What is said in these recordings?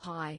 pie,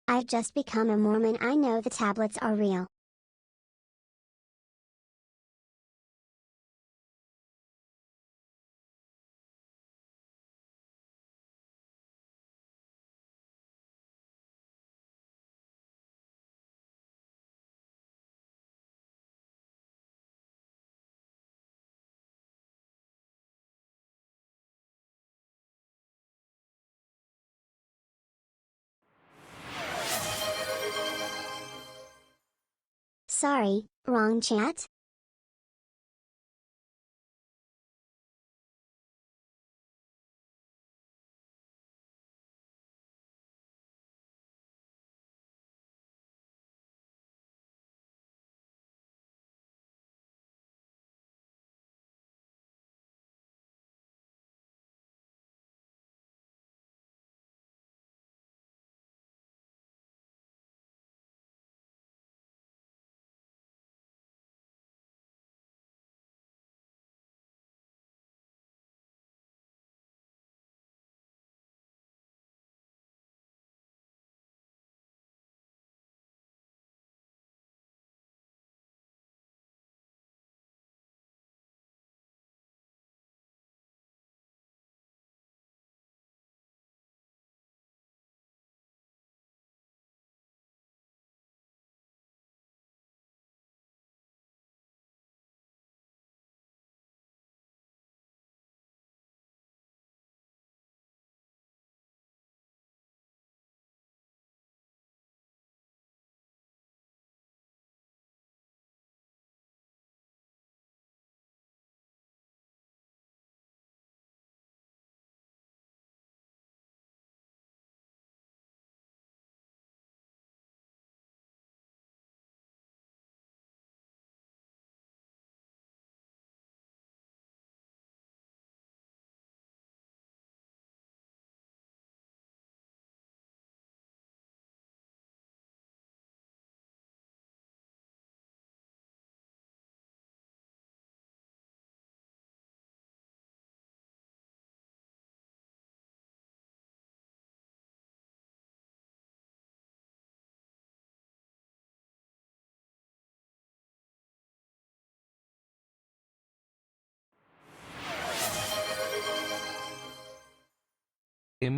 I've just become a Mormon. I know the tablets are real. Sorry, wrong chat?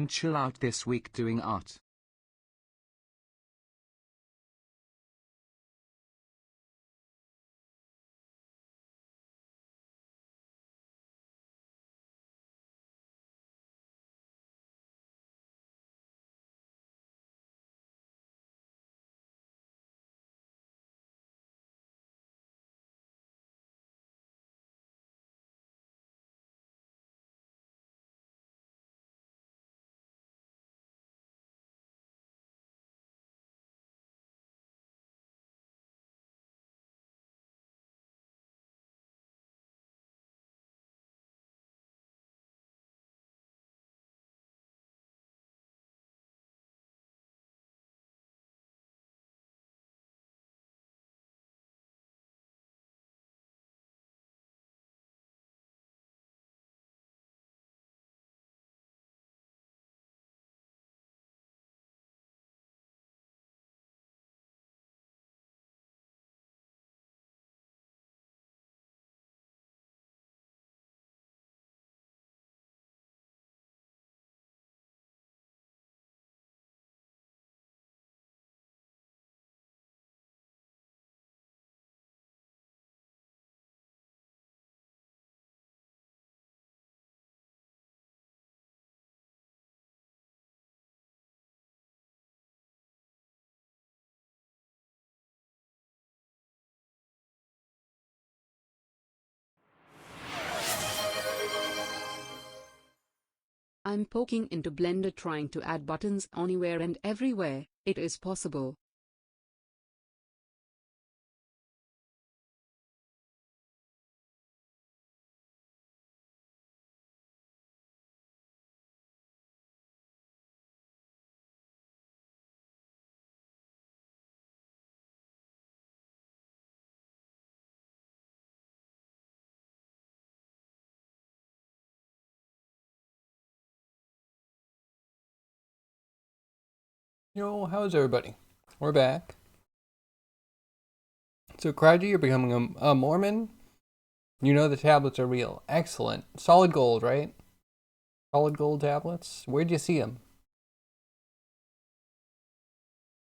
Chill out this week doing art. I'm poking into Blender trying to add buttons anywhere and everywhere it is possible. Yo, how's everybody? We're back. So, Kraji, you're becoming a Mormon? You know the tablets are real. Excellent. Solid gold, right? Solid gold tablets? Where'd you see them?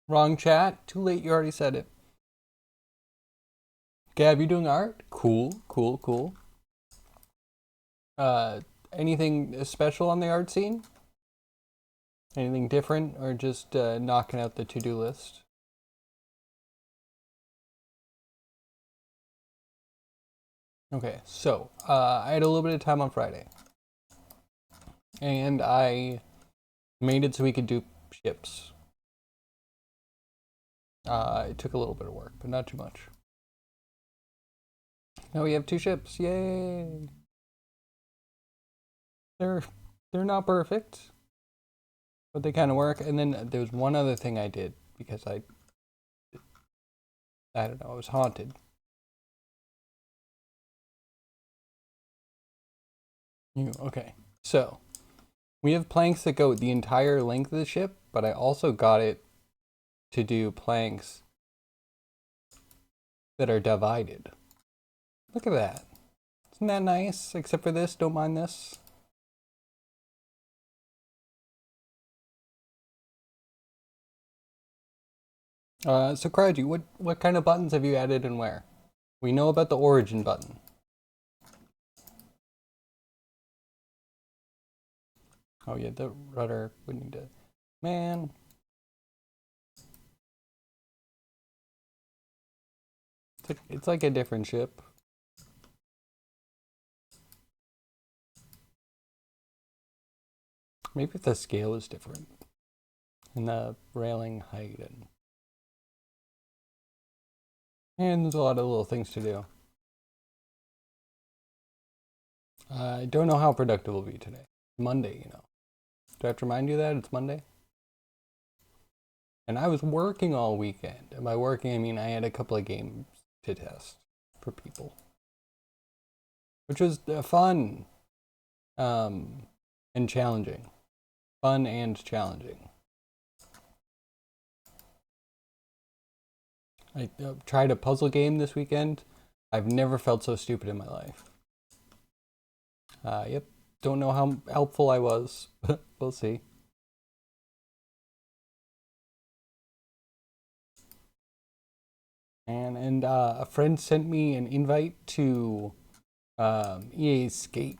Wrong chat? Too late, you already said it. Gab, you doing art? Cool, cool, cool. Anything special on the art scene? Anything different, or just knocking out the to-do list? Okay, so I had a little bit of time on Friday, and I made it so we could do ships. It took a little bit of work, but not too much. Now we have 2 ships. Yay! They're not perfect, but they kind of work. And then there was one other thing I did because I don't know, I was haunted. Okay, so we have planks that go the entire length of the ship, but I also got it to do planks that are divided. Look at that. Isn't that nice? Except for this, don't mind this. So Kraji, what kind of buttons have you added and where? We know about the origin button. Oh yeah, the rudder would need to... Man. It's like a different ship. Maybe if the scale is different. And the railing height and there's a lot of little things to do. I don't know how productive we'll be today. Monday, you know. Do I have to remind you that it's Monday? And I was working all weekend. And by working, I mean I had a couple of games to test for people. Which was fun. And challenging. Fun and challenging. I tried a puzzle game this weekend. I've never felt so stupid in my life. Yep. Don't know how helpful I was, but we'll see. And a friend sent me an invite to EA Skate.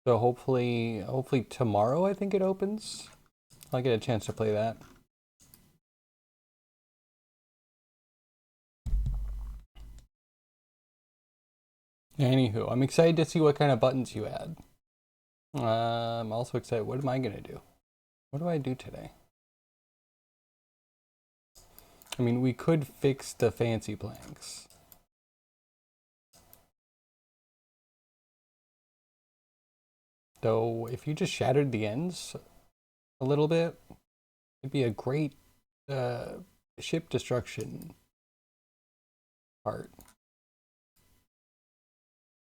So hopefully tomorrow I think it opens. I'll get a chance to play that. Anywho, I'm excited to see what kind of buttons you add. I'm also excited. What am I gonna do? What do I do today? I mean, we could fix the fancy planks. Though, if you just shattered the ends a little bit, it'd be a great ship destruction part.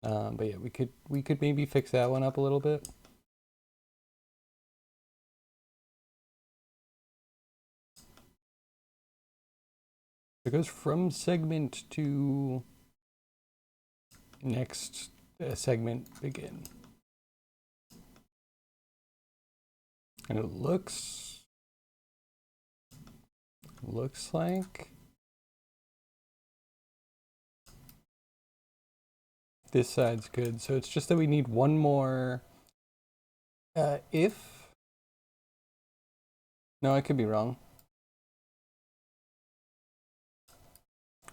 But yeah, we could maybe fix that one up a little bit. It goes from segment to next segment begin. And it looks like this side's good. So it's just that we need one more if. No, I could be wrong.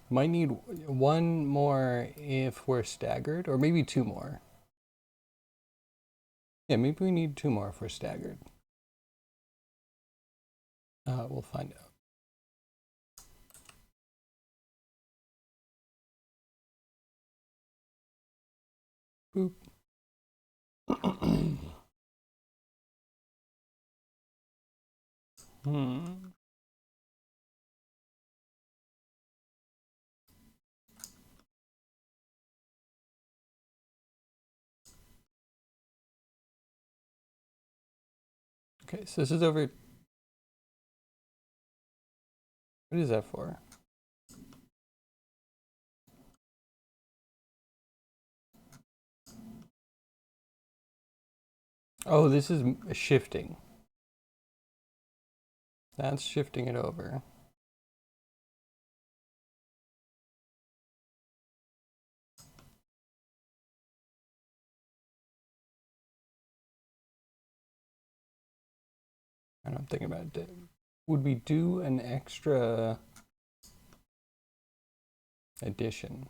Might need one more if we're staggered, or maybe 2 more. Yeah, maybe we need 2 more for staggered. We'll find out. Boop. Okay, so this is over. What is that for? Oh, this is shifting. That's shifting it over. And I'm thinking about it. Would we do an extra addition?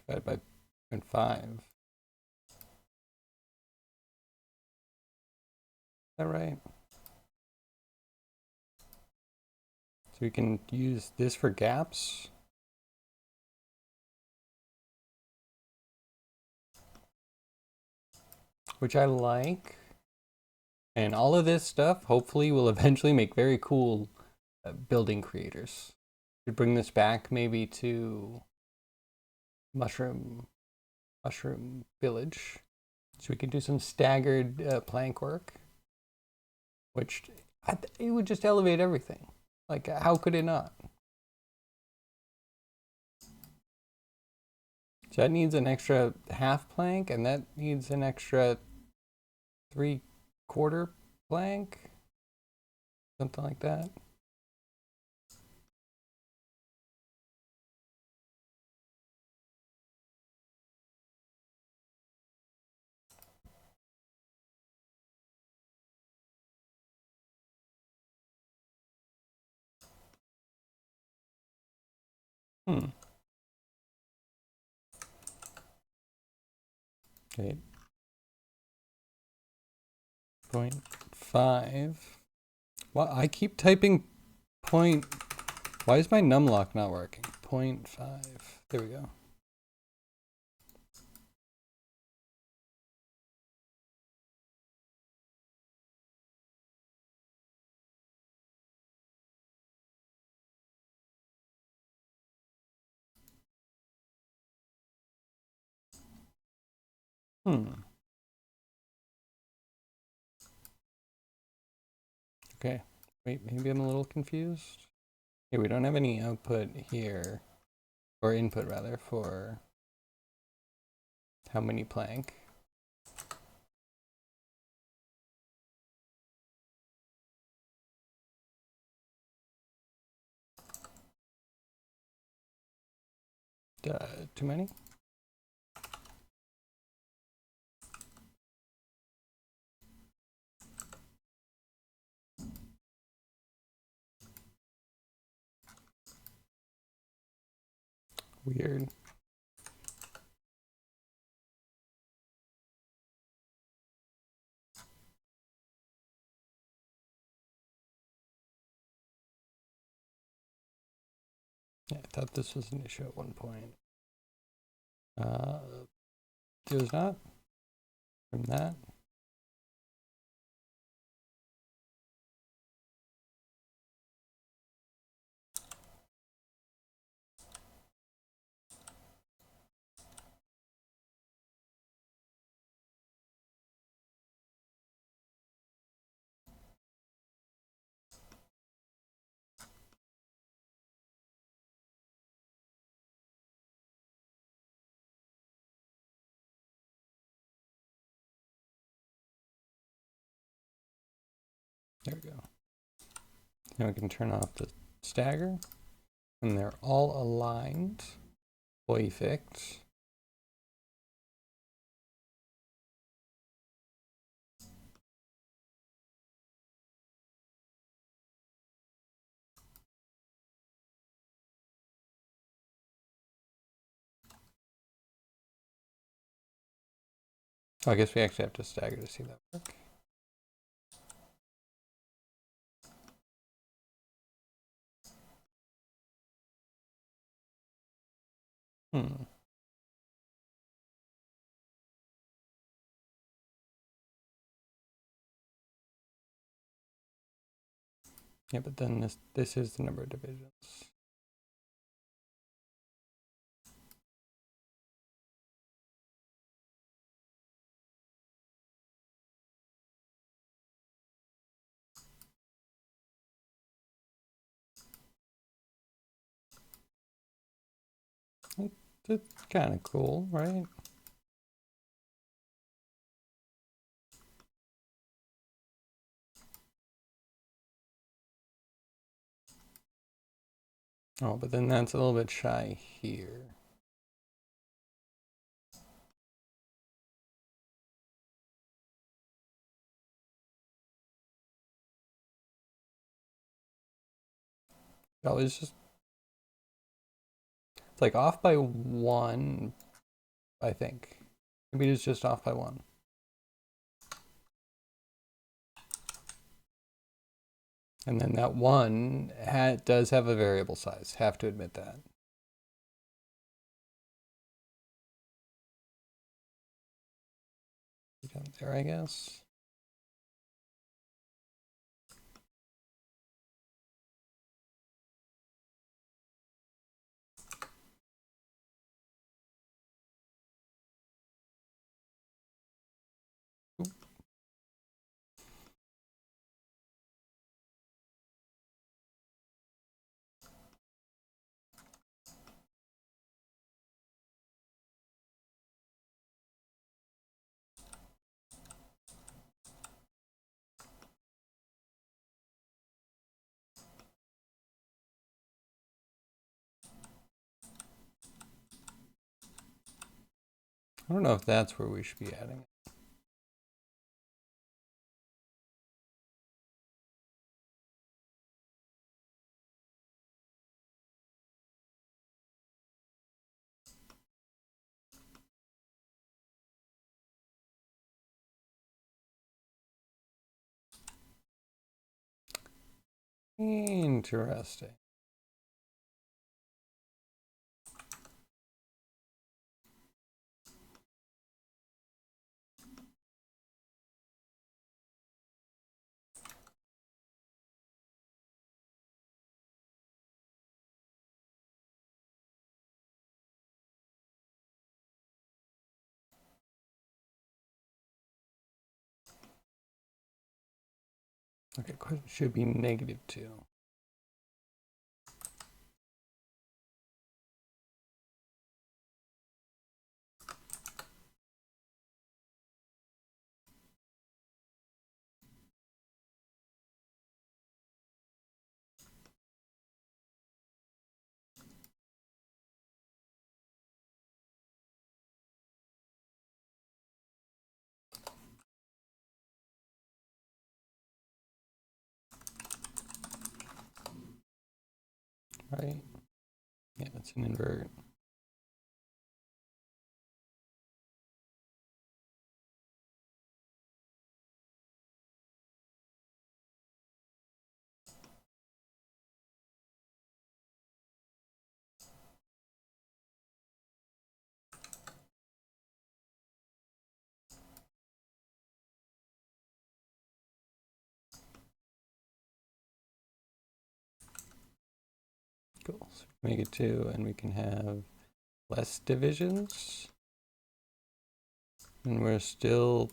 Divided by 0.5. Is that right? So we can use this for gaps. Which I like. And all of this stuff hopefully will eventually make very cool building creators. Could bring this back maybe to Mushroom Village. So we can do some staggered plank work. Which it would just elevate everything. Like, how could it not? So that needs an extra half plank, and that needs an extra 3/4 plank. Something like that. Okay. 0.5. Well, I keep typing point. Why is my numlock not working? 0.5. There we go. Okay. Wait, maybe I'm a little confused. Yeah, we don't have any output here, or input rather, for how many plank. Too many? Weird. Yeah, I thought this was an issue at one point. It was not. From that. There we go. Now we can turn off the stagger, and they're all aligned. Perfect. Oh, I guess we actually have to stagger to see that work. Yeah, but then this is the number of divisions. It's kind of cool, right? Oh, but then that's a little bit shy here. Oh, it's like off by 1, I think. Maybe it's just off by 1. And then that 1 does have a variable size. Have to admit that. Down there, I guess. I don't know if that's where we should be adding it. Interesting. Okay, question should be -2. Right? Yeah, it's an invert. Cool. So make it 2, and we can have less divisions. And we're still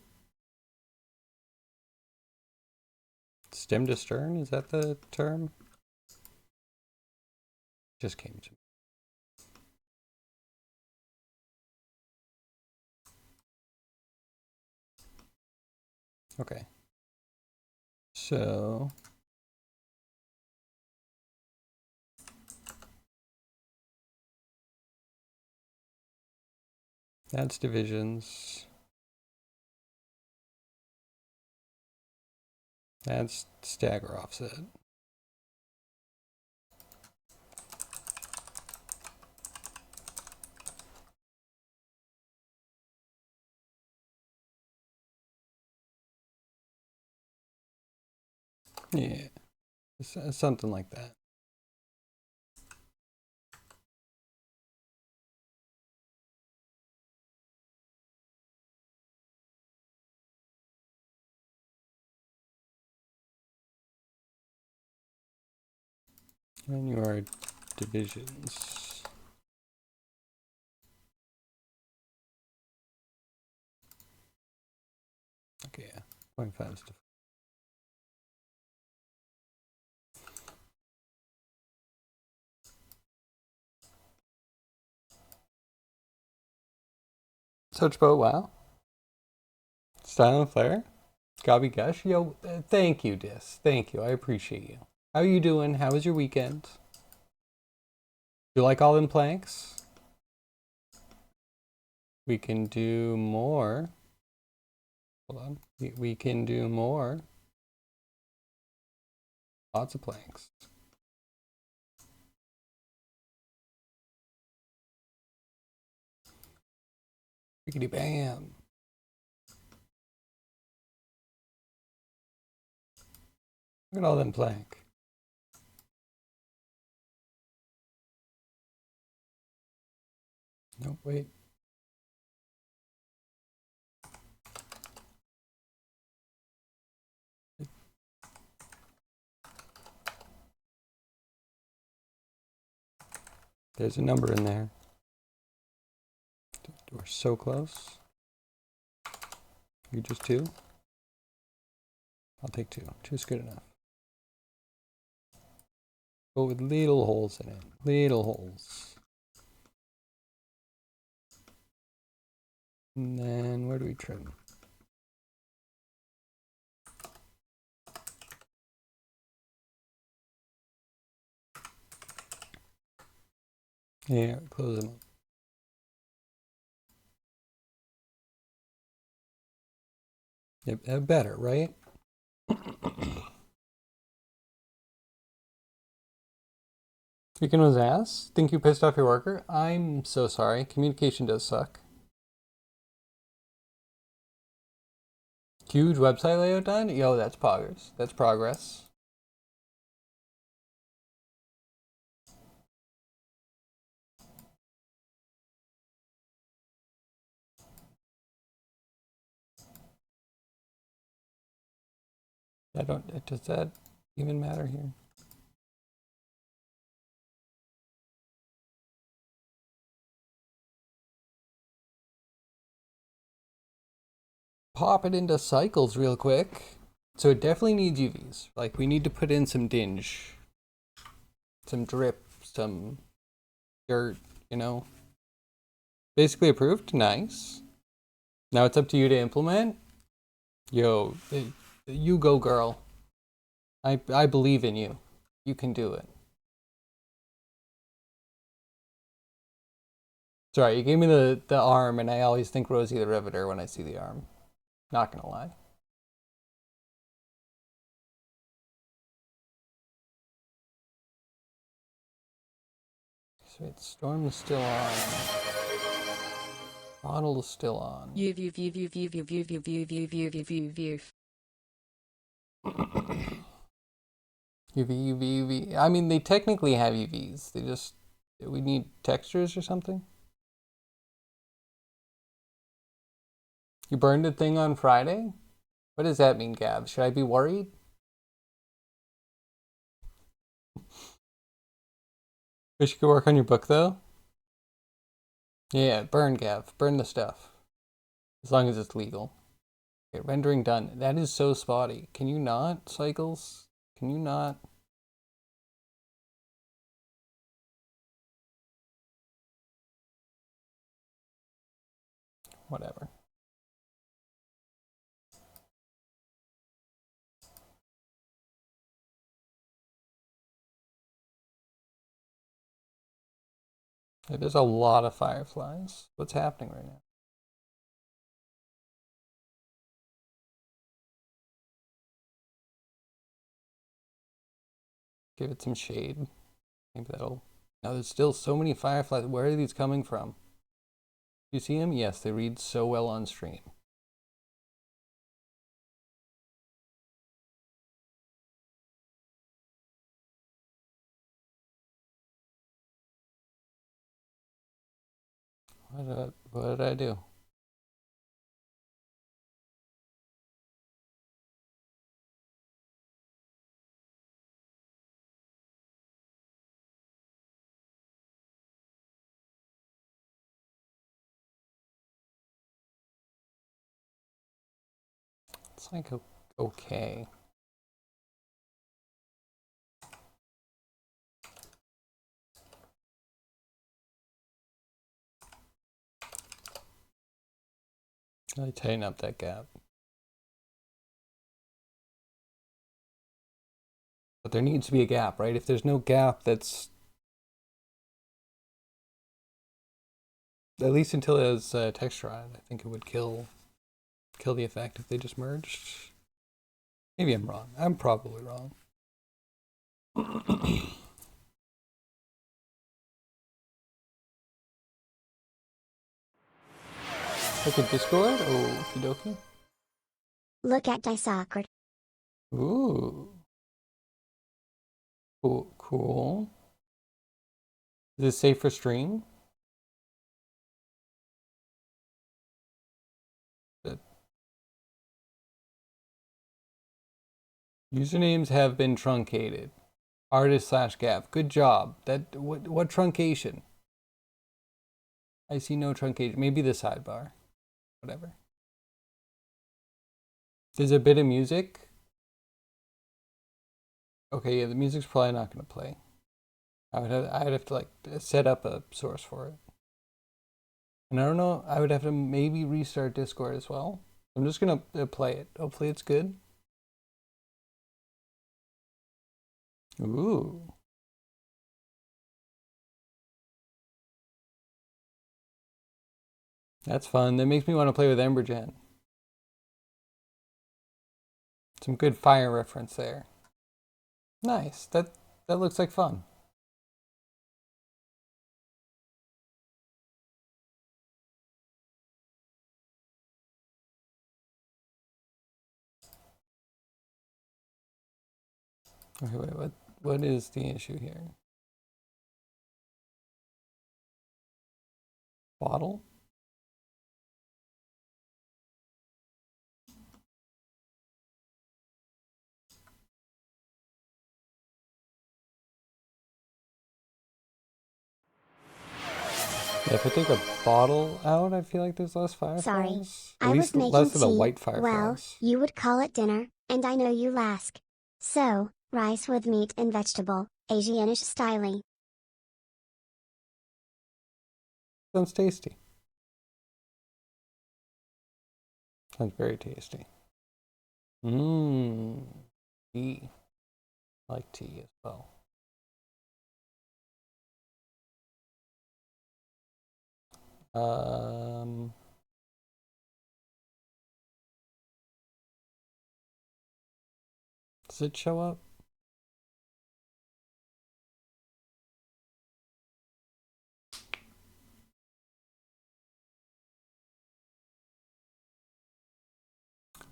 stem to stern, is that the term? Just came to me. Okay. So That's divisions. That's stagger offset. Yeah, something like that. And your divisions. Okay, yeah, 0.5 is different. Such boat, wow. Style and flair. Gobby Gush. Yo, thank you, Dis. Thank you. I appreciate you. How you doing? How was your weekend? You like all them planks? We can do more. Hold on. We can do more. Lots of planks. Rickety bam. Look at all them plank. Nope, wait. There's a number in there. We're so close. You just 2? I'll take 2. 2's good enough. Go with little holes in it. Little holes. And then where do we trim? Yeah, close them up. Yep, better, right? Speaking of his ass, think you pissed off your worker? I'm so sorry. Communication does suck. Huge website layout done? Yo, that's progress. That's progress. Does that even matter here? Pop it into cycles real quick. So it definitely needs UVs. Like, we need to put in some dinge, some drip, some dirt, you know? Basically approved. Nice. Now it's up to you to implement. Yo, you go, girl. I believe in you. You can do it. Sorry, you gave me the arm, and I always think Rosie the Riveter when I see the arm. Not gonna lie. Sweet, storm is still on. Model is still on. UV. I mean, they technically have UVs. They just, we need textures or something. You burned a thing on Friday? What does that mean, Gav? Should I be worried? Wish you could work on your book, though. Yeah, burn, Gav. Burn the stuff. As long as it's legal. Okay, rendering done. That is so spotty. Can you not, Cycles? Can you not? Whatever. There's a lot of fireflies. What's happening right now? Give it some shade. Maybe that'll... Now there's still so many fireflies. Where are these coming from? You see them? Yes, they read so well on stream. What did I do? It's like okay. Really tighten up that gap. But there needs to be a gap, right? If there's no gap, that's... At least until it has texture on it, I think it would kill the effect if they just merged. Maybe I'm wrong. I'm probably wrong. Look at Discord. Oh, okie dokie. Look at Discord. Ooh. Cool. Is this safe for stream? Good. Usernames have been truncated. Artist/gap. Good job. That what truncation? I see no truncation. Maybe the sidebar. Whatever. There's a bit of music. Okay, yeah, the music's probably not going to play. I'd have to like set up a source for it. And I don't know, I would have to maybe restart Discord as well. I'm just going to play it. Hopefully it's good. Ooh. That's fun. That makes me want to play with Embergen. Some good fire reference there. Nice. That looks like fun. Okay, wait, what is the issue here? Bottle? Yeah, if I take a bottle out, I feel like there's less fireflies. Sorry, At I least was making less of the tea. white fireflies. Well, you would call it dinner, and I know you ask. So, rice with meat and vegetable, Asianish styling. Sounds tasty. Sounds very tasty. Mmm. Tea. I like tea as well. Does it show up?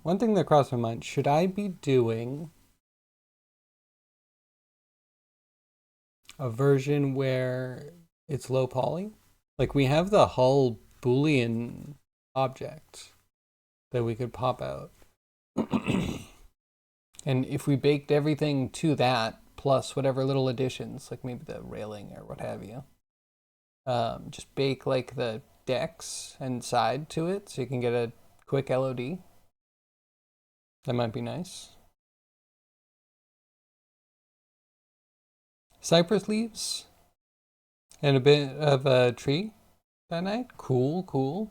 One thing that crossed my mind, should I be doing a version where it's low poly? Like we have the hull Boolean object that we could pop out. And if we baked everything to that, plus whatever little additions, like maybe the railing or what have you, just bake like the decks and side to it so you can get a quick LOD. That might be nice. Cypress leaves and a bit of a tree that night. Cool.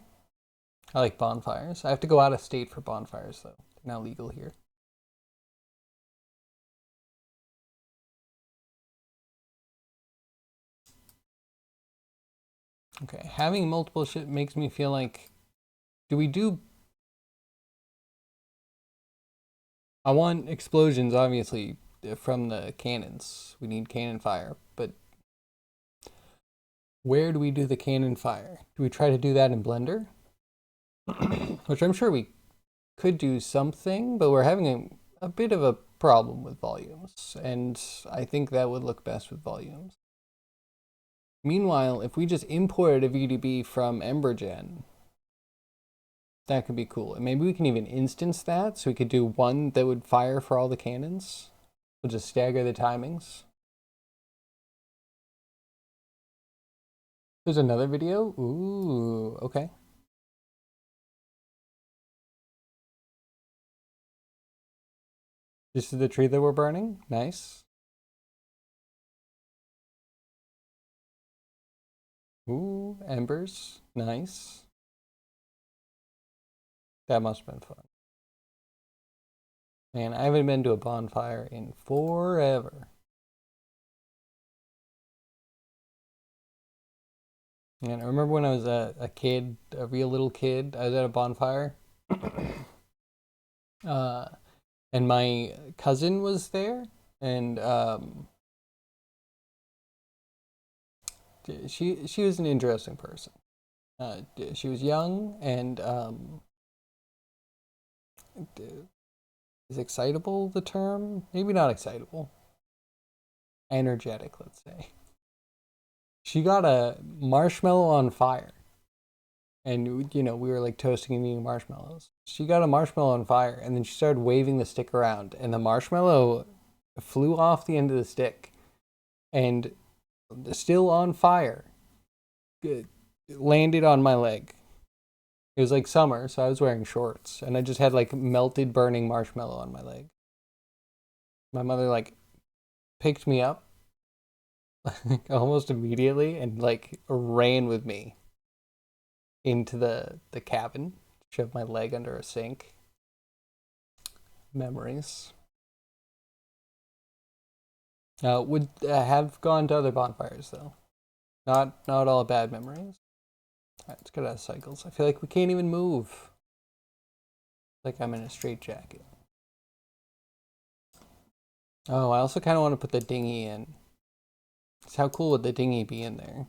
I like bonfires. I have to go out of state for bonfires though. They're now legal here. Okay, having multiple shit makes me feel like, do we do... I want explosions, obviously, from the cannons. We need cannon fire, but where do we do the cannon fire? Do we try to do that in Blender? Which I'm sure we could do something, but we're having a bit of a problem with volumes, and I think that would look best with volumes. Meanwhile, if we just imported a VDB from EmberGen, that could be cool. And maybe we can even instance that, so we could do one that would fire for all the cannons. We'll just stagger the timings. There's another video? Ooh, okay. This is the tree that we're burning? Nice. Ooh, embers. Nice. That must have been fun. Man, I haven't been to a bonfire in forever. And I remember when I was a kid, a real little kid, I was at a bonfire. And my cousin was there, and she was an interesting person. She was young and is excitable the term? Maybe not excitable. Energetic, let's say. She got a marshmallow on fire. And, you know, we were like toasting and eating marshmallows. She got a marshmallow on fire, and then she started waving the stick around, and the marshmallow flew off the end of the stick. And still on fire, it landed on my leg. It was like summer, so I was wearing shorts, and I just had like melted burning marshmallow on my leg. My mother like picked me up almost immediately and like ran with me into the cabin, shoved my leg under a sink. Memories. Would have gone to other bonfires though. Not all bad memories. Alright, let's get out of cycles. I feel like we can't even move. Like I'm in a straitjacket. Oh, I also kind of want to put the dinghy in. So how cool would the dinghy be in there?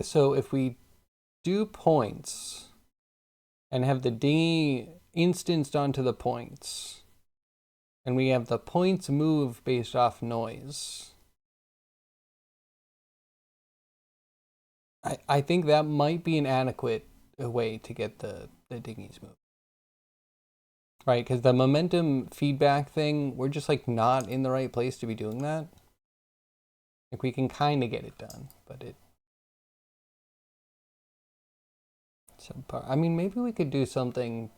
So if we do points and have the dinghy instanced onto the points, and we have the points move based off noise, I think that might be an adequate way to get the dinghies moved. Right, because the momentum feedback thing, we're just like not in the right place to be doing that. Like we can kind of get it done, but I mean, maybe we could do something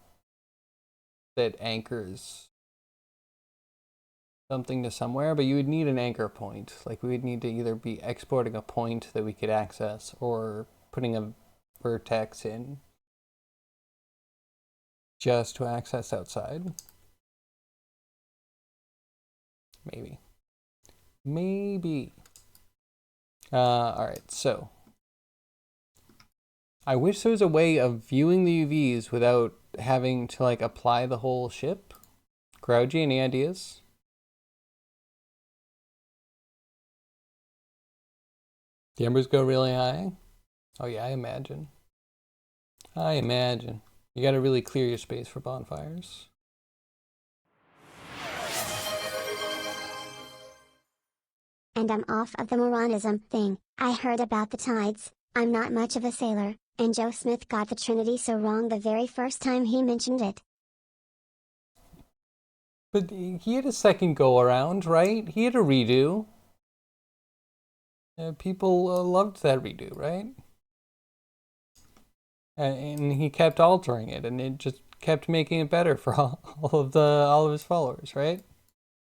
that anchors something to somewhere, but you would need an anchor point. Like we would need to either be exporting a point that we could access or putting a vertex in just to access outside. Maybe. Alright, so I wish there was a way of viewing the UVs without having to like apply the whole ship. Grouchy, any ideas? The embers go really high? Oh yeah, I imagine. You gotta really clear your space for bonfires. And I'm off of the Moranism thing. I heard about the tides. I'm not much of a sailor, and Joe Smith got the Trinity so wrong the very first time he mentioned it. But he had a second go around, right? He had a redo. People loved that redo, right? And he kept altering it, and it just kept making it better for all of his followers, right?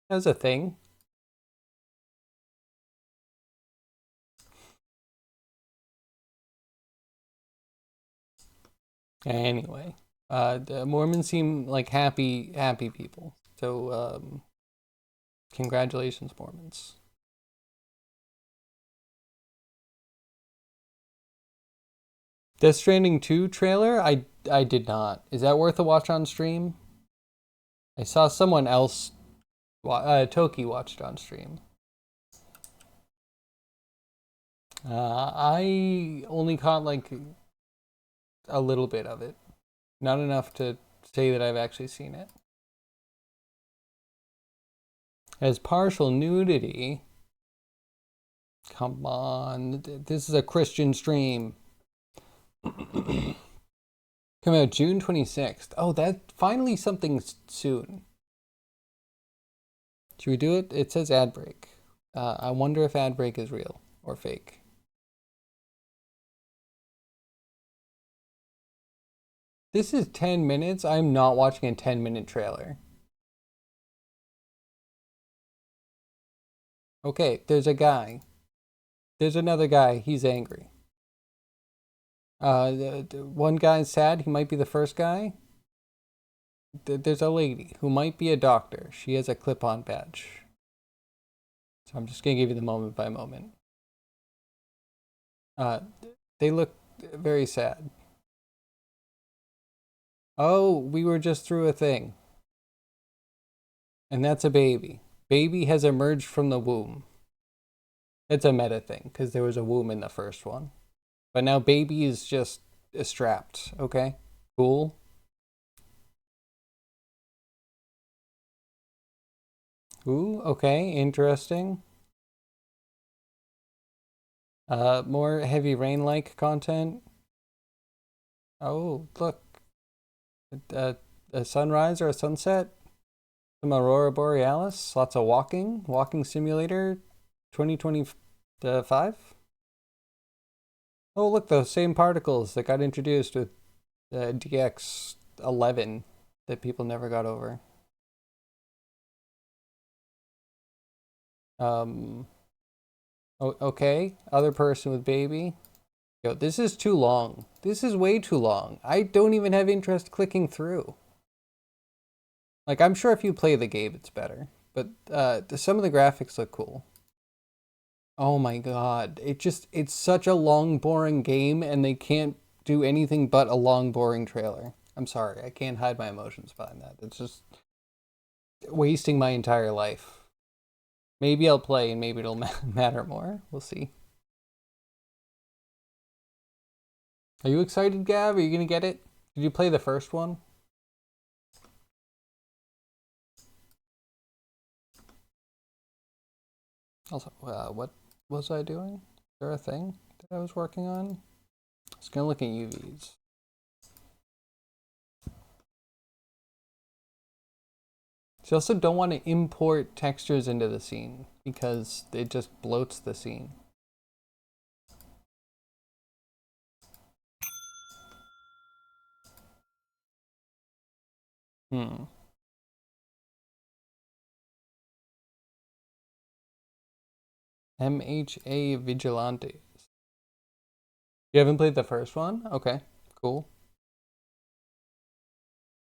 That was a thing. Anyway, the Mormons seem like happy people. So, congratulations, Mormons. Death Stranding 2 trailer? I did not. Is that worth a watch on stream? I saw someone else, Toki watched on stream. I only caught like a little bit of it. Not enough to say that I've actually seen it. As partial nudity. Come on, this is a Christian stream. Come out June 26th. Oh, that finally something soon. Should we do it? It says ad break. I wonder if ad break is real or fake. This is 10 minutes. I'm not watching a 10-minute trailer. Okay, there's a guy. There's another guy. He's angry. One guy's sad. He might be the first guy. There's a lady who might be a doctor. She has a clip-on badge. So I'm just going to give you the moment by moment. They look very sad. Oh, we were just through a thing. And that's a baby. Baby has emerged from the womb. It's a meta thing, because there was a womb in the first one. But now baby is just strapped, okay? Cool. Ooh, okay, interesting. More heavy rain-like content. Oh, look. A sunrise or a sunset. Some aurora borealis. Lots of walking simulator 2025. Oh, look, those same particles that got introduced with DX11 that people never got over. Okay, other person with baby. Yo, this is too long. This is way too long. I don't even have interest clicking through. Like, I'm sure if you play the game, it's better. But some of the graphics look cool. Oh my god. It's such a long, boring game, and they can't do anything but a long, boring trailer. I'm sorry. I can't hide my emotions behind that. It's just wasting my entire life. Maybe I'll play, and maybe it'll matter more. We'll see. Are you excited, Gav? Are you gonna get it? Did you play the first one? Also, what was I doing? Is there a thing that I was working on? I was gonna look at UVs. So you also don't want to import textures into the scene because it just bloats the scene. MHA Vigilantes. You haven't played the first one? Okay, cool.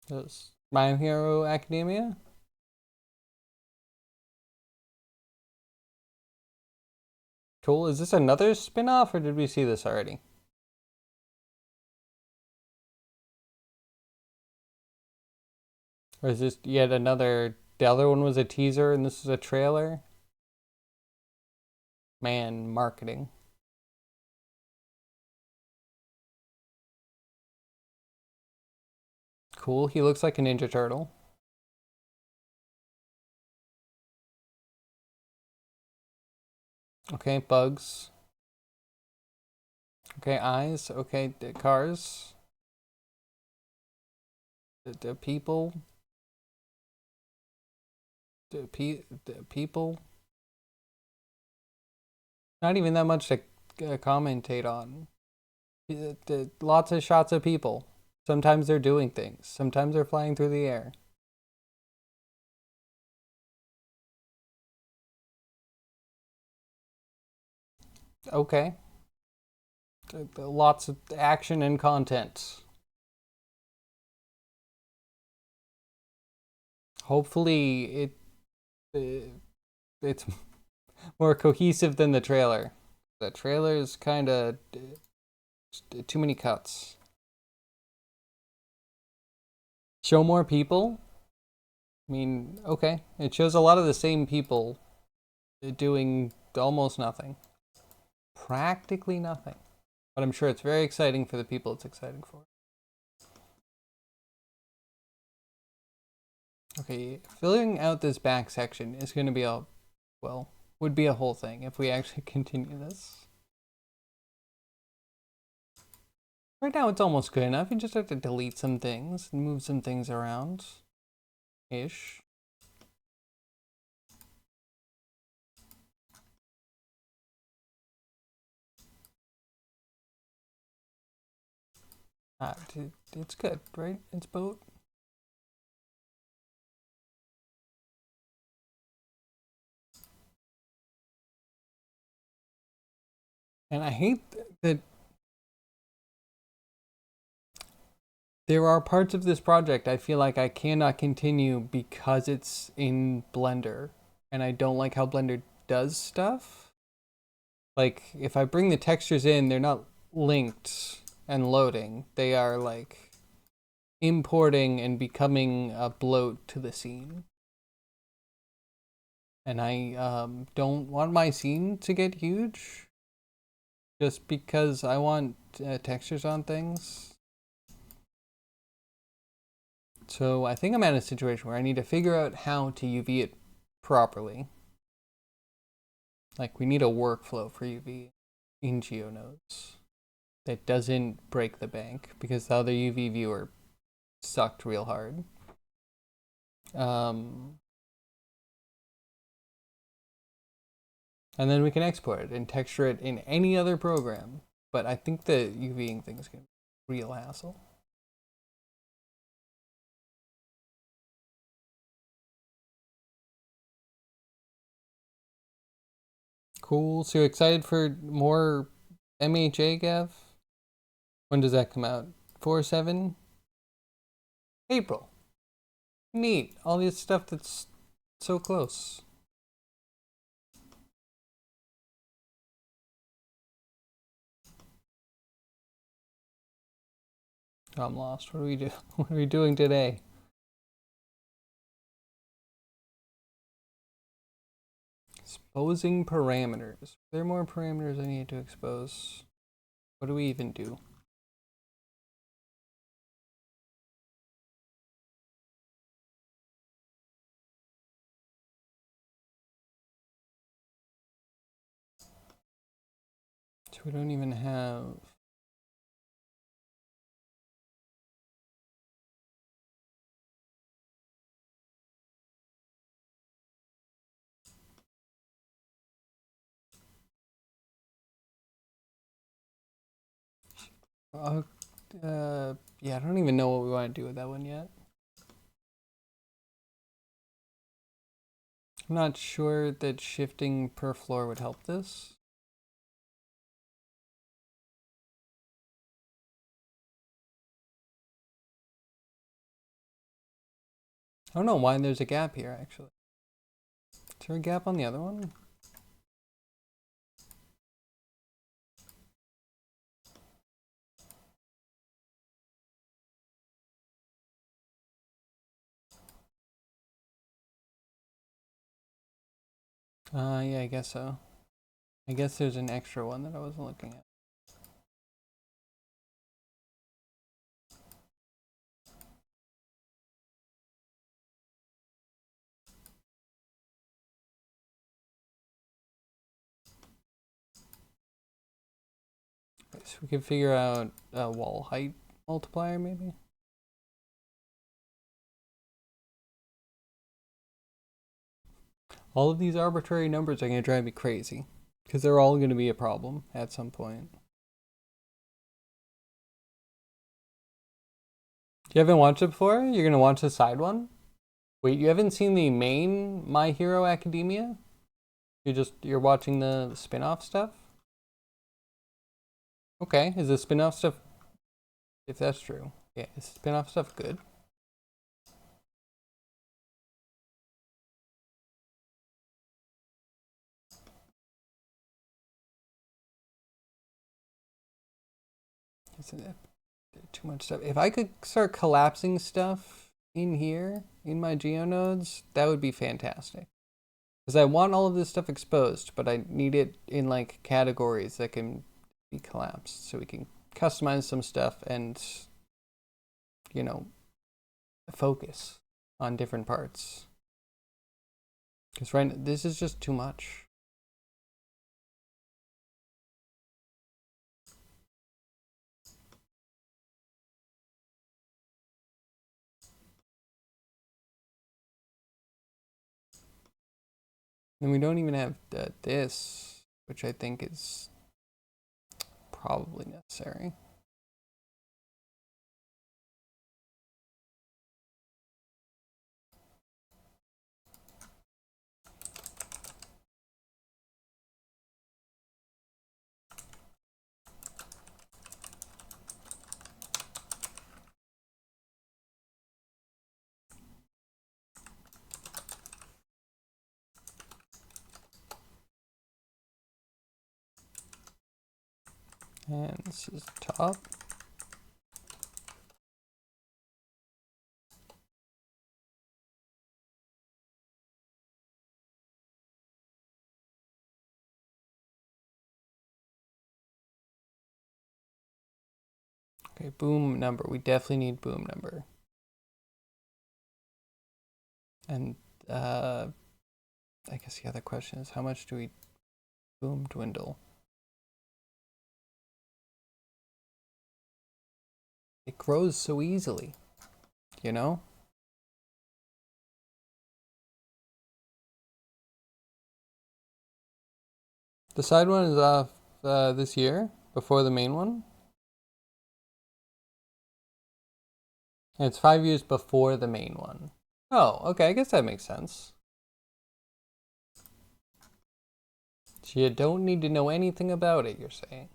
This My Hero Academia? Cool. Is this another spin-off or did we see this already? Or is this yet another... The other one was a teaser and this is a trailer? Man, marketing. Cool. He looks like a Ninja Turtle. Okay, bugs. Okay, eyes. Okay, cars. The people. The people. Not even that much to commentate on. Lots of shots of people. Sometimes they're doing things. Sometimes they're flying through the air. Okay. Lots of action and content. Hopefully it's more cohesive than the trailer. The trailer is kind of Just too many cuts. Show more people? I mean, okay. It shows a lot of the same people doing almost nothing. Practically nothing. But I'm sure it's very exciting for the people it's exciting for. Okay, filling out this back section is going to be a, well, would be a whole thing if we actually continue this. Right now it's almost good enough. You just have to delete some things and move some things around. Ish. It's good, right? It's boat. And I hate that there are parts of this project I feel like I cannot continue because it's in Blender. And I don't like how Blender does stuff. Like, if I bring the textures in, they're not linked and loading. They are, like, importing and becoming a bloat to the scene. And I don't want my scene to get huge just because I want textures on things. So I think I'm at a situation where I need to figure out how to UV it properly. Like, we need a workflow for UV in GeoNodes that doesn't break the bank, because the other UV viewer sucked real hard. And then we can export it and texture it in any other program. But I think the UVing thing is going to be a real hassle. Cool. So excited for more MHA, Gav? When does that come out? 4/7? April. Neat. All this stuff that's so close. I'm lost. What do we do? What are we doing today? Exposing parameters. Are there more parameters I need to expose? What do we even do? So we don't even have... yeah, I don't even know what we want to do with that one yet. I'm not sure that shifting per floor would help this. I don't know why there's a gap here, actually. Is there a gap on the other one? Yeah, I guess so. I guess there's an extra one that I wasn't looking at. So we could figure out a wall height multiplier, maybe? All of these arbitrary numbers are going to drive me crazy, because they're all going to be a problem at some point. You haven't watched it before? You're going to watch the side one? Wait, you haven't seen the main My Hero Academia? You're watching the spin-off stuff? Okay, is the spin-off stuff, if that's true, yeah, is the spin-off stuff good? Isn't it too much stuff? If I could start collapsing stuff in here, in my geonodes, that would be fantastic. Because I want all of this stuff exposed, but I need it in like categories that can be collapsed, so we can customize some stuff and, you know, focus on different parts. Because right now, this is just too much. And we don't even have this, which I think is probably necessary. And this is top. Okay, boom number. We definitely need boom number. And I guess the other question is, how much do we boom dwindle? It grows so easily, you know? The side one is off this year, before the main one. And it's 5 years before the main one. Oh, okay, I guess that makes sense. So you don't need to know anything about it, you're saying?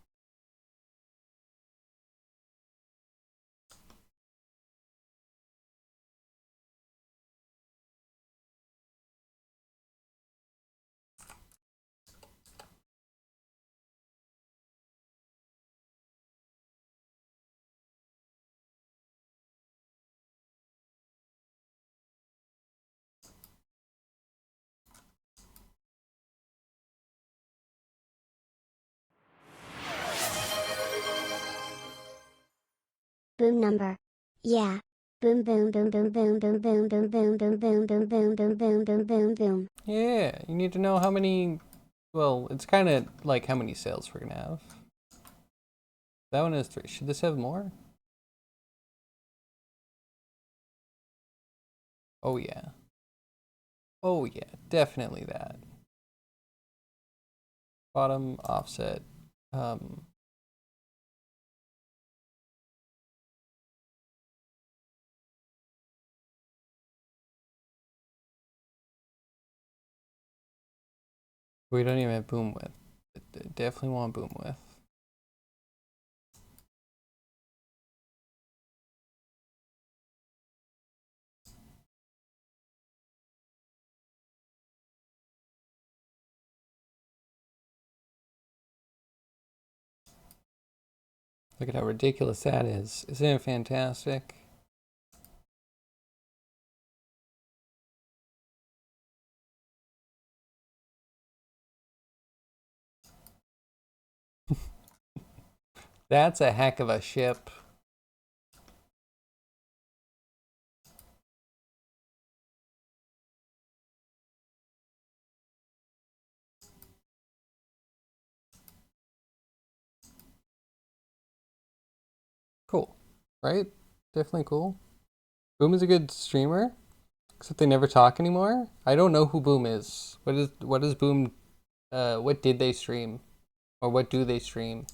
Boom number. Yeah. Boom boom boom boom boom boom boom boom boom boom boom boom boom boom boom boom boom boom. Yeah, you need to know how many, well, it's kind of like how many sales we're gonna have. That one has 3. Should this have more? Oh yeah. Oh yeah, definitely that. Bottom offset. We don't even have boom width. Definitely want boom width. Look at how ridiculous that is. Isn't it fantastic? That's a heck of a ship. Cool, right? Definitely cool. Boom is a good streamer, except they never talk anymore. I don't know who Boom is. What is Boom? What did they stream, or what do they stream?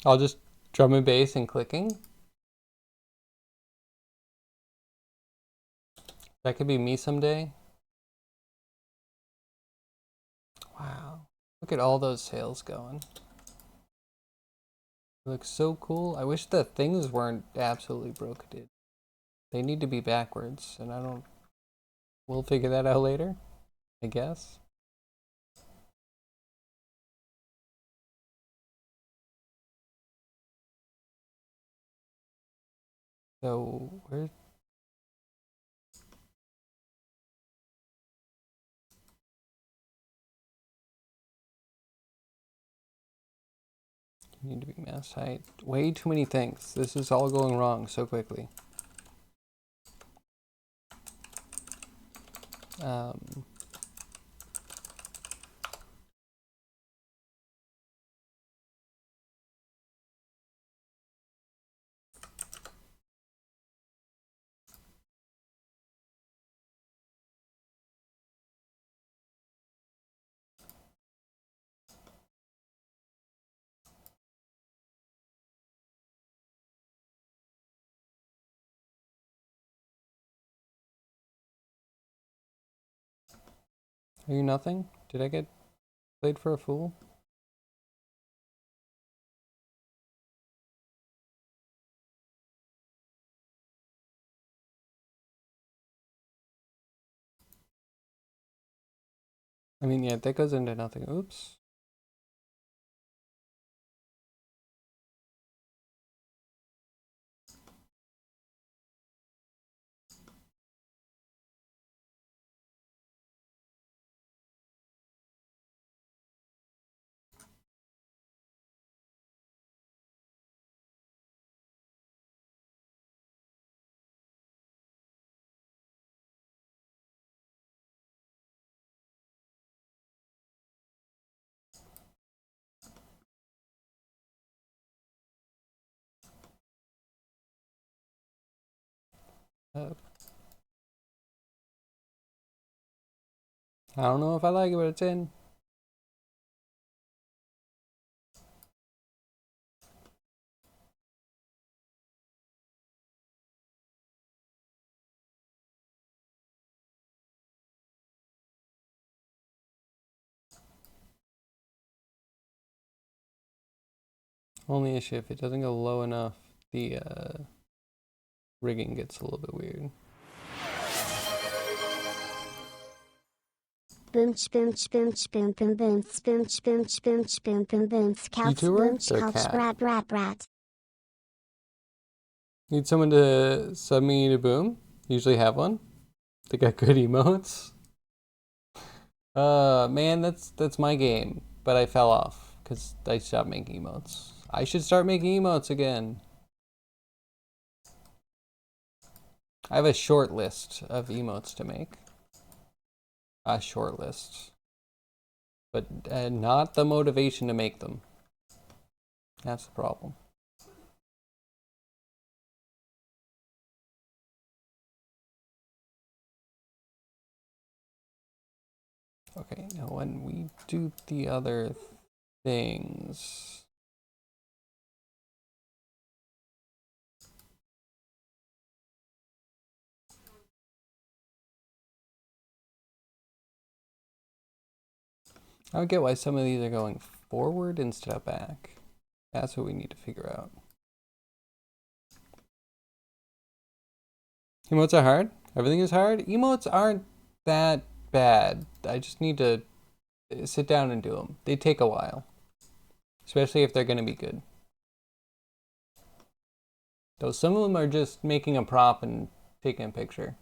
I'll just drum and bass and clicking. That could be me someday. Wow, look at all those sales going. It looks so cool. I wish the things weren't absolutely broken. They need to be backwards, and I don't. We'll figure that out later, I guess. So where? Need to be mass height. Way too many things. This is all going wrong so quickly. Are you nothing? Did I get played for a fool? I mean, yeah, that goes into nothing. Oops. I don't know if I like it, but it's in. Only issue if it doesn't go low enough, the rigging gets a little bit weird. Boom boom boom boom boom boom boom boom boom boom boom boom boom scouts boom scouts brat. Need someone to sub me to Boom? Usually have one. They got good emotes. Man, that's my game, but I fell off because I stopped making emotes. I should start making emotes again. I have a short list of emotes to make. A short list. But not the motivation to make them. That's the problem. Okay, now when we do the other things... I don't get why some of these are going forward instead of back. That's what we need to figure out. Emotes are hard? Everything is hard? Emotes aren't that bad. I just need to sit down and do them. They take a while. Especially if they're going to be good. Though some of them are just making a prop and taking a picture.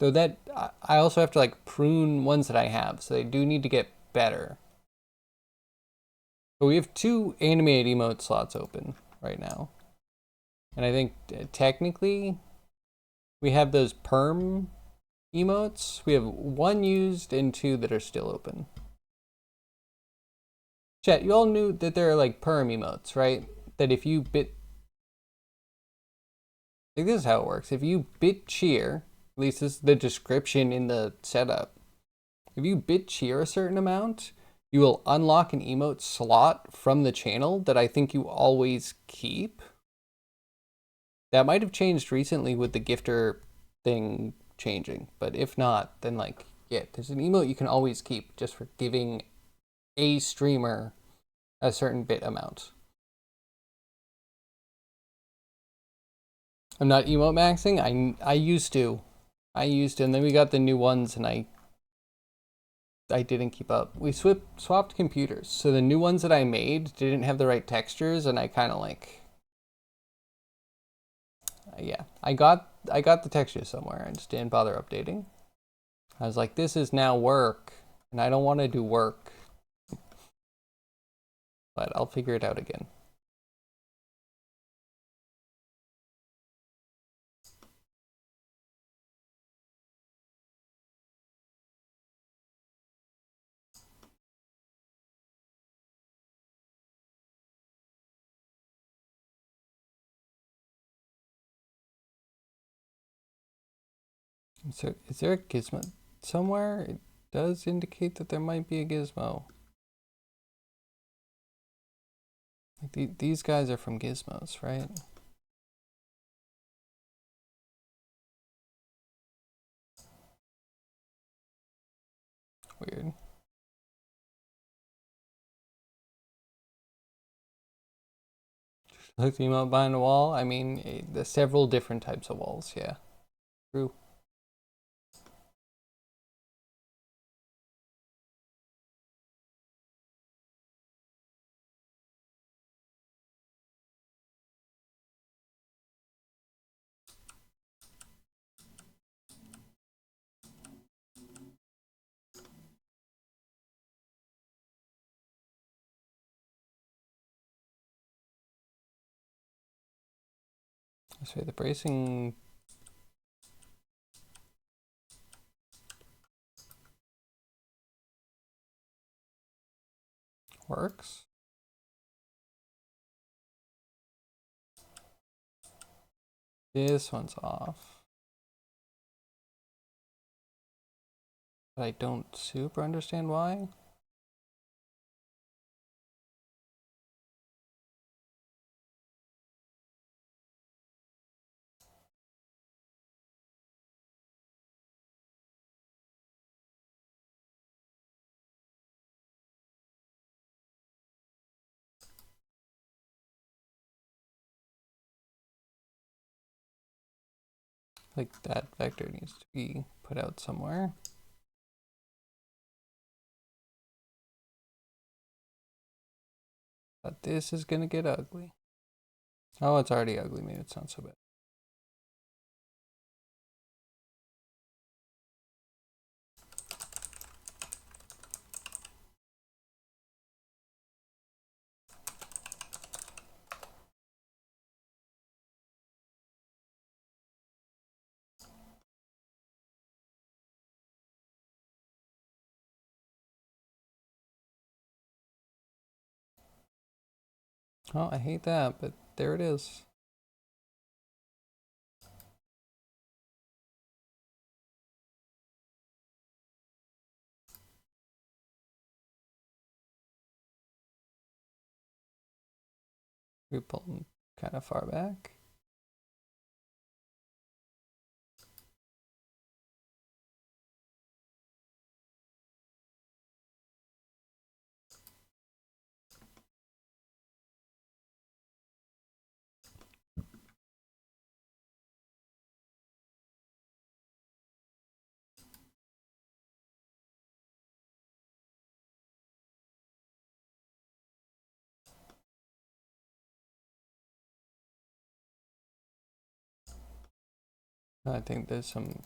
Though that, I also have to like prune ones that I have, so they do need to get better. But we have 2 animated emote slots open right now. And I think technically we have those perm emotes. We have 1 used and 2 that are still open. Chat, you all knew that there are like perm emotes, right? That if you bit... I think this is how it works. If you bit cheer, at least this is the description in the setup. If you bit cheer a certain amount, you will unlock an emote slot from the channel that I think you always keep. That might have changed recently with the gifter thing changing, but if not, then like, yeah, there's an emote you can always keep just for giving a streamer a certain bit amount. I'm not emote maxing. I used to, and then we got the new ones, and I didn't keep up. We swapped computers, so the new ones that I made didn't have the right textures, and I kind of like Yeah, I got the texture somewhere. I just didn't bother updating. I was like, this is now work, and I don't want to do work. But I'll figure it out again. So, is there a gizmo somewhere? It does indicate that there might be a gizmo. Like these guys are from gizmos, right? Weird. Look him up behind a wall. I mean, there's several different types of walls. Yeah, true. So the bracing works. This one's off. But I don't super understand why. Like that vector needs to be put out somewhere. But this is gonna get ugly. Oh, it's already ugly. Maybe it's not so bad. Oh, I hate that, but there it is. We pull them kind of far back. I think there's some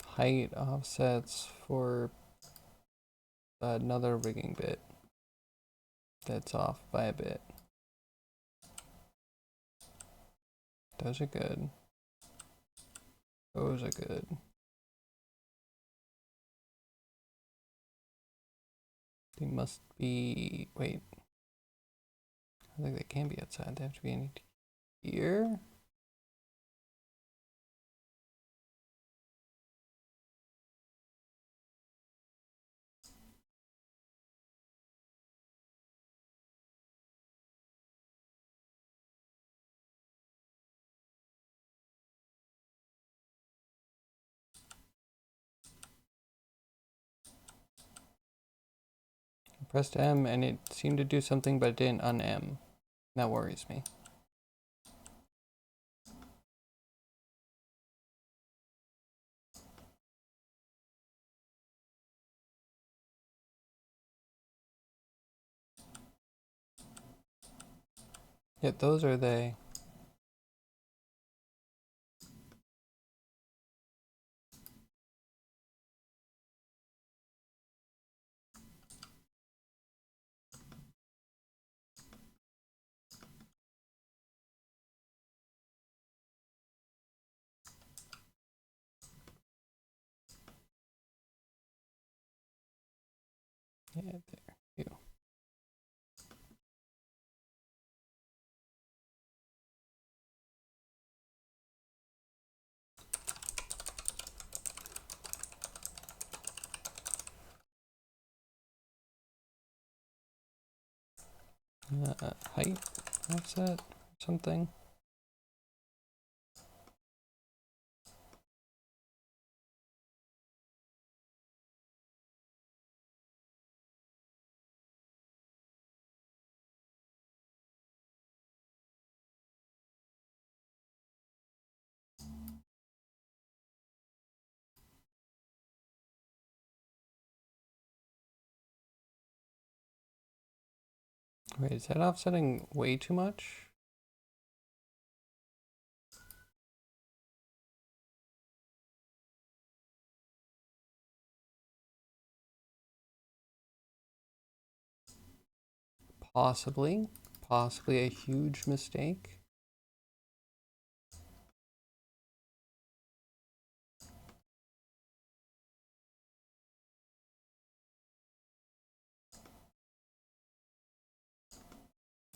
height offsets for another rigging bit that's off by a bit. Those are good. Those are good. They must be, wait. I think they can be outside. They have to be in here. I pressed M and it seemed to do something, but it didn't un-M. That worries me. Yet those are they. Yeah, there you go. Height, what's that? Something. Wait, is that offsetting way too much? Possibly a huge mistake.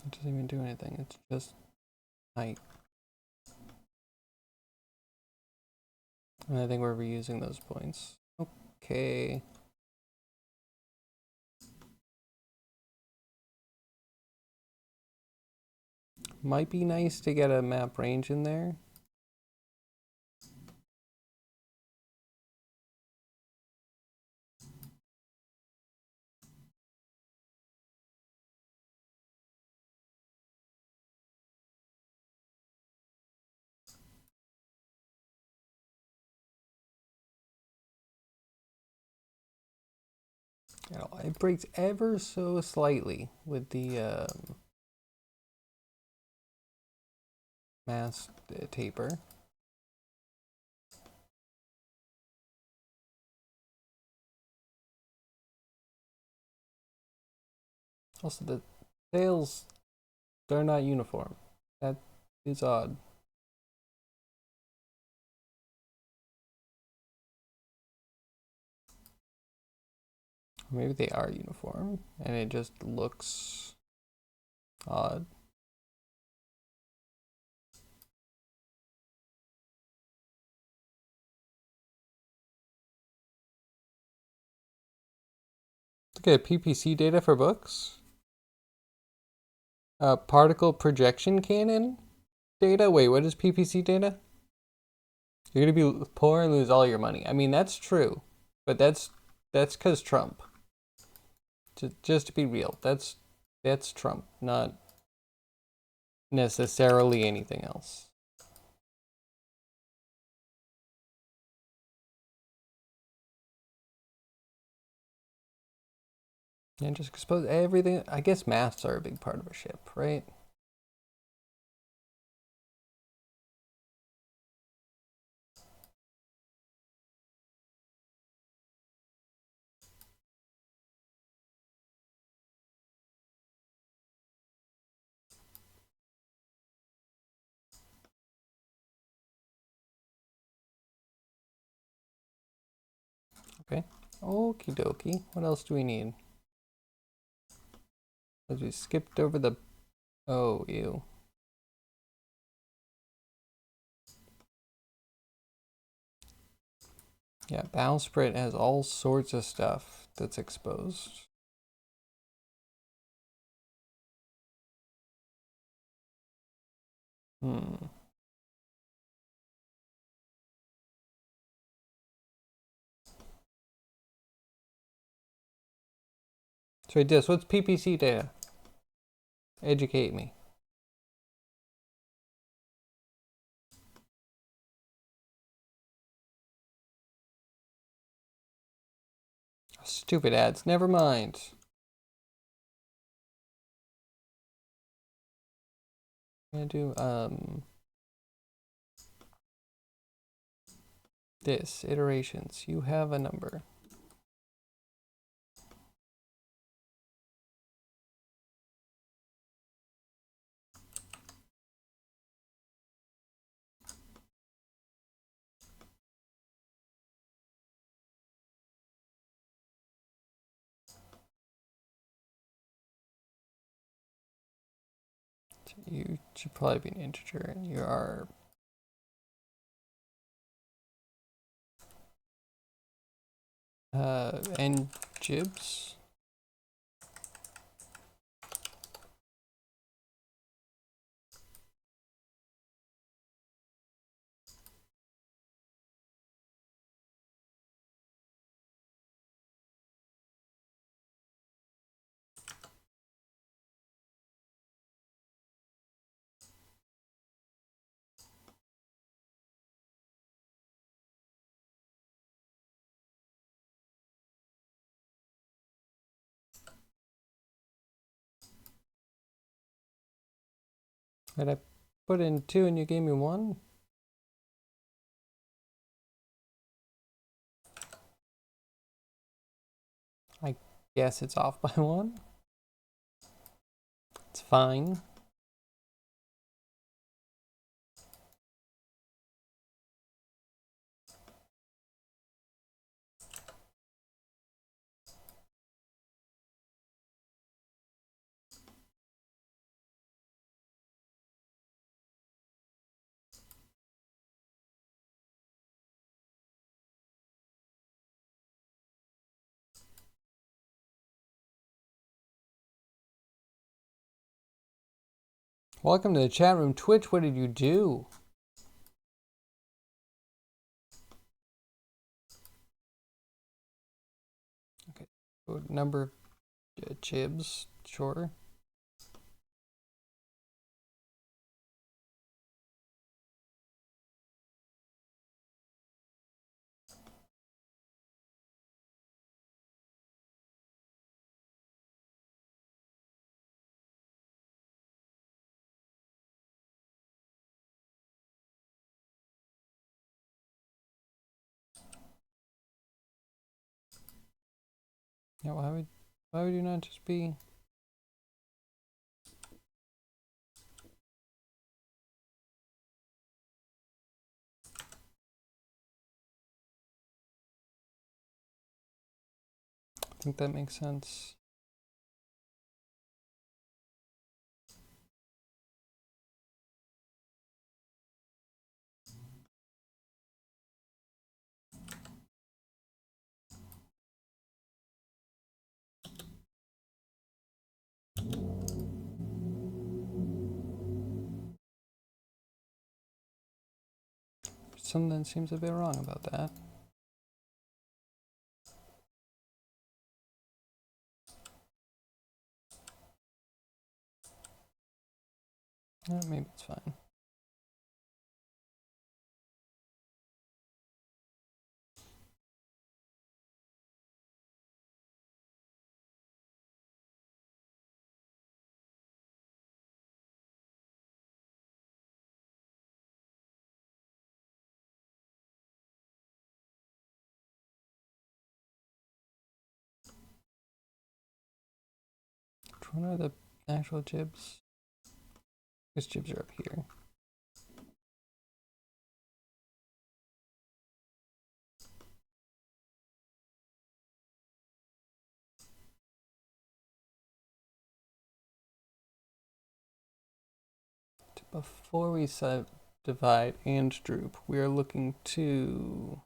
It doesn't even do anything, it's just height. And I think we're reusing those points. Okay. Might be nice to get a map range in there. It breaks ever so slightly with the mass taper. Also, the sails, they're not uniform. That is odd. Maybe they are uniform and it just looks odd. Look at PPC data for books. Particle projection cannon data. Wait, what is PPC data? You're gonna be poor and lose all your money. I mean, that's true, but that's because Trump. Just to be real, that's Trump, not necessarily anything else. And just expose everything. I guess maths are a big part of a ship, right? Okay. Okie dokie. What else do we need? As we skipped over the... Oh, ew. Yeah, bowsprit has all sorts of stuff that's exposed. So this, what's PPC data? Educate me. Stupid ads, never mind. I'm gonna do this, iterations. You have a number. You should probably be an integer, and you are and jibs. Did I put in 2 and you gave me 1? I guess it's off by 1. It's fine. Welcome to the chat room. Twitch, what did you do? Okay, number of jibs shorter. Yeah, why would you not just be? I think that makes sense. Something seems a bit wrong about that. Maybe it's fine. Which one are the actual jibs? Because jibs are up here. Before we subdivide and droop, we are looking to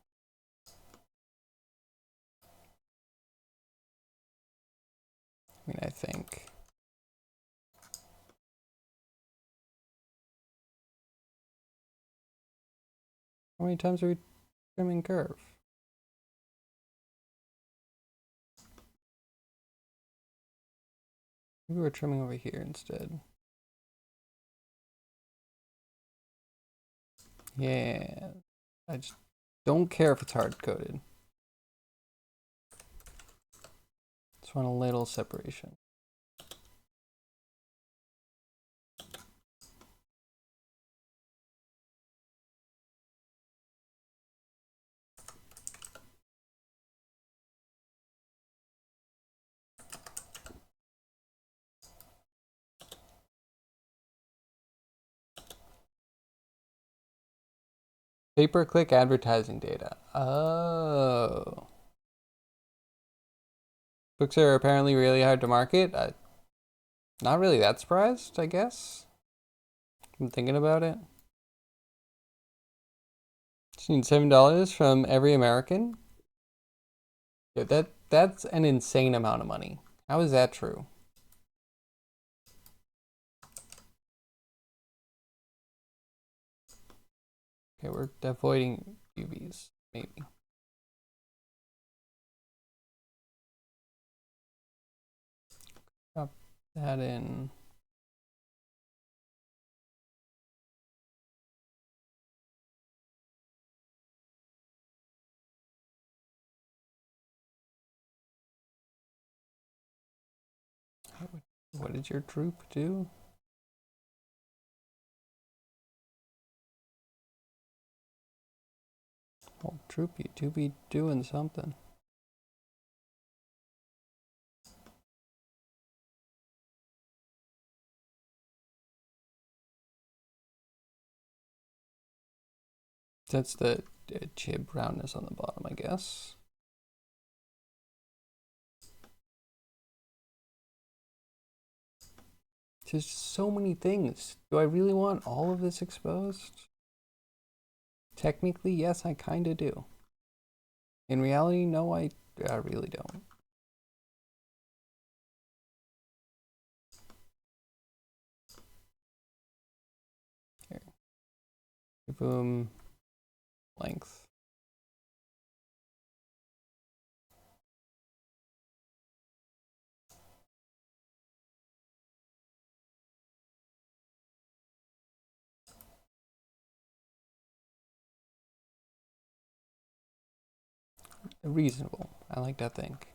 I think how many times are we trimming curve? Maybe we're trimming over here instead. Yeah, I just don't care if it's hard-coded. Just want a little separation. Pay-per-click advertising data. Oh. Books are apparently really hard to market. Not really that surprised, I guess. I'm thinking about it. Just need $7 from every American. Yeah, that's an insane amount of money. How is that true? Okay, we're avoiding UVs, maybe. Drop that in. What did your troop do? Well, troop, you do be doing something. That's the chib roundness on the bottom, I guess. There's so many things. Do I really want all of this exposed? Technically, yes, I kind of do. In reality, no, I really don't. Here. Boom. Length. Reasonable, I like to think.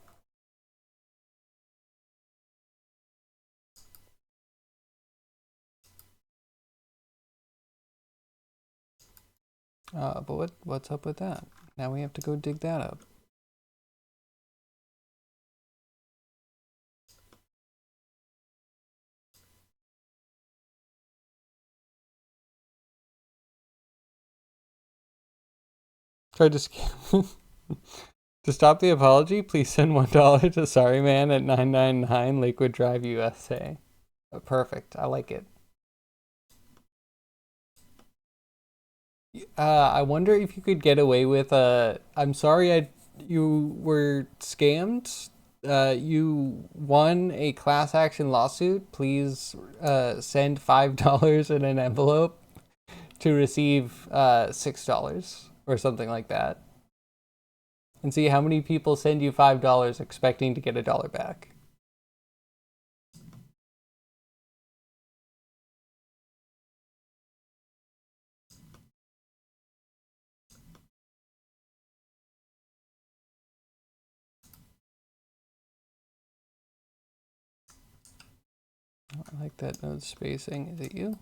But what's up with that? Now we have to go dig that up. Tried to scam. To stop the apology, please send $1 to Sorryman at 999 Lakewood Drive, USA. Perfect. I like it. I wonder if you could get away with I'm sorry you were scammed. You won a class action lawsuit. Please send $5 in an envelope to receive $6 or something like that. And see how many people send you $5 expecting to get $1 back. I like that node spacing. Is it you?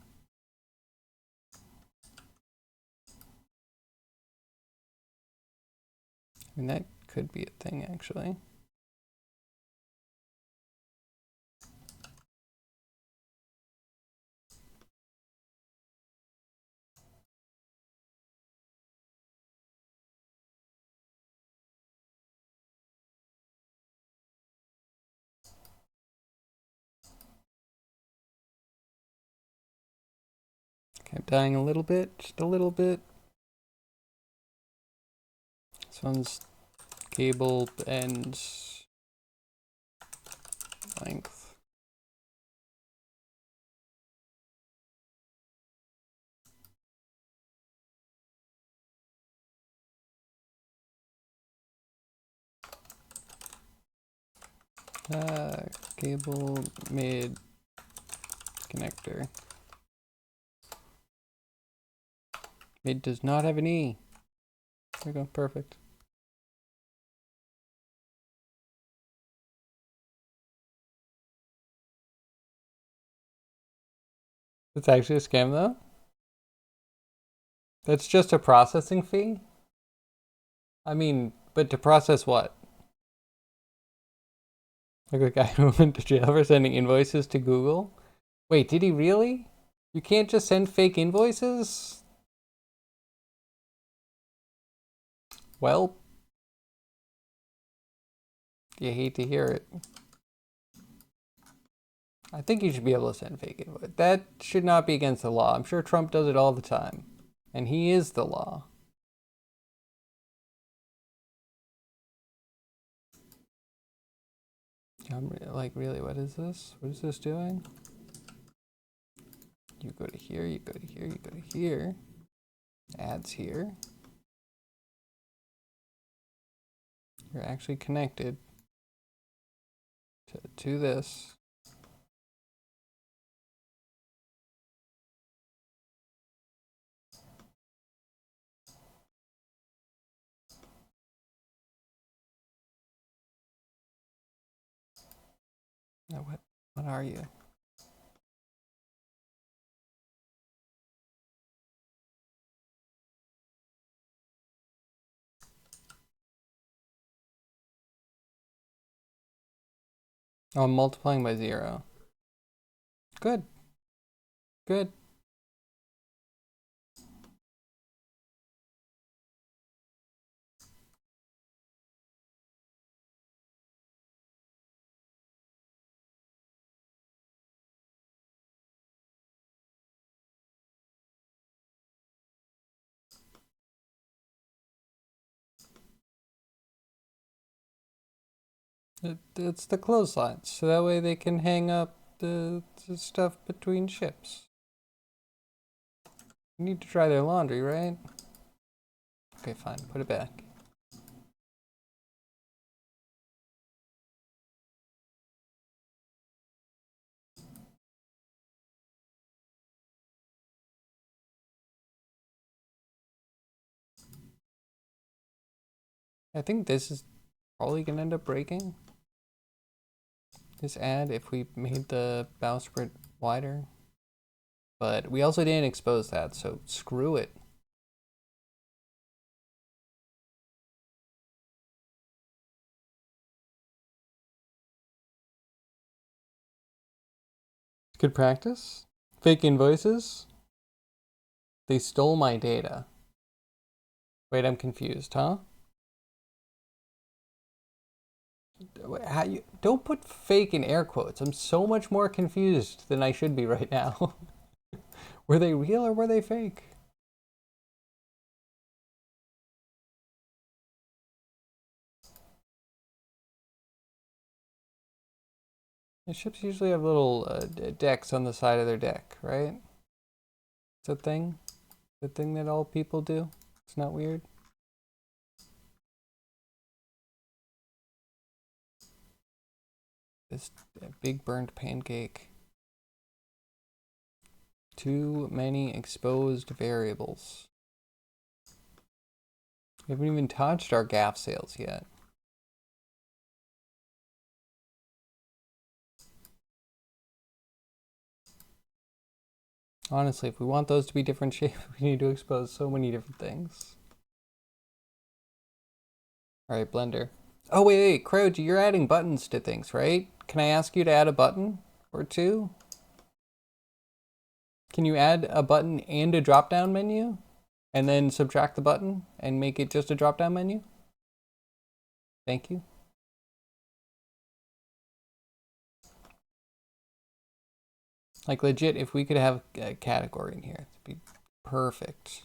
I mean, that could be a thing, actually. Okay, I'm dying a little bit, just a little bit. This one's cable and length. Cable mid connector. Mid does not have an E. There we go, perfect. It's actually a scam though? That's just a processing fee? I mean, but to process what? Like the guy who went to jail for sending invoices to Google? Wait, did he really? You can't just send fake invoices? Well, you hate to hear it. I think you should be able to send fake invoice. That should not be against the law. I'm sure Trump does it all the time. And he is the law. I'm like, really, what is this? What is this doing? You go to here, you go to here, you go to here. Ads here. You're actually connected to this. Now what are you? Oh, I'm multiplying by 0. Good. Good. It's the clotheslines, so that way they can hang up the stuff between ships. You need to dry their laundry, right? Okay, fine. Put it back. I think this is probably gonna end up breaking. This ad, if we made the bowsprit wider. But we also didn't expose that, so screw it. Good practice. Fake invoices. They stole my data. Wait, I'm confused, huh? How you don't put fake in air quotes. I'm so much more confused than I should be right now. Were they real or were they fake? The ships usually have little decks on the side of their deck, right? It's a thing. The thing that all people do. It's not weird. This big burnt pancake. Too many exposed variables. We haven't even touched our gaff sales yet. Honestly, if we want those to be different shapes, we need to expose so many different things. All right, Blender. Oh, wait, Croji, you're adding buttons to things, right? Can I ask you to add a button or two? Can you add a button and a drop-down menu? And then subtract the button and make it just a drop-down menu? Thank you. Like legit, if we could have a category in here, it'd be perfect.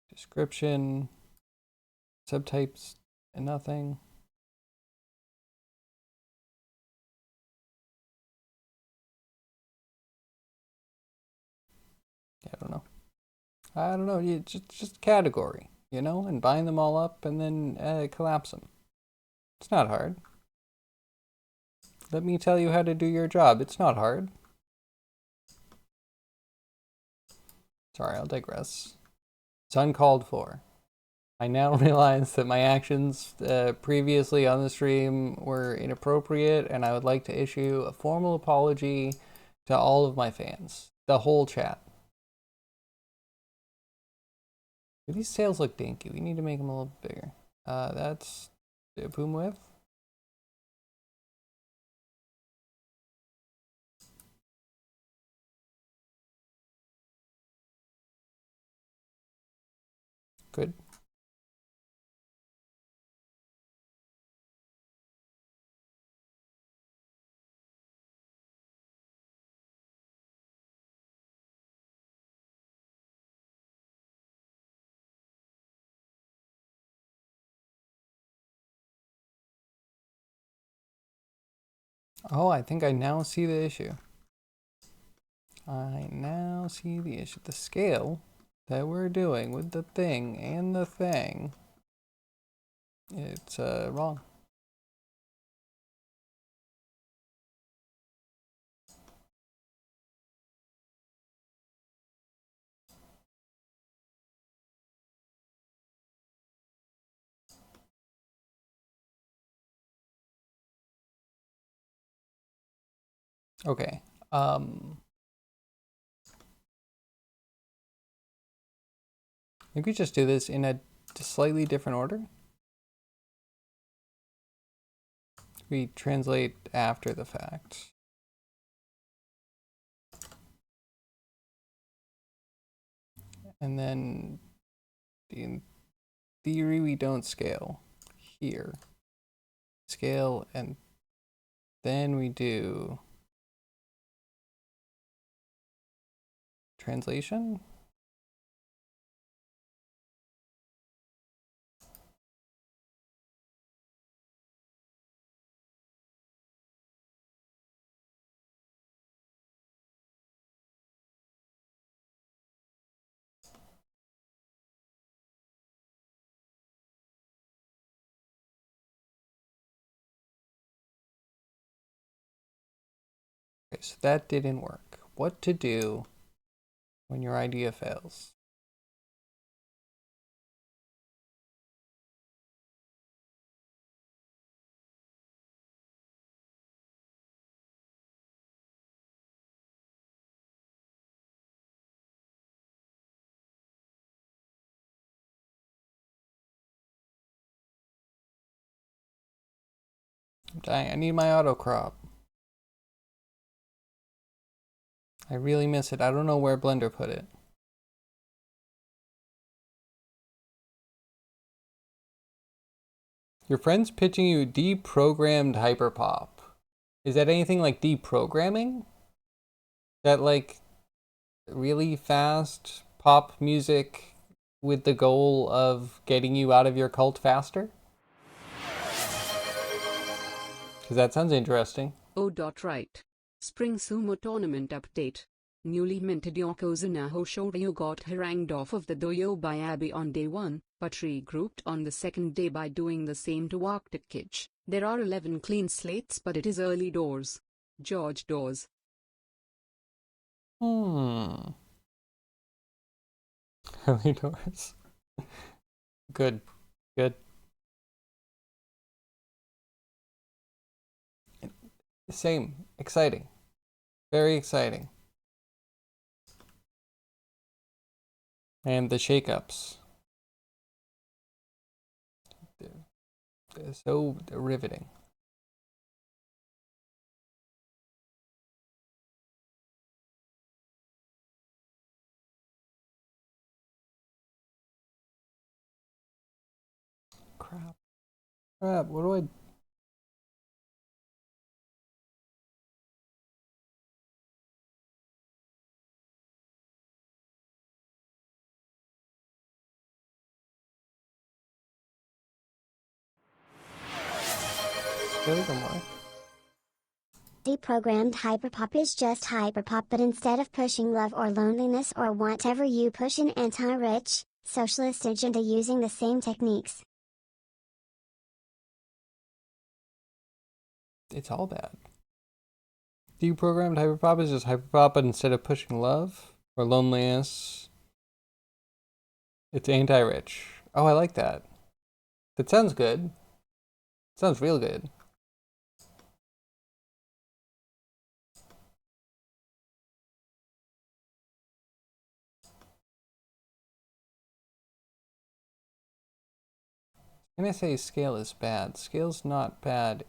Description, subtypes, and nothing. I don't know. I don't know. You just category, you know, and bind them all up and then collapse them. It's not hard. Let me tell you how to do your job. It's not hard. Sorry, I'll digress. It's uncalled for. I now realize that my actions previously on the stream were inappropriate, and I would like to issue a formal apology to all of my fans, the whole chat. These sails look dinky. We need to make them a little bigger. That's boom width. Good. Oh, I think I now see the issue. I now see the issue. The scale that we're doing with the thing and the thing, it's wrong. Okay. I think we just do this in a slightly different order. We translate after the fact. And then in theory, we don't scale here. Scale, and then we do translation. Okay, so that didn't work. What to do when your idea fails? I'm dying. I need my auto crop. I really miss it. I don't know where Blender put it. Your friend's pitching you deprogrammed hyperpop. Is that anything like deprogramming? That like really fast pop music with the goal of getting you out of your cult faster? Because that sounds interesting. Oh, right. Spring Sumo Tournament Update. Newly minted Yokozuna Hoshoryu got harangued off of the dojo by Abby on day 1, but regrouped on the second day by doing the same to Arctic Kitch. There are 11 clean slates, but it is early doors. George Doors. Early doors. Good. Good. Same. Exciting. Very exciting. And the shakeups. They're so riveting. Crap. Crap. What do I... Scale them more. Deprogrammed hyperpop is just hyperpop, but instead of pushing love or loneliness or whatever, you push an anti-rich, socialist agenda using the same techniques. It's all bad. Deprogrammed hyperpop is just hyperpop, but instead of pushing love or loneliness, it's anti-rich. Oh, I like that. That sounds good. Sounds real good. When I say scale is bad, scale's not bad.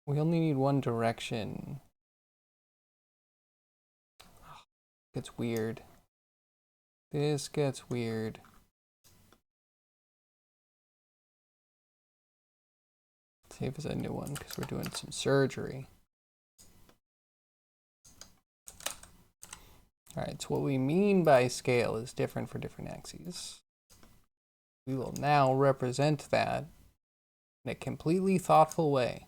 We only need one direction. It's weird. This gets weird. Save as a new one because we're doing some surgery. Alright, so what we mean by scale is different for different axes. We will now represent that in a completely thoughtful way.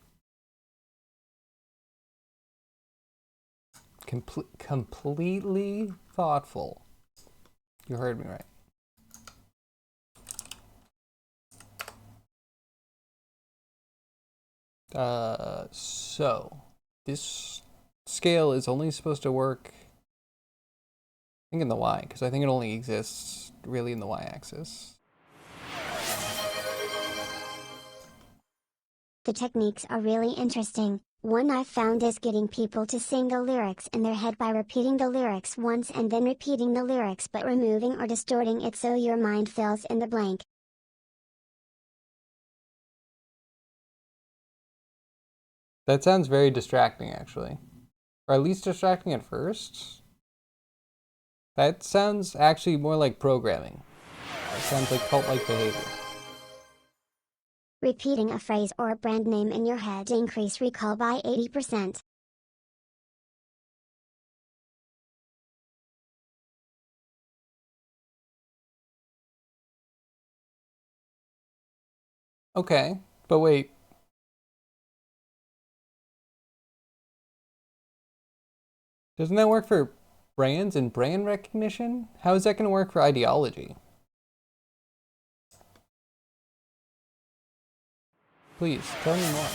Completely thoughtful. You heard me right. So this scale is only supposed to work, I think, in the Y, because I think it only exists really in the Y-axis. The techniques are really interesting. One I've found is getting people to sing the lyrics in their head by repeating the lyrics once and then repeating the lyrics but removing or distorting it so your mind fills in the blank. That sounds very distracting, actually. Or at least distracting at first. That sounds actually more like programming. It sounds like cult-like behavior. Repeating a phrase or a brand name in your head increase recall by 80%. Okay, but wait. Doesn't that work for brands and brand recognition? How is that going to work for ideology? Please, tell me more.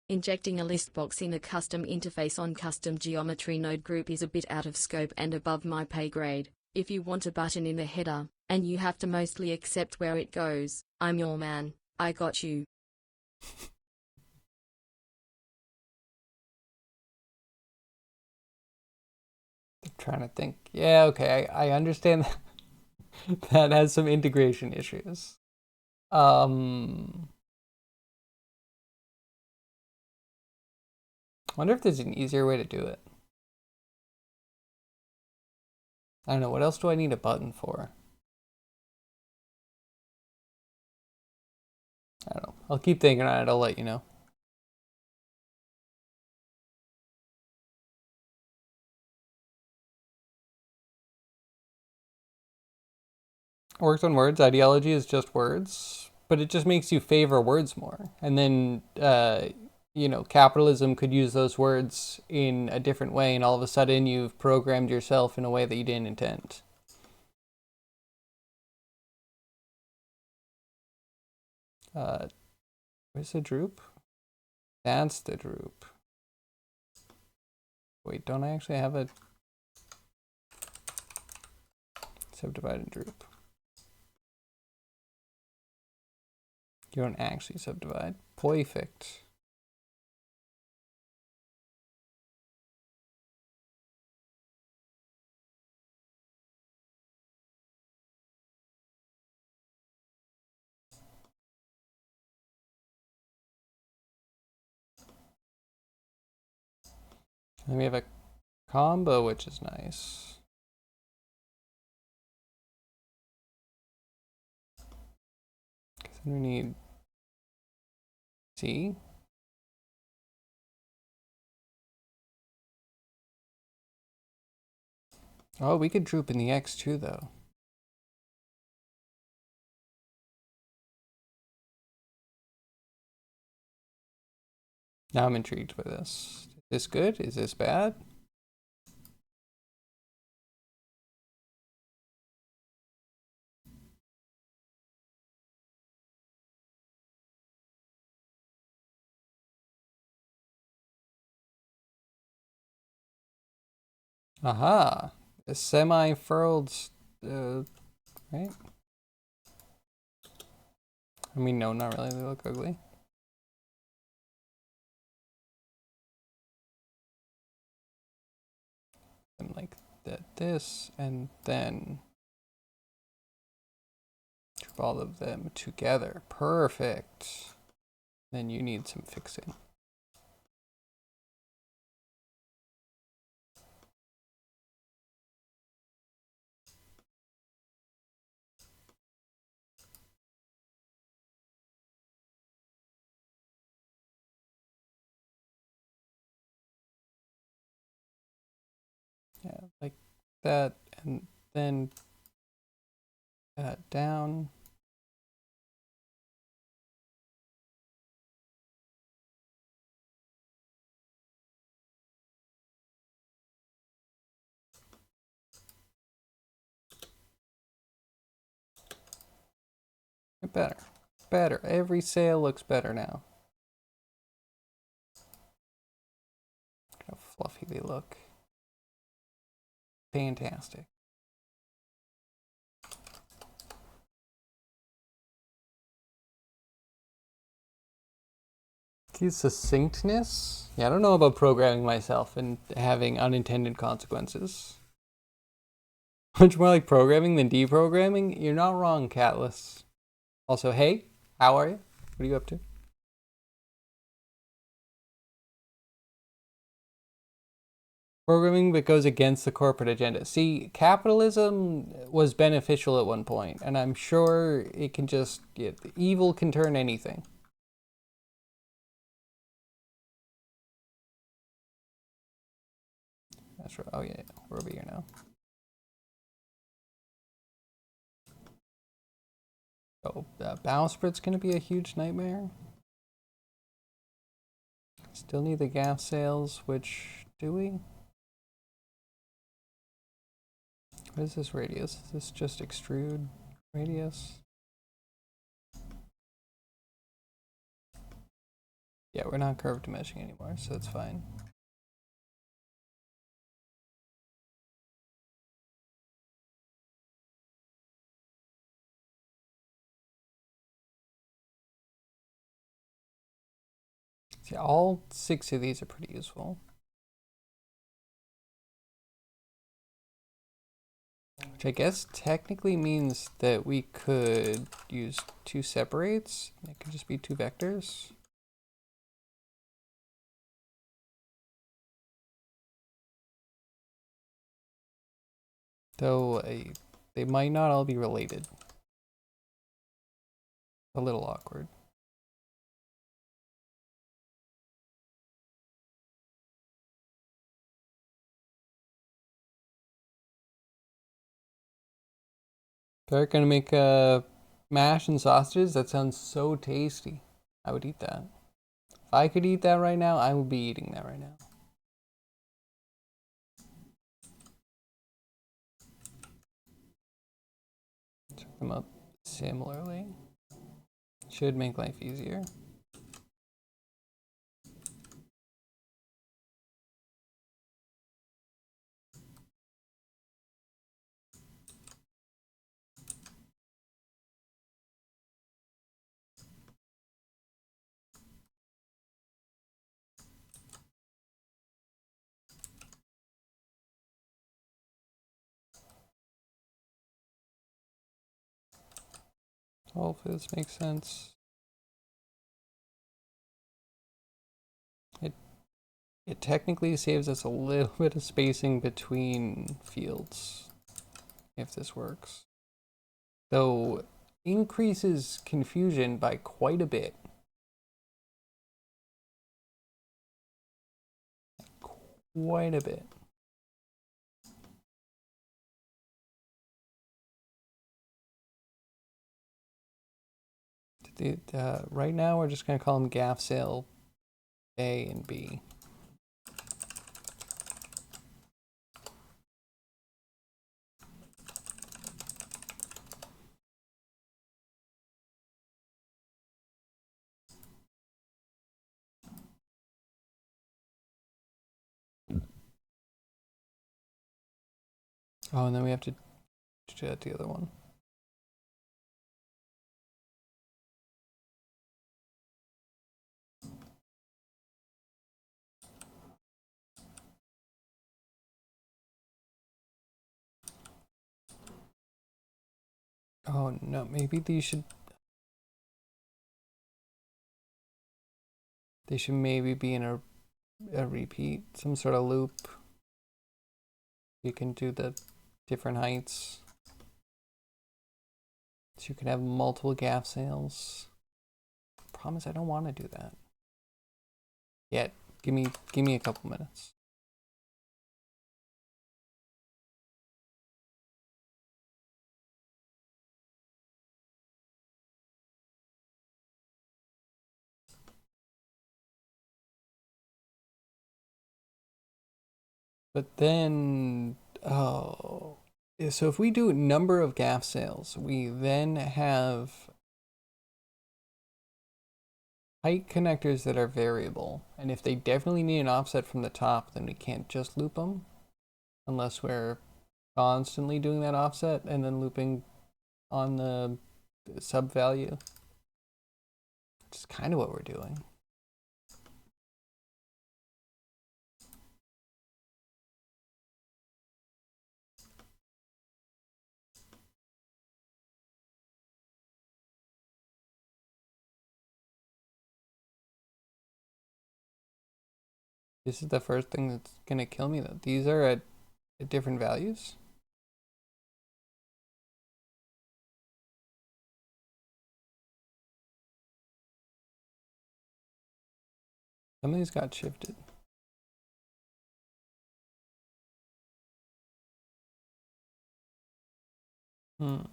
Injecting a list box in a custom interface on custom geometry node group is a bit out of scope and above my pay grade. If you want a button in the header, and you have to mostly accept where it goes, I'm your man. I got you. I'm trying to think. Yeah, okay, I understand that. That has some integration issues. Wonder if there's an easier way to do it. I don't know, what else do I need a button for? I don't know. I'll keep thinking on it, I'll let you know. Works on words. Ideology is just words, but it just makes you favor words more. And then, capitalism could use those words in a different way, and all of a sudden you've programmed yourself in a way that you didn't intend. Where's the droop? That's the droop. Wait, don't I actually have a subdivided droop? You don't actually subdivide. Perfect. Then we have a combo, which is nice. Because then we need C. Oh, we could droop in the X too, though. Now I'm intrigued by this. Is this good? Is this bad? Aha! A semi-furled, right? I mean, no, not really. They look ugly. And like that, this, and then group all of them together. Perfect. Then you need some fixing. Yeah, like that, and then that down. better. Better. Every sail looks better now. Look how fluffy they look. Fantastic. Succinctness? Yeah, I don't know about programming myself and having unintended consequences. Much more like programming than deprogramming? You're not wrong, Catless. Also, hey, how are you? What are you up to? Programming that goes against the corporate agenda. See, capitalism was beneficial at one point, and I'm sure it can just, evil can turn anything. That's right. Oh yeah, we're over here now. Oh, Bowsprit's gonna be a huge nightmare. Still need the gas sails, which, do we? What is this radius? Is this just extrude radius? Yeah, we're not curved meshing anymore, so it's fine. See, all 6 of these are pretty useful. Which I guess technically means that we could use 2 separates. It could just be 2 vectors. Though they might not all be related. A little awkward. They're gonna make mash and sausages. That sounds so tasty. I would eat that. If I could eat that right now, I would be eating that right now. Check them up similarly. Should make life easier. Hopefully this makes sense. It technically saves us a little bit of spacing between fields, if this works. Though increases confusion by quite a bit. Quite a bit. Right now we're just going to call them gaff sail A and B. Oh, and then we have to do the other one. Oh no, maybe they should maybe be in a repeat, some sort of loop. You can do the different heights. So you can have multiple gaff sails. Promise I don't want to do that yet. Give me a couple minutes. But then, oh, so if we do number of gaff sails, we then have height connectors that are variable. And if they definitely need an offset from the top, then we can't just loop them unless we're constantly doing that offset and then looping on the sub value, which is kind of what we're doing. This is the first thing that's gonna kill me though. These are at different values. Some of these got shifted. Hmm.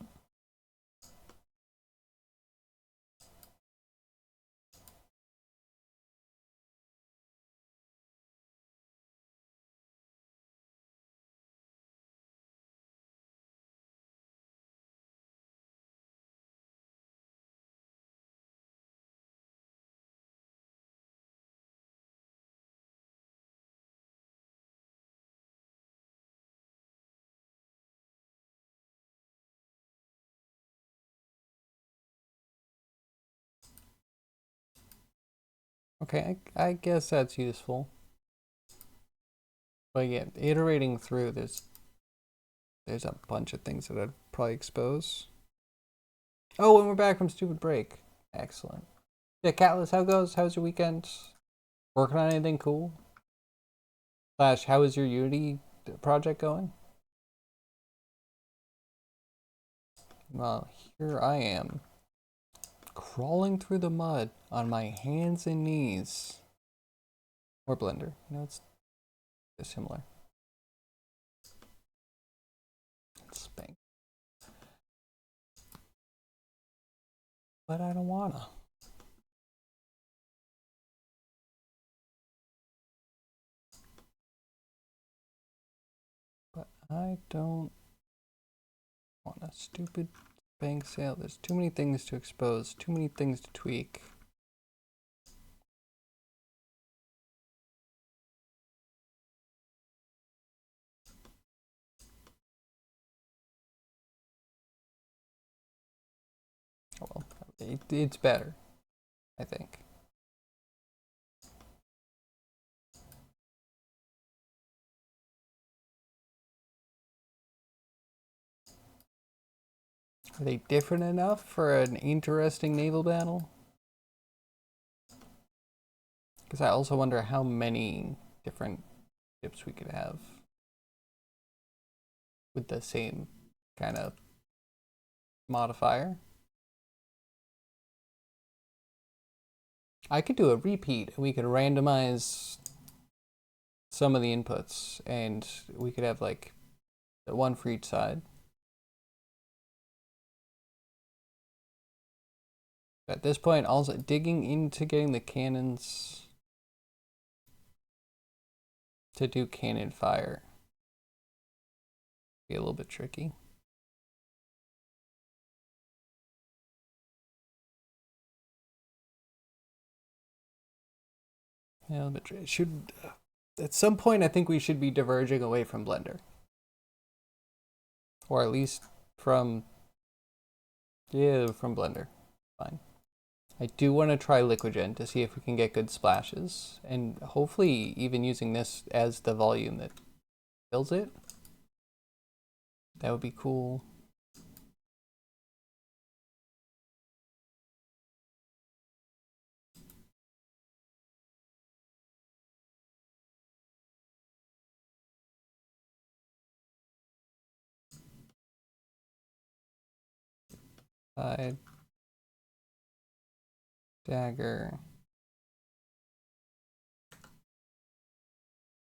Okay, I guess that's useful. But yeah, iterating through this, there's a bunch of things that I'd probably expose. Oh, and we're back from stupid break. Excellent. Yeah, Catless, how goes? How's your weekend? Working on anything cool? Slash, how is your Unity project going? Well, here I am, crawling through the mud on my hands and knees. Or Blender. You know, it's similar. Spank. But I don't wanna. But I don't want a stupid bank sale. There's too many things to expose, too many things to tweak. Oh well, it's better, I think. Are they different enough for an interesting naval battle? Because I also wonder how many different ships we could have with the same kind of modifier. I could do a repeat and we could randomize some of the inputs and we could have like one for each side. At this point, also digging into getting the cannons to do cannon fire be a little bit tricky. Yeah, but should at some point I think we should be diverging away from Blender, or at least from Blender. Fine. I do want to try Liquigen to see if we can get good splashes, and hopefully even using this as the volume that fills it. That would be cool. Side dagger.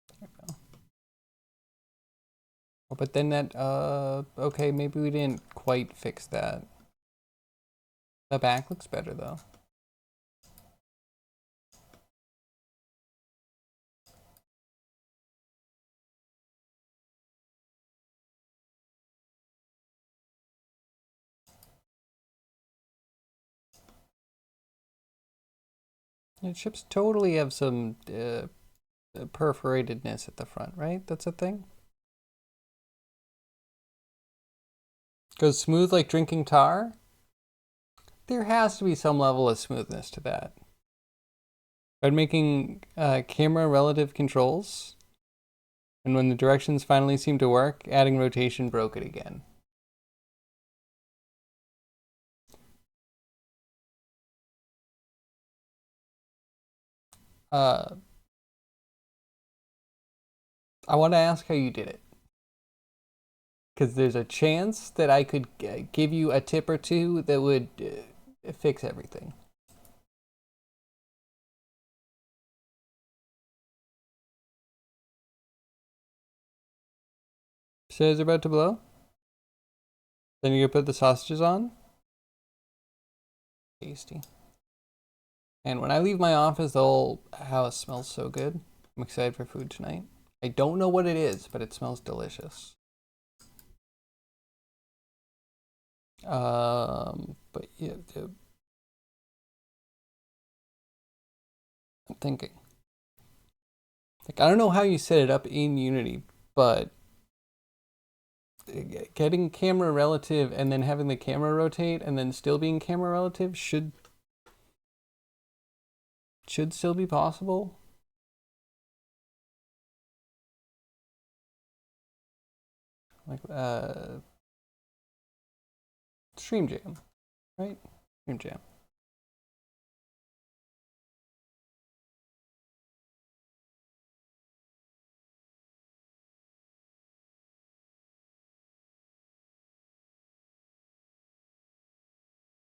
There we go. Oh, but then that okay, maybe we didn't quite fix that. The back looks better though. The ships totally have some perforatedness at the front, right? That's a thing. Goes smooth like drinking tar. There has to be some level of smoothness to that. Tried making camera relative controls, and when the directions finally seemed to work, adding rotation broke it again. I want to ask how you did it. Because there's a chance that I could give you a tip or two that would fix everything. So is it about to blow? Then you're gonna put the sausages on? Tasty. And when I leave my office, the whole house smells so good. I'm excited for food tonight. I don't know what it is, but it smells delicious. But yeah, I'm thinking. Like, I don't know how you set it up in Unity, but getting camera relative and then having the camera rotate and then still being camera relative should still be possible. Like Stream Jam, right? Stream Jam.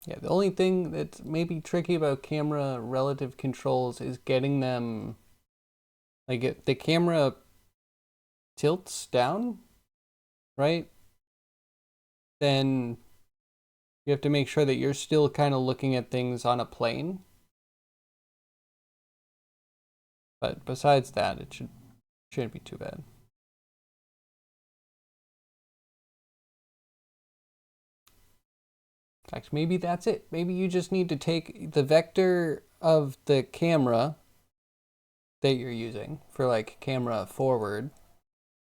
Yeah, the only thing that's maybe tricky about camera relative controls is getting them, like, the camera tilts down, right? Then you have to make sure that you're still kind of looking at things on a plane. But besides that, it shouldn't be too bad. In fact, maybe that's it. Maybe you just need to take the vector of the camera that you're using for like camera forward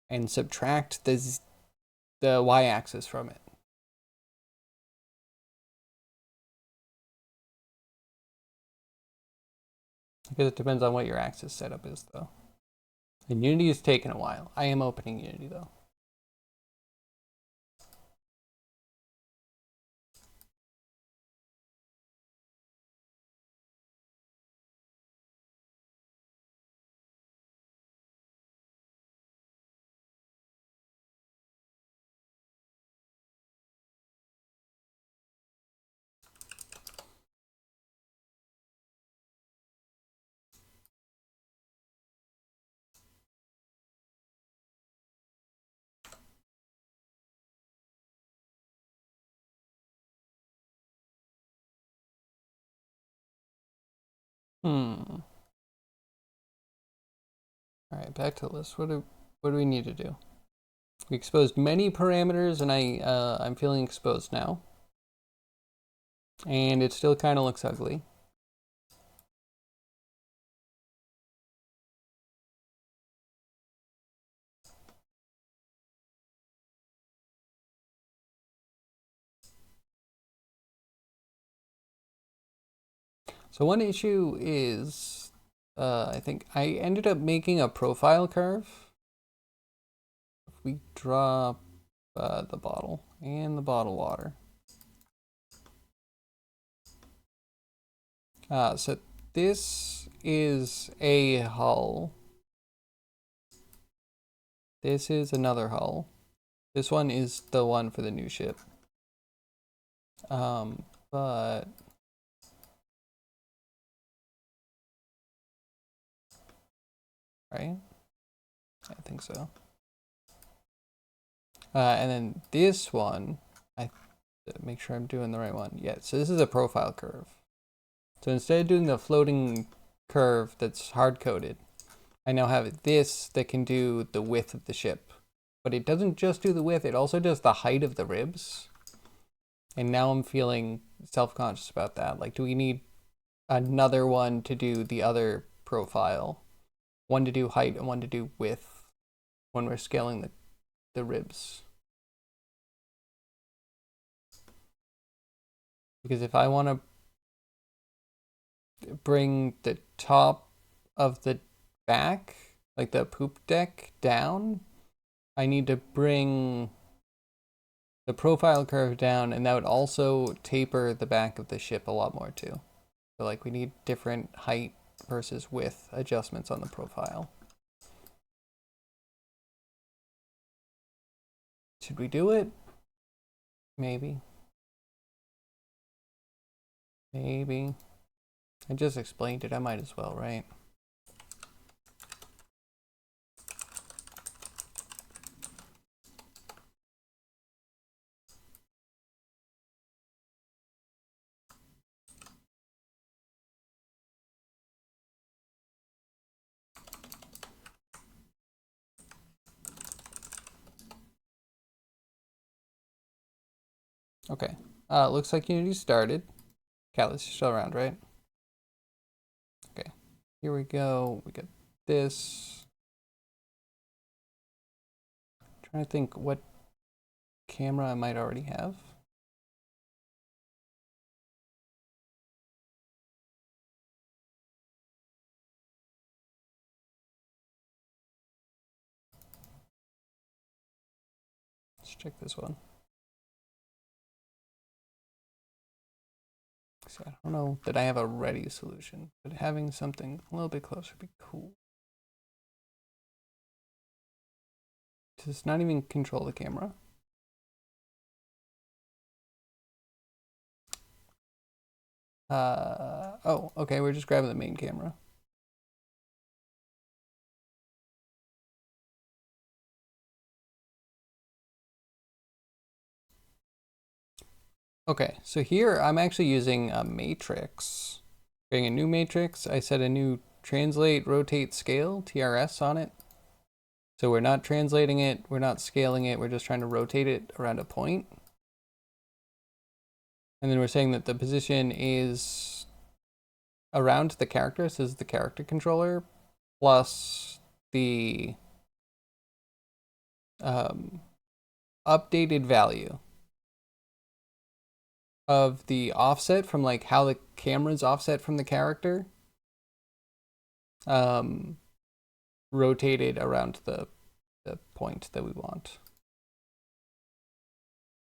and subtract the y-axis from it. Because it depends on what your axis setup is, though. And Unity is taking a while. I am opening Unity, though. All right, back to the list. What do we need to do? We exposed many parameters, and I'm feeling exposed now. And it still kind of looks ugly. So one issue is, I think I ended up making a profile curve. If we drop the bottle and the bottle water. So this is a hull. This is another hull. This one is the one for the new ship. But right? I think so. And then this one, I make sure I'm doing the right one. Yeah, so this is a profile curve. So instead of doing the floating curve that's hard-coded, I now have this that can do the width of the ship. But it doesn't just do the width, it also does the height of the ribs. And now I'm feeling self-conscious about that. Like, do we need another one to do the other profile. One to do height and one to do width when we're scaling the ribs. Because if I want to bring the top of the back, like the poop deck, down, I need to bring the profile curve down, and that would also taper the back of the ship a lot more too. So like we need different height versus width adjustments on the profile. Should we do it? Maybe. Maybe. I just explained it, I might as well, right? Okay, looks like Unity started. Catalyst is still around, right? Okay, here we go. We got this. I'm trying to think what camera I might already have. Let's check this one. So I don't know that I have a ready solution, but having something a little bit closer would be cool. Does this not even control the camera? Oh, okay, we're just grabbing the main camera. Okay, so here I'm actually using a matrix. Creating a new matrix, I set a new translate, rotate, scale, TRS on it. So we're not translating it, we're not scaling it, we're just trying to rotate it around a point. And then we're saying that the position is around the character, so this is the character controller, plus the updated value of the offset from like how the camera's offset from the character, rotated around the point that we want.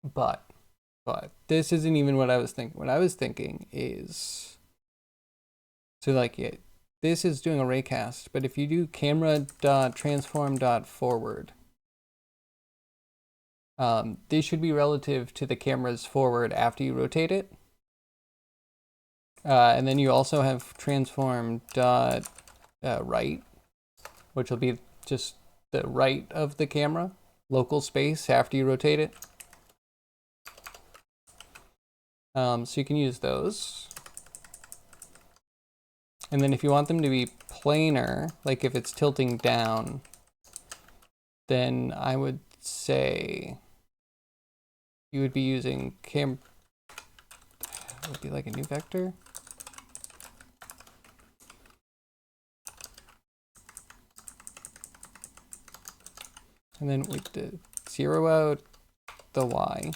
But this isn't even what I was thinking. What I was thinking is, so like this is doing a raycast, but if you do camera.transform.forward, this should be relative to the camera's forward after you rotate it. And then you also have transform.right, which will be just the right of the camera, local space after you rotate it. So you can use those. And then if you want them to be planar, like if it's tilting down, then I would say you would be using it would be like a new vector. And then we did zero out the Y.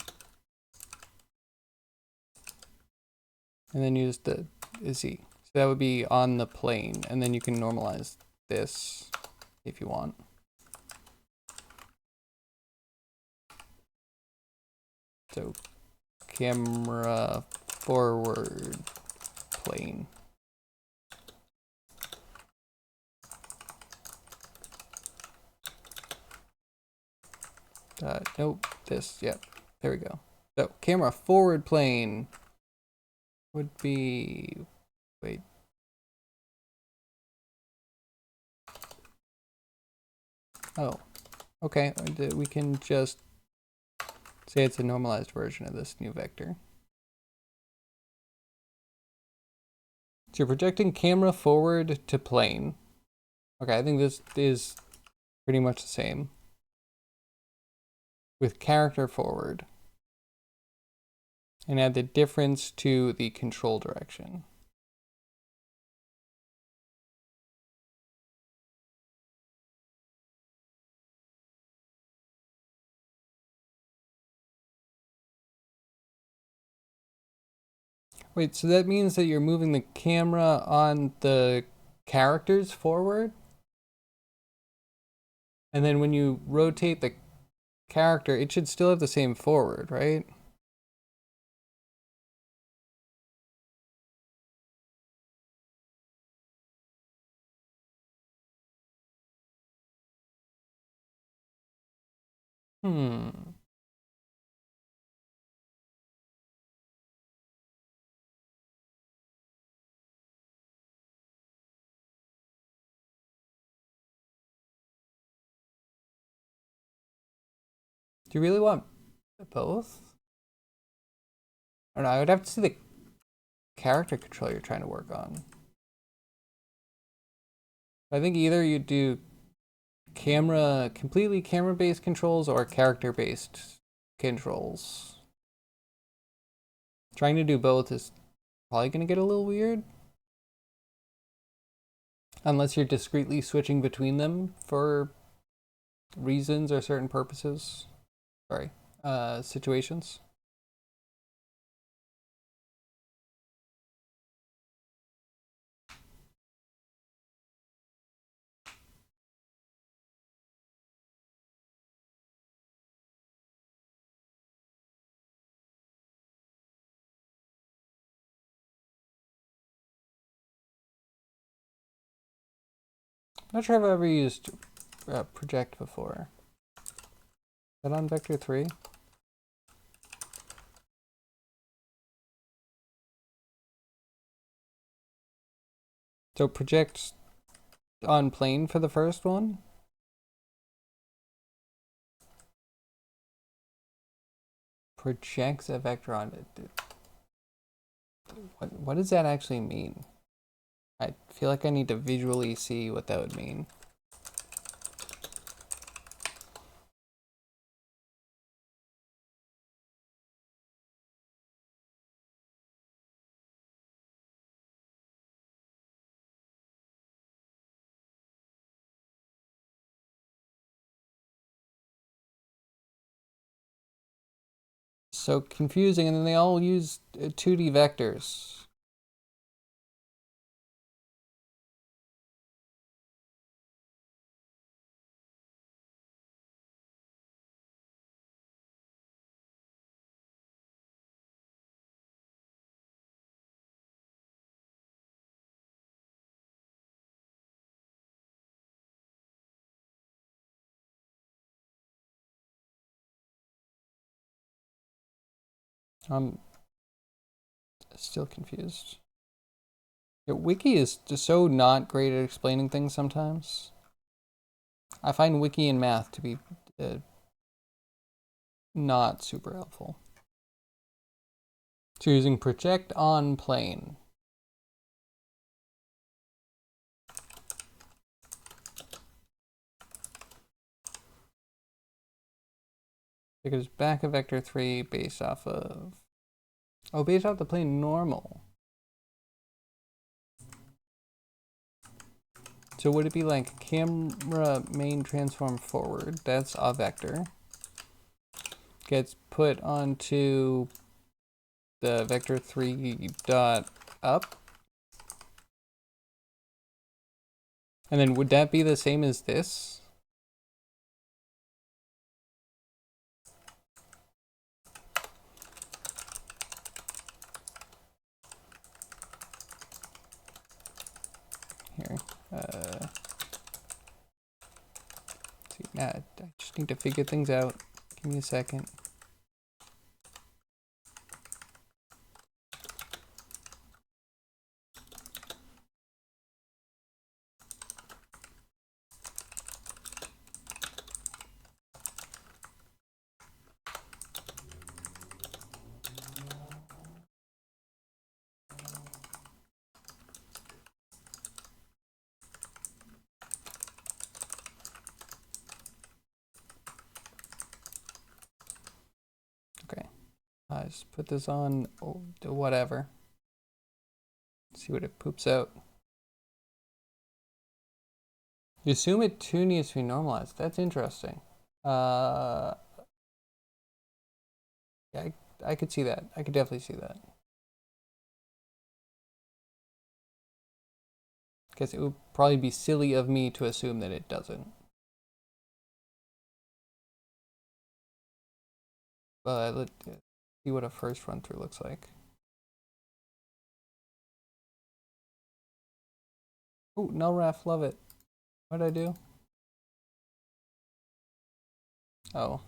And then use the Z. So that would be on the plane. And then you can normalize this if you want. So camera forward plane. Nope, this, yep, there we go. So camera forward plane would be, wait. Oh, okay, we can just say it's a normalized version of this new vector. So you're projecting camera forward to plane. Okay, I think this is pretty much the same. With character forward. And add the difference to the control direction. Wait, so that means that you're moving the camera on the characters forward? And then when you rotate the character, it should still have the same forward, right? Hmm. Do you really want both? I don't know, I would have to see the character control you're trying to work on. I think either you do completely camera-based controls or character-based controls. Trying to do both is probably going to get a little weird. Unless you're discretely switching between them for reasons or certain purposes. Sorry, situations. I'm not sure if I've ever used project before. Is that on vector 3? So project on plane for the first one? Projects a vector on it. What does that actually mean? I feel like I need to visually see what that would mean. So confusing, and then they all use 2D vectors. I'm still confused. Yeah, Wiki is just so not great at explaining things sometimes. I find Wiki and math to be not super helpful. So using project on plane. Because back of vector 3 based off of... Oh, based off the plane normal. So would it be like camera main transform forward? That's a vector. Gets put onto the vector 3 dot up. And then would that be the same as this? Here. See, I just need to figure things out. Give me a second. Okay. I just put this on whatever. See what it poops out. You assume it too needs to be normalized. That's interesting. Yeah, I could see that. I could definitely see that. Guess it would probably be silly of me to assume that it doesn't. But let's see what a first run through looks like. Oh, no ref, love it. What did I do? Oh.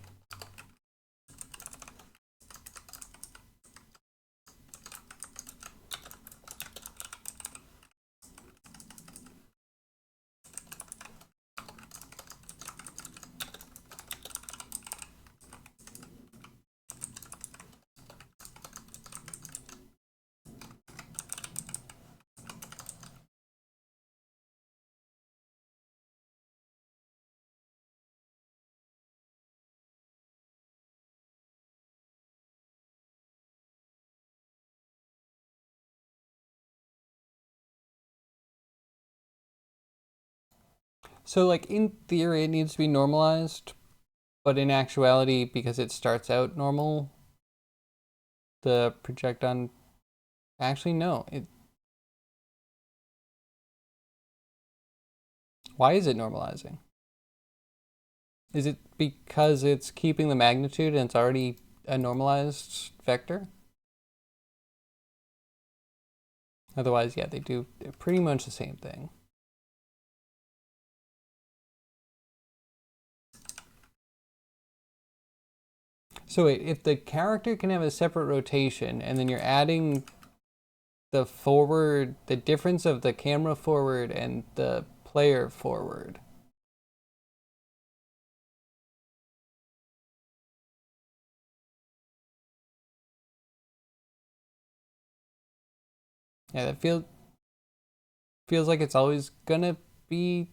So like in theory it needs to be normalized, but in actuality, because it starts out normal, the projecton, actually no, why is it normalizing? Is it because it's keeping the magnitude and it's already a normalized vector? Otherwise, yeah, they do pretty much the same thing. So wait, if the character can have a separate rotation and then you're adding the forward, the difference of the camera forward and the player forward. Yeah, that feels like it's always gonna be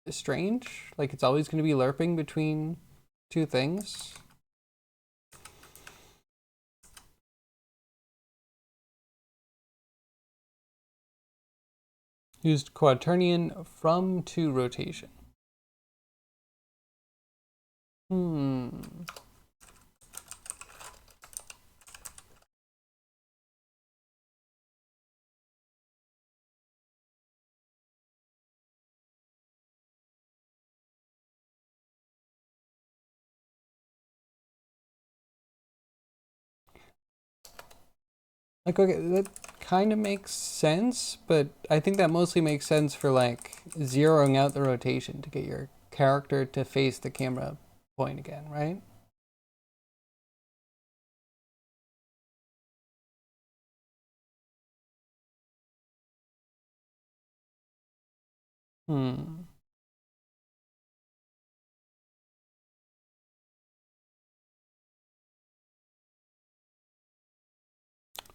strange. Like it's always gonna be lerping between two things. Used quaternion from to rotation. Like, okay, that kind of makes sense, but I think that mostly makes sense for like zeroing out the rotation to get your character to face the camera point again, right?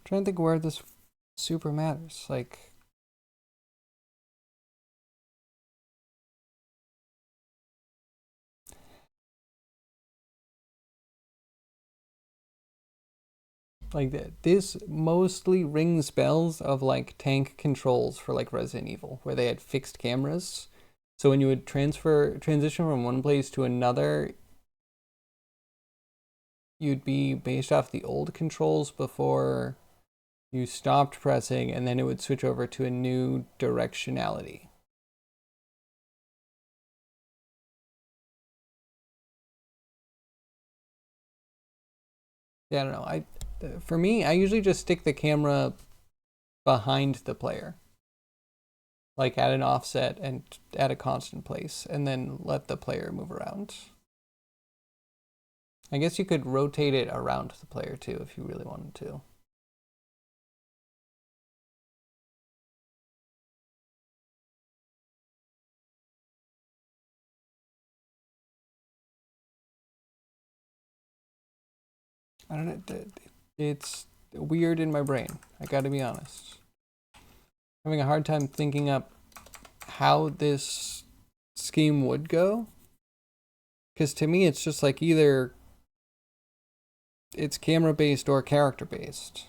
Trying to think where this super matters. This mostly rings bells of like tank controls for like Resident Evil, where they had fixed cameras. So when you would transition from one place to another, you'd be based off the old controls before you stopped pressing, and then it would switch over to a new directionality. Yeah, I don't know. For me, I usually just stick the camera behind the player, like at an offset and at a constant place, and then let the player move around. I guess you could rotate it around the player too if you really wanted to. I don't know. It's weird in my brain. I gotta be honest. Having a hard time thinking up how this scheme would go. Because to me, it's just like either it's camera based or character based.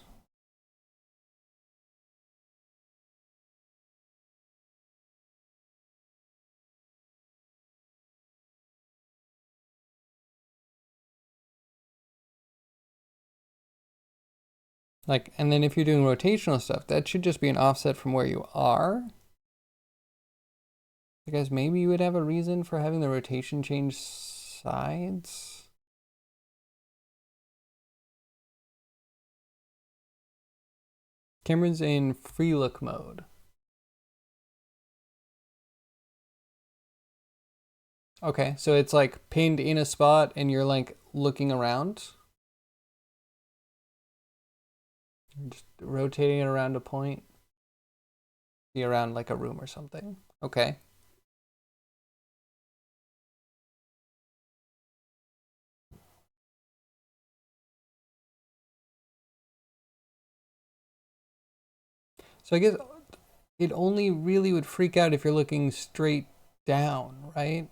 Like, and then if you're doing rotational stuff, that should just be an offset from where you are. I guess maybe you would have a reason for having the rotation change sides. Camera's in free look mode. Okay, so it's like pinned in a spot and you're like looking around. Just rotating it around a point. Be around like a room or something. Okay. So I guess it only really would freak out if you're looking straight down, right?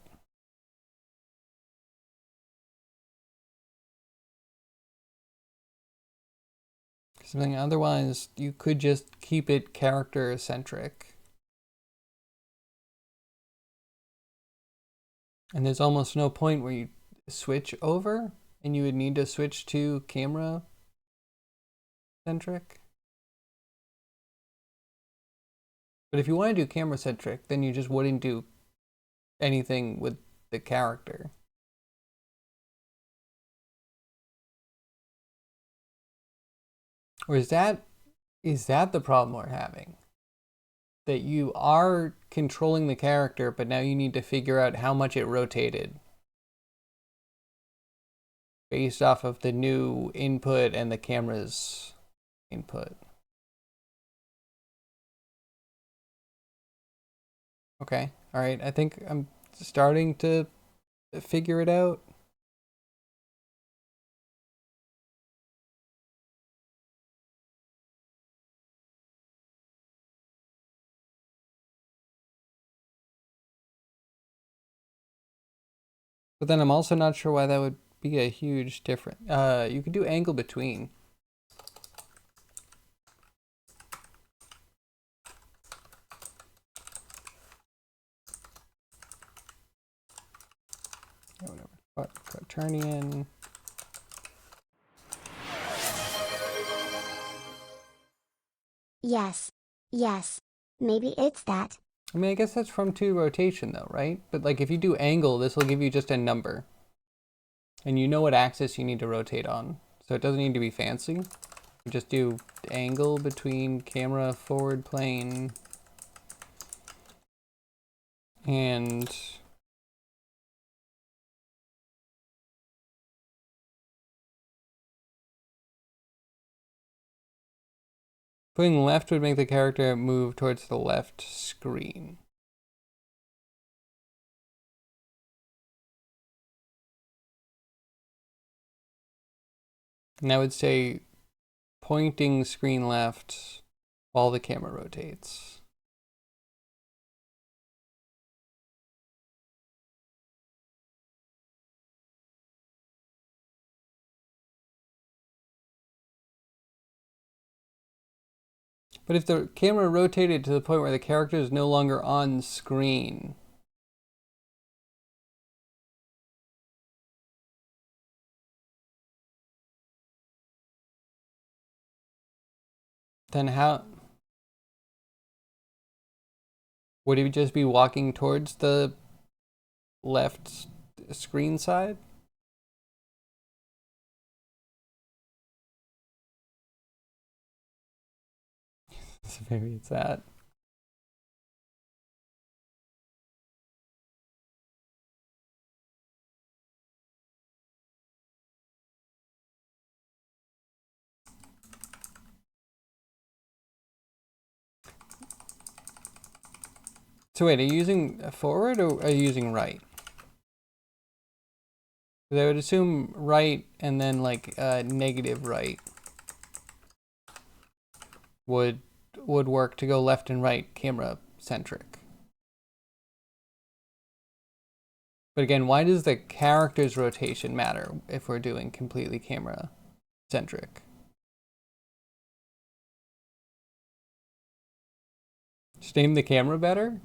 Something otherwise, you could just keep it character centric. And there's almost no point where you switch over and you would need to switch to camera centric. But if you want to do camera centric, then you just wouldn't do anything with the character. Or is that the problem we're having? That you are controlling the character, but now you need to figure out how much it rotated based off of the new input and the camera's input. Okay, all right. I think I'm starting to figure it out. But then I'm also not sure why that would be a huge difference. You could do angle between. Whatever. Quaternion. Yes. Yes. Maybe it's that. I mean, I guess that's from 2 rotation though, right? But like if you do angle, this will give you just a number. And you know what axis you need to rotate on. So it doesn't need to be fancy. You just do angle between camera forward plane and putting left would make the character move towards the left screen. And I would say pointing screen left while the camera rotates. But if the camera rotated to the point where the character is no longer on screen, then how would he just be walking towards the left screen side? So maybe it's that. So wait, are you using forward or are you using right? Because I would assume right and then like negative right would work to go left and right camera centric. But again, why does the character's rotation matter if we're doing completely camera centric? Just name the camera better?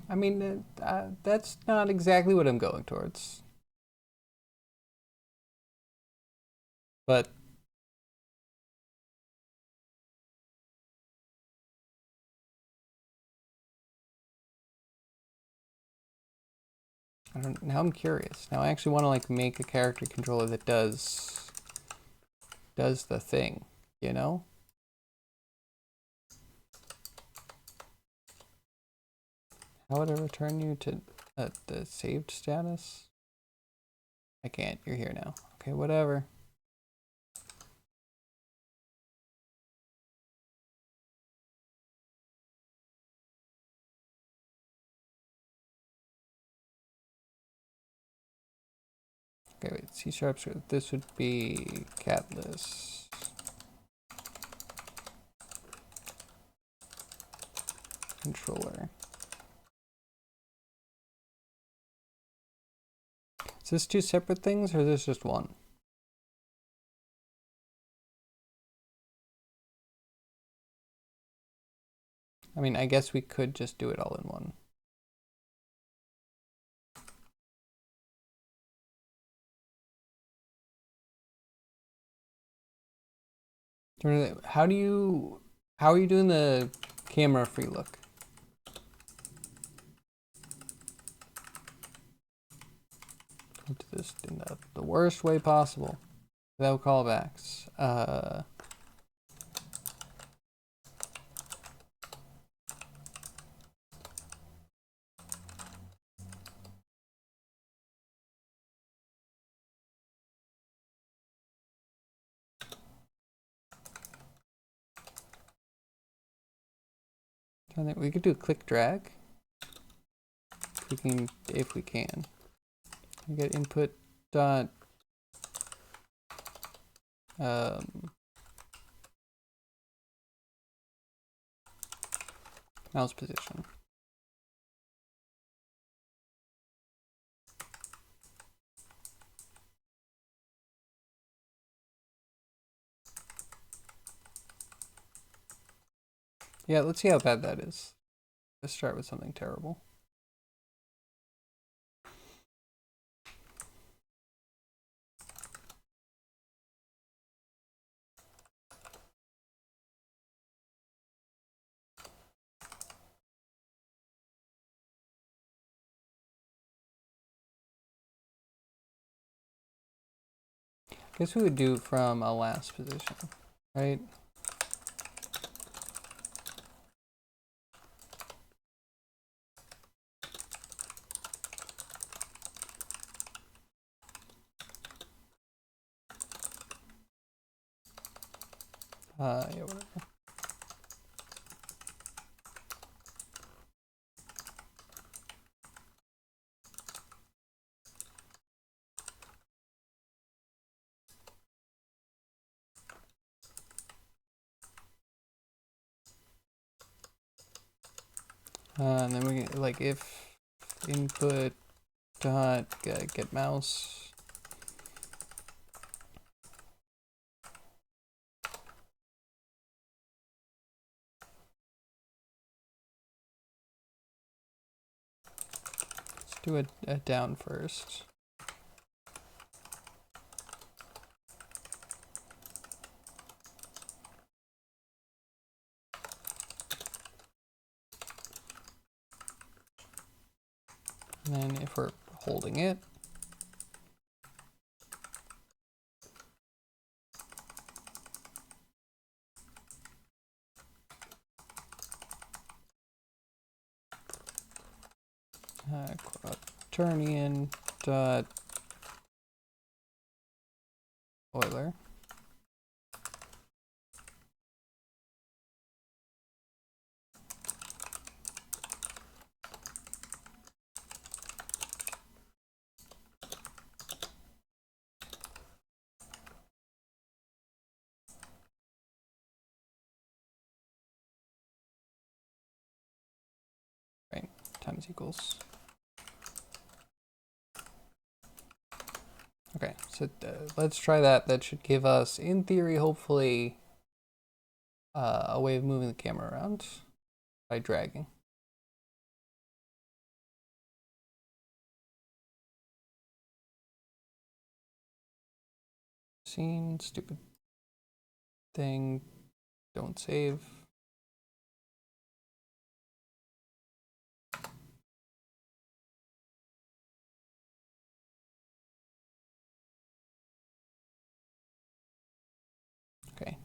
I mean, that's not exactly what I'm going towards. But Now I'm curious. Now I actually want to like make a character controller that does the thing, you know? How would I return you to the saved status? I can't. You're here now. Okay, whatever. Okay, wait, C sharp, this would be catless. Controller. Is this two separate things or is this just one? I mean, I guess we could just do it all in one. How are you doing the camera free look? Do this in the worst way possible without callbacks. I think we could do a click drag. If we can. We get input dot mouse position. Yeah, let's see how bad that is. Let's start with something terrible. I guess we would do from a last position, right? Yeah, whatever. And then we get like if input dot get mouse. Let's do a down first. And then if we're holding it, quaternion dot Euler. Right, times equals. Okay, so let's try that. That should give us, in theory, hopefully, a way of moving the camera around by dragging. Scene, stupid thing, don't save.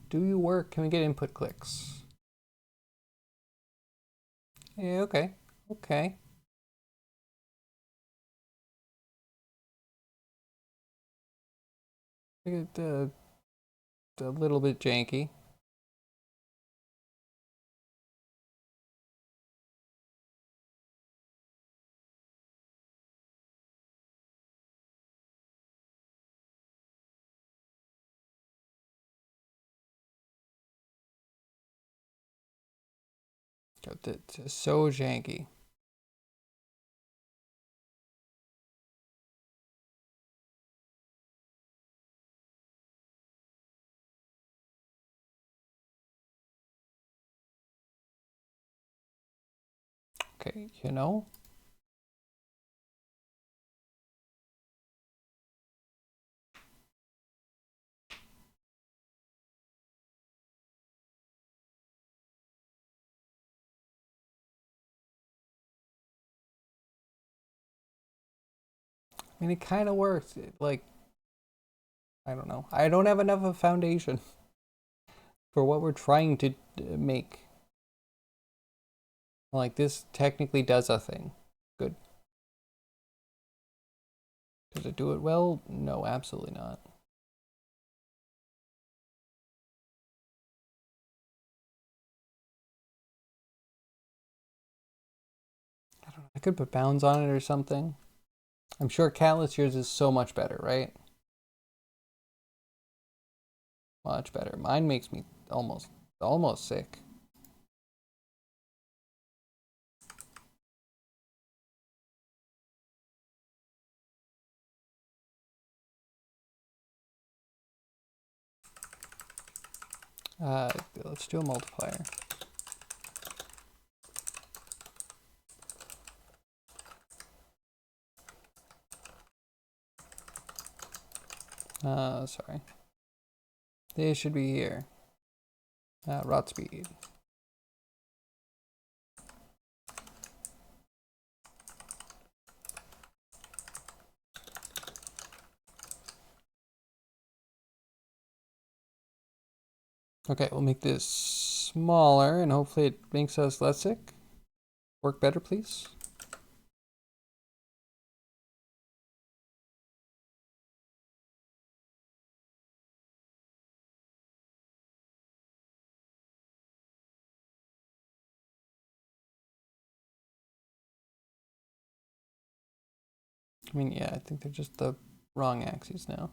Do you work? Can we get input clicks? Yeah, okay. Okay. It's a little bit janky. It's so janky. Okay, you know. I mean, it kind of works. Like, I don't know. I don't have enough of a foundation for what we're trying to make. Like, this technically does a thing. Good. Does it do it well? No, absolutely not. I don't know. I could put bounds on it or something. I'm sure Catalyst yours is so much better, right? Much better. Mine makes me almost sick. Let's do a multiplier. Sorry. They should be here. Rot speed. Okay, we'll make this smaller and hopefully it makes us less sick. Work better, please. I mean, yeah, I think they're just the wrong axes now.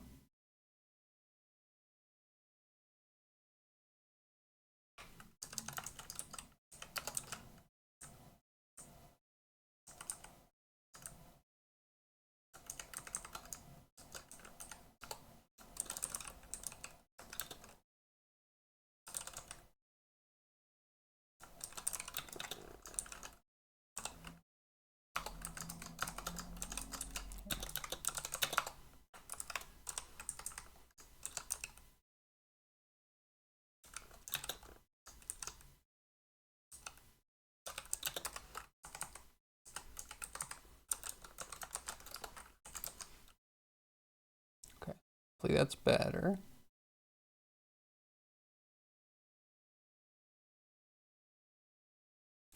Okay, hopefully that's better.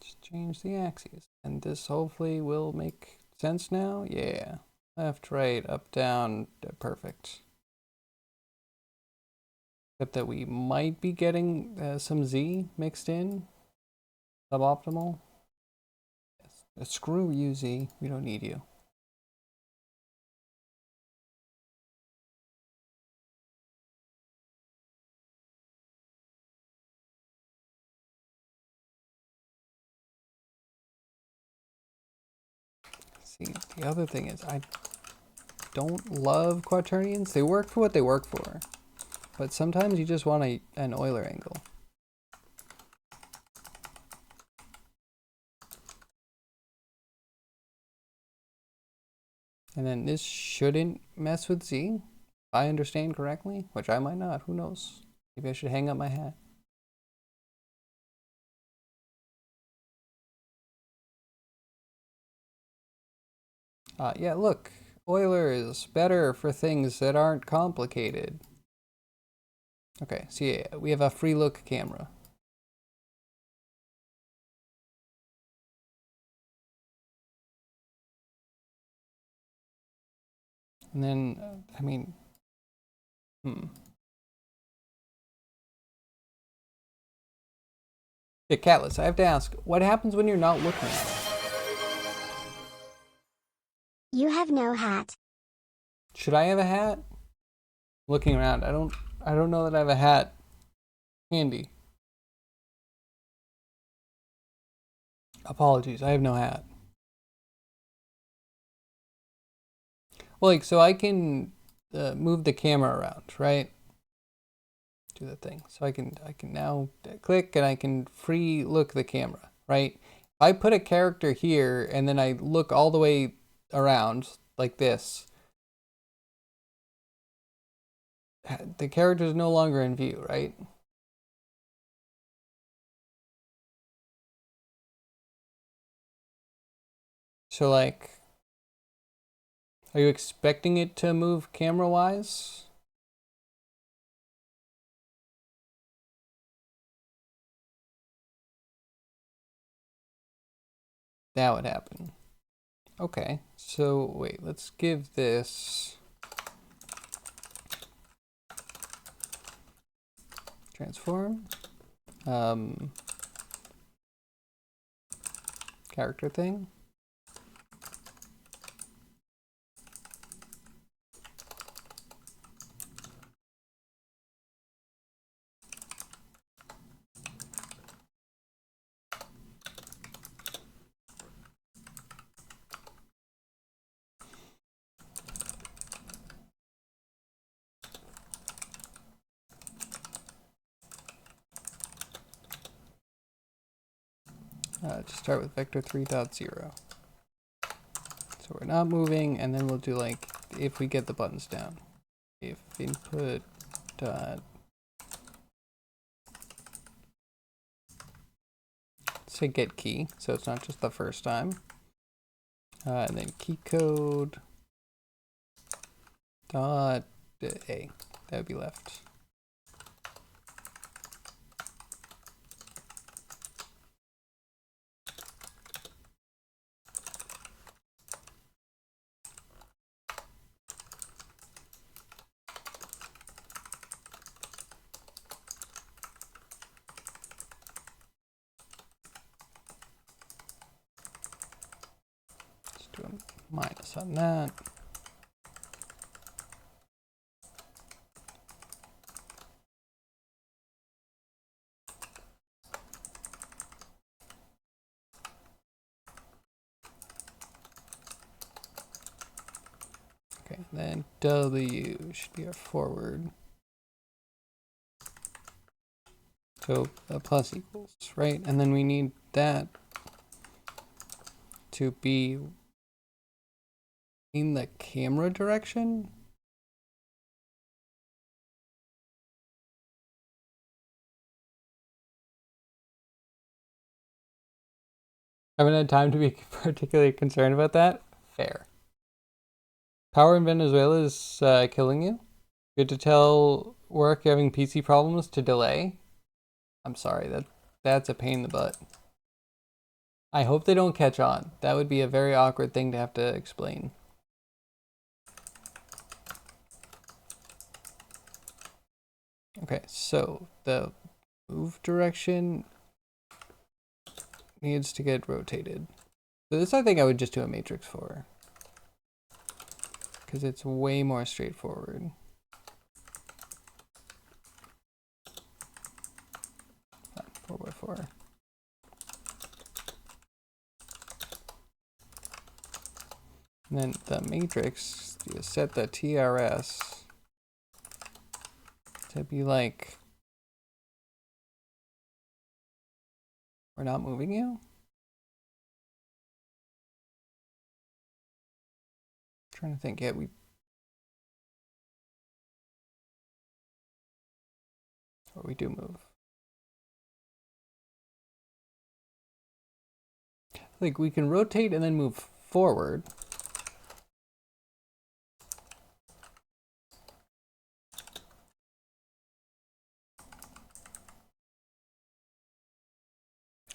Just change the axes. And this hopefully will make sense now. Yeah. Left, right, up, down. Perfect. Except that we might be getting some Z mixed in. Suboptimal. Yes. Screw you, Z. We don't need you. See, the other thing is I don't love quaternions. They work for what they work for. But sometimes you just want an Euler angle. And then this shouldn't mess with Z, if I understand correctly, which I might not, who knows. Maybe I should hang up my hat. Yeah, look, Euler is better for things that aren't complicated. Okay, so yeah, we have a free look camera. And then, I mean, Yeah, Catless, I have to ask, what happens when you're not looking? You have no hat. Should I have a hat? Looking around, I don't know that I have a hat handy. Apologies, I have no hat. Well, like, so I can move the camera around, right? Do the thing. So I can now click and I can free look the camera, right? If I put a character here and then I look all the way around like this, the character is no longer in view, right? So like, are you expecting it to move camera-wise? That would happen. Okay, so wait, let's give this transform, character thing. Just start with vector 3.0. So we're not moving, and then we'll do like, if we get the buttons down. If input dot, say get key, so it's not just the first time. And then key code dot A, that would be left. Let's do a minus on that. Okay, then W should be our forward. So a plus equals, right? And then we need that to be in the camera direction. I haven't had time to be particularly concerned about that. Fair. Power in Venezuela is killing you. Good to tell work you're having PC problems to delay. I'm sorry, that's a pain in the butt. I hope they don't catch on. That would be a very awkward thing to have to explain. Okay, so the move direction needs to get rotated. So this I think I would just do a matrix for, because it's way more straightforward. 4x4. And then the matrix, you set the TRS to be like, we're not moving you? I'm trying to think, yeah, we do move. Like we can rotate and then move forward.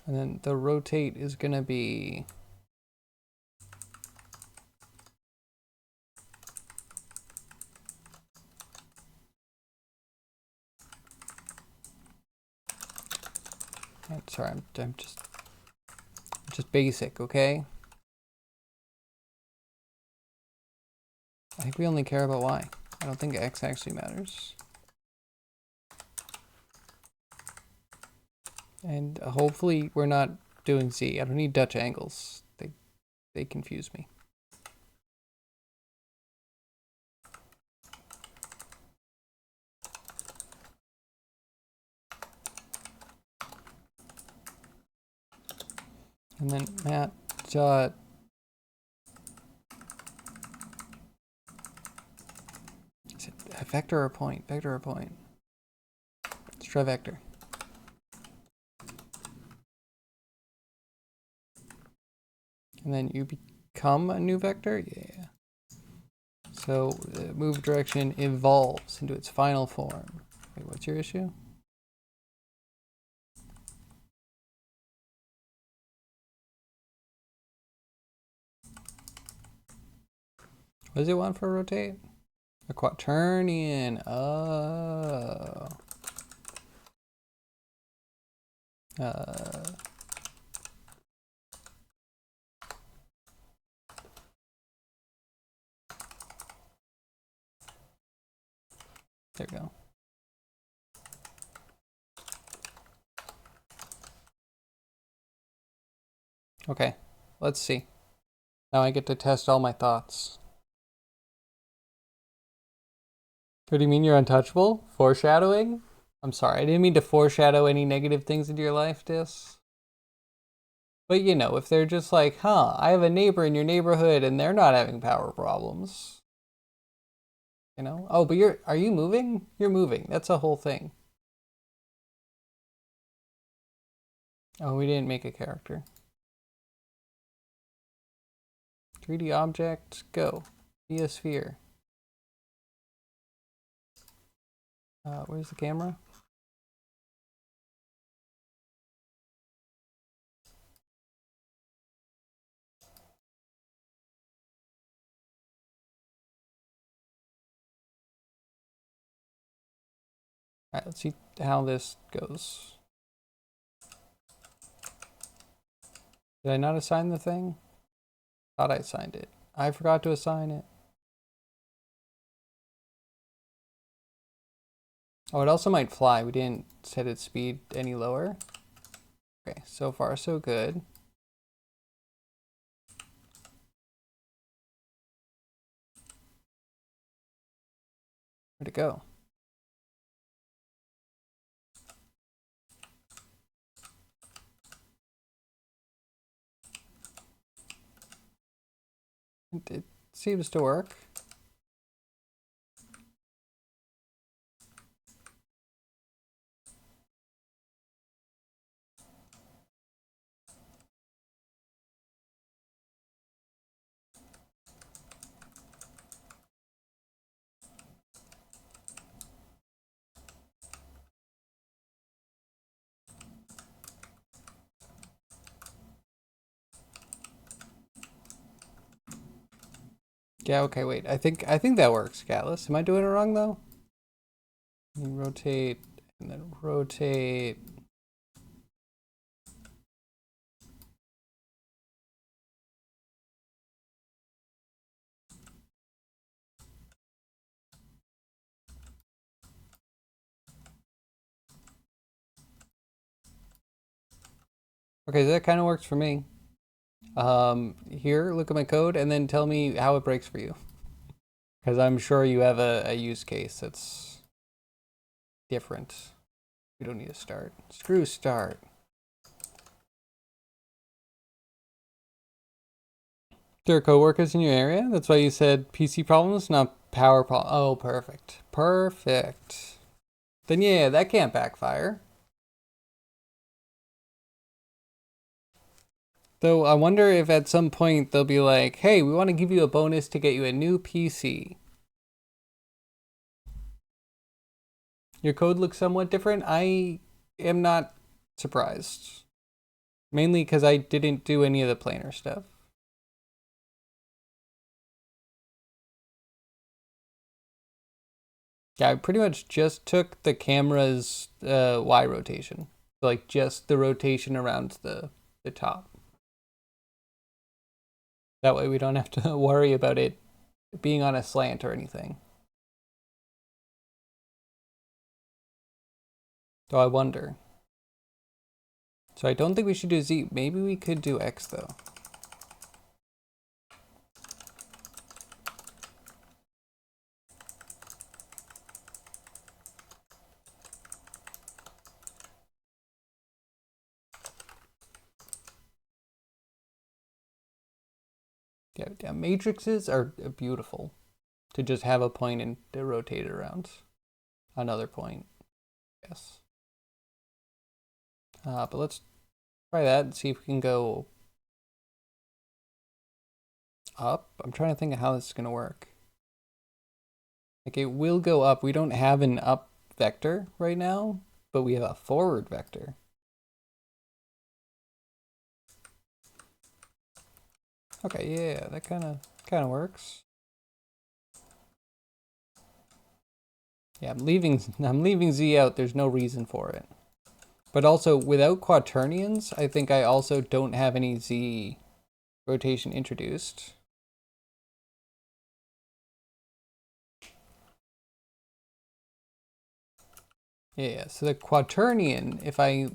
And then the rotate is gonna be sorry, I'm just basic, okay? I think we only care about Y. I don't think X actually matters. And hopefully we're not doing Z. I don't need Dutch angles. They confuse me. And then mat dot is it a vector or a point? Vector or a point? Let's try vector. And then you become a new vector? Yeah. So the move direction evolves into its final form. Wait, what's your issue? What does it want for a rotate? A quaternion. Oh. There we go. Okay, let's see. Now I get to test all my thoughts. What do you mean you're untouchable? Foreshadowing? I'm sorry, I didn't mean to foreshadow any negative things into your life, Dis. But you know, if they're just like, huh, I have a neighbor in your neighborhood and they're not having power problems. You know? Oh, but are you moving? You're moving. That's a whole thing. Oh, we didn't make a character. 3D object, go. Be a sphere. Where's the camera? All right, let's see how this goes. Did I not assign the thing? Thought I assigned it. I forgot to assign it. Oh, it also might fly. We didn't set its speed any lower. Okay, so far so good. Where'd it go? It seems to work. Yeah, okay, wait. I think that works, Gatlas. Am I doing it wrong though? Rotate and then rotate. Okay, that kind of works for me. Here, look at my code and then tell me how it breaks for you. Because I'm sure you have a use case that's different. We don't need to start. Screw start. There are coworkers in your area? That's why you said PC problems, not power problems. Oh, perfect. Perfect. Then yeah, that can't backfire. Though I wonder if at some point they'll be like, hey, we want to give you a bonus to get you a new PC. Your code looks somewhat different. I am not surprised. Mainly because I didn't do any of the planar stuff. Yeah, I pretty much just took the camera's Y rotation. So like just the rotation around the top. That way we don't have to worry about it being on a slant or anything. So I wonder. So I don't think we should do Z. Maybe we could do X though. Yeah, matrices are beautiful to just have a point and to rotate it around another point. Yes. But let's try that and see if we can go up. I'm trying to think of how this is going to work. Like it will go up. We don't have an up vector right now, but we have a forward vector. Okay, yeah, that kind of works. Yeah, I'm leaving Z out. There's no reason for it. But also, without quaternions, I think I also don't have any Z rotation introduced. Yeah, so the quaternion, if I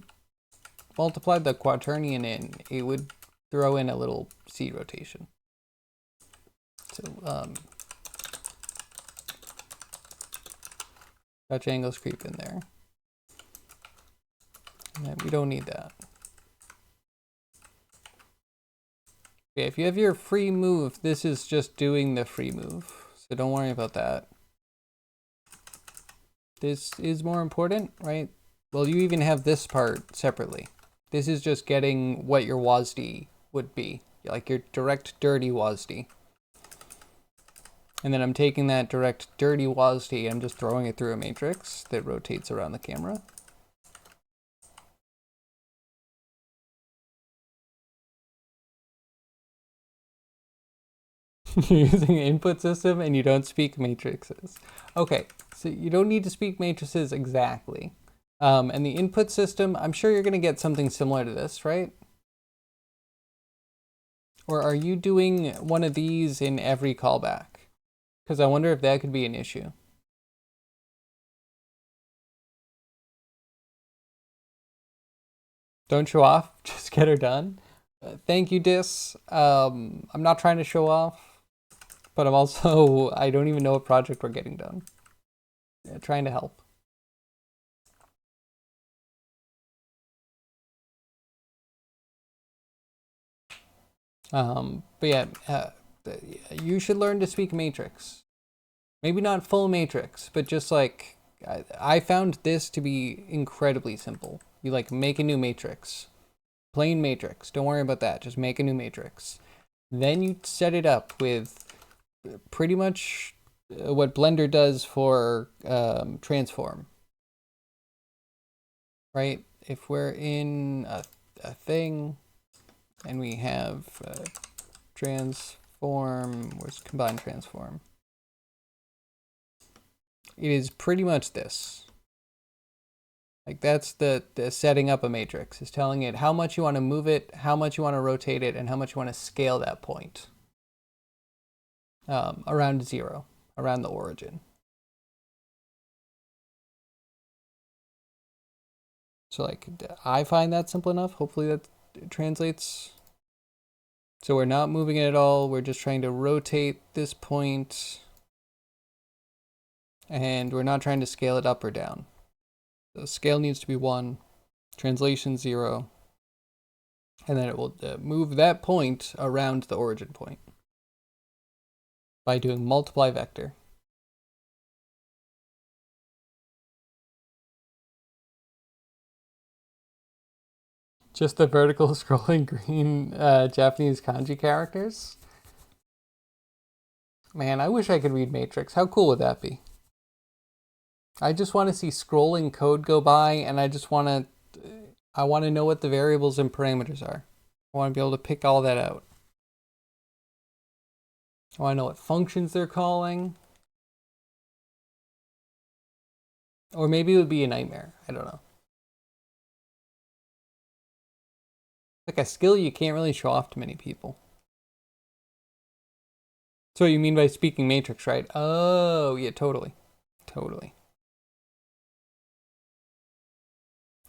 multiplied the quaternion in, it would throw in a little Z rotation. So, Dutch angles creep in there. And we don't need that. Okay, if you have your free move, this is just doing the free move. So don't worry about that. This is more important, right? Well, you even have this part separately. This is just getting what your WASD would be, like your direct dirty WASD. And then I'm taking that direct dirty WASD, I'm just throwing it through a matrix that rotates around the camera. You're using an input system and you don't speak matrices. Okay, so you don't need to speak matrices exactly. And the input system, I'm sure you're going to get something similar to this, right? Or are you doing one of these in every callback? Because I wonder if that could be an issue. Don't show off, just get her done. Thank you, Dis. I'm not trying to show off, but I'm also, I don't even know what project we're getting done. Yeah, trying to help. But yeah, you should learn to speak matrix. Maybe not full matrix, but just like, I found this to be incredibly simple. You like make a new matrix, plain matrix. Don't worry about that. Just make a new matrix. Then you set it up with pretty much what Blender does for transform. Right? If we're in a thing and we have transform, where's combined transform? It is pretty much this. Like that's the setting up a matrix, is telling it how much you want to move it, how much you want to rotate it, and how much you want to scale that point around 0, around the origin. So like I find that simple enough. Hopefully that translates. So we're not moving it at all. We're just trying to rotate this point. And we're not trying to scale it up or down. The scale needs to be 1, translation 0, and then it will move that point around the origin point by doing multiply vector. Just the vertical scrolling green Japanese kanji characters. Man, I wish I could read Matrix. How cool would that be? I just want to see scrolling code go by, and I just want to I want to know what the variables and parameters are. I want to be able to pick all that out. I want to know what functions they're calling. Or maybe it would be a nightmare. I don't know. Like a skill you can't really show off to many people. So what you mean by speaking matrix, right? Oh, yeah, totally. Totally.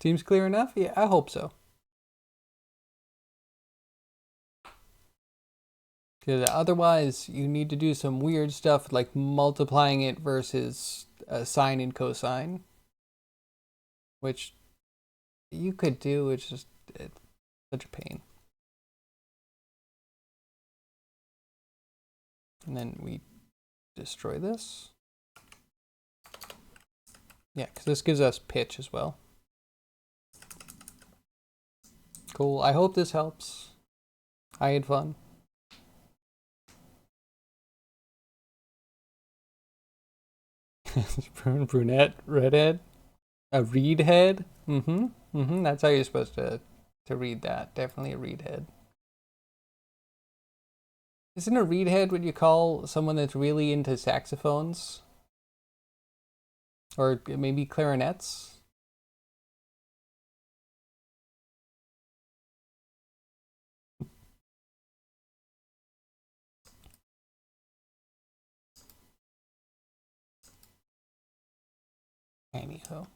Seems clear enough? Yeah, I hope so. Because otherwise, you need to do some weird stuff like multiplying it versus sine and cosine. Which you could do, it's just it's such a pain. And then we destroy this. Yeah, because this gives us pitch as well. Cool. I hope this helps. I had fun. Brunette, redhead, a reed head. That's how you're supposed to read that. Definitely a reed head. Isn't a reed head what you call someone that's really into saxophones? Or maybe clarinets? Anyhow.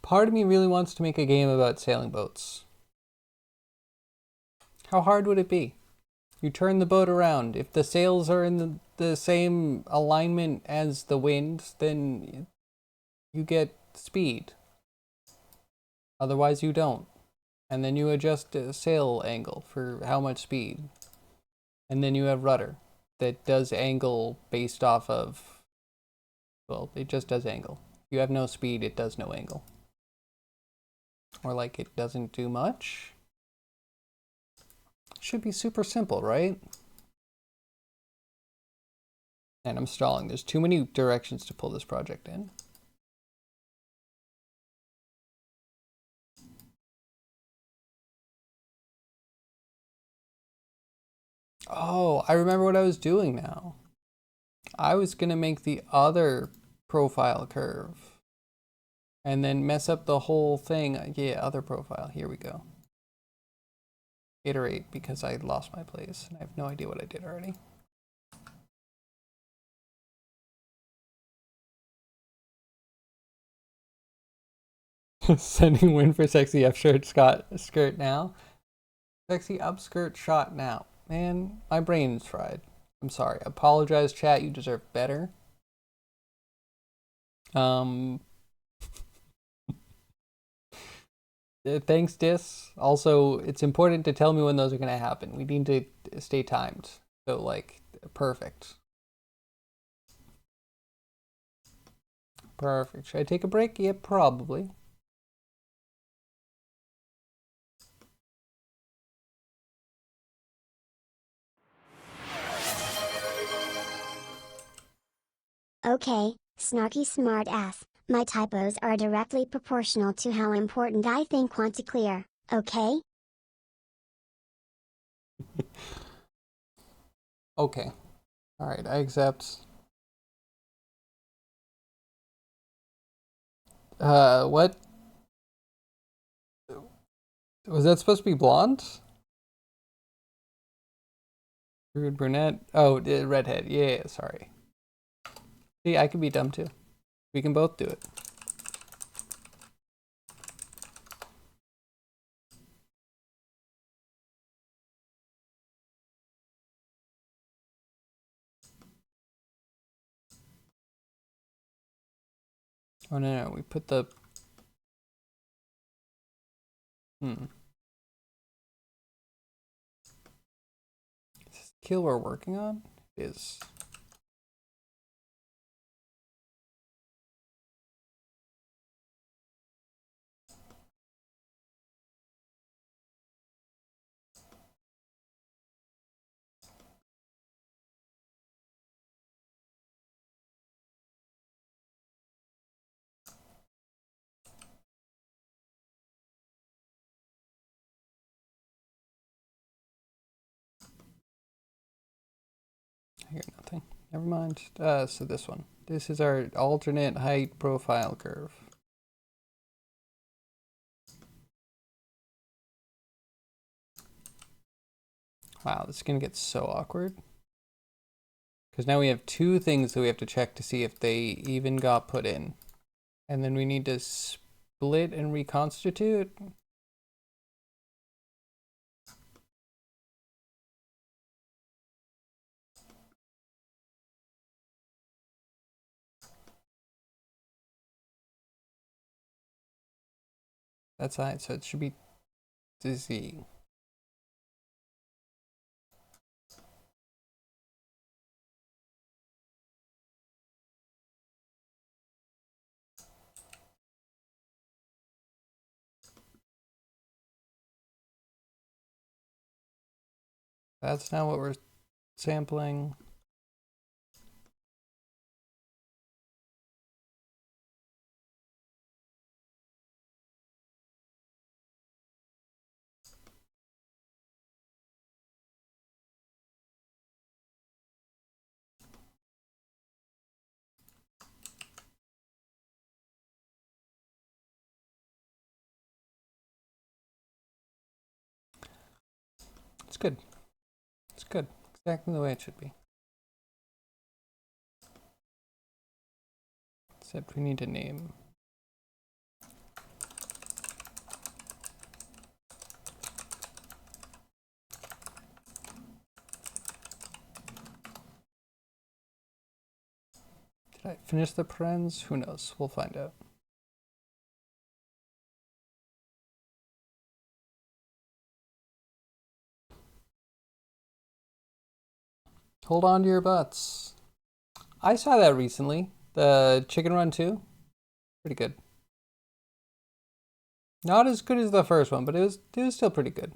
Part of me really wants to make a game about sailing boats. How hard would it be? You turn the boat around. If the sails are in the same alignment as the wind, then you get speed. Otherwise, you don't. And then you adjust the sail angle for how much speed. And then you have rudder that does angle based off of, well, it just does angle. If you have no speed, it does no angle. Or like it doesn't do much. Should be super simple, right? And I'm stalling. There's too many directions to pull this project in. Oh, I remember what I was doing now. I was gonna make the other profile curve and then mess up the whole thing. Yeah, other profile. Here we go. Iterate because I lost my place and I have no idea what I did already. Sending win for sexy upskirt skirt now. Sexy upskirt shot now. Man, my brain's fried. I'm sorry. Apologize, chat. You deserve better. Thanks, Dis. Also, it's important to tell me when those are going to happen. We need to stay timed. So, like, perfect. Perfect. Should I take a break? Yeah, probably. Okay, snarky smart ass, my typos are directly proportional to how important I think want to clear, okay? Okay. Alright, I accept. What? Was that supposed to be blonde? Rude brunette? Oh, redhead. Yeah, sorry. See, I can be dumb too. We can both do it. Oh, no, we put the... Is this the kill we're working on? It is. I hear nothing. Never mind. So this one. This is our alternate height profile curve. Wow, this is going to get so awkward. Because now we have two things that we have to check to see if they even got put in. And then we need to split and reconstitute. That's height, so it should be Z. That's not what we're sampling. It's good. It's good. Exactly the way it should be. Except we need a name. Did I finish the parens? Who knows? We'll find out. Hold on to your butts. I saw that recently. The Chicken Run 2. Pretty good. Not as good as the first one, but it was still pretty good.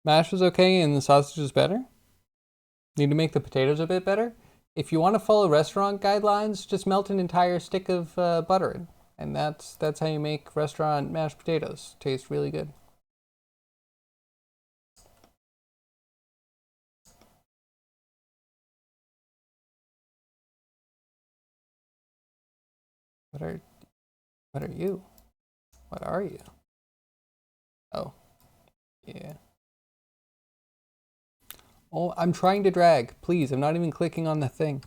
Mash was okay and the sausage was better. Need to make the potatoes a bit better. If you want to follow restaurant guidelines, just melt an entire stick of butter in. And that's how you make restaurant mashed potatoes. Taste really good. What are you? What are you? Oh. Yeah. Oh, I'm trying to drag. Please, I'm not even clicking on the thing.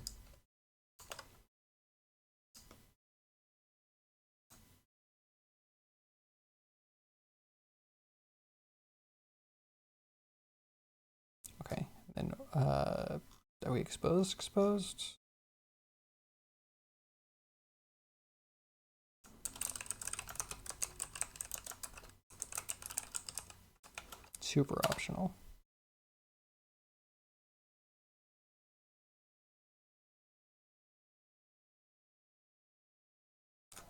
Okay, then are we exposed? Exposed? Super optional.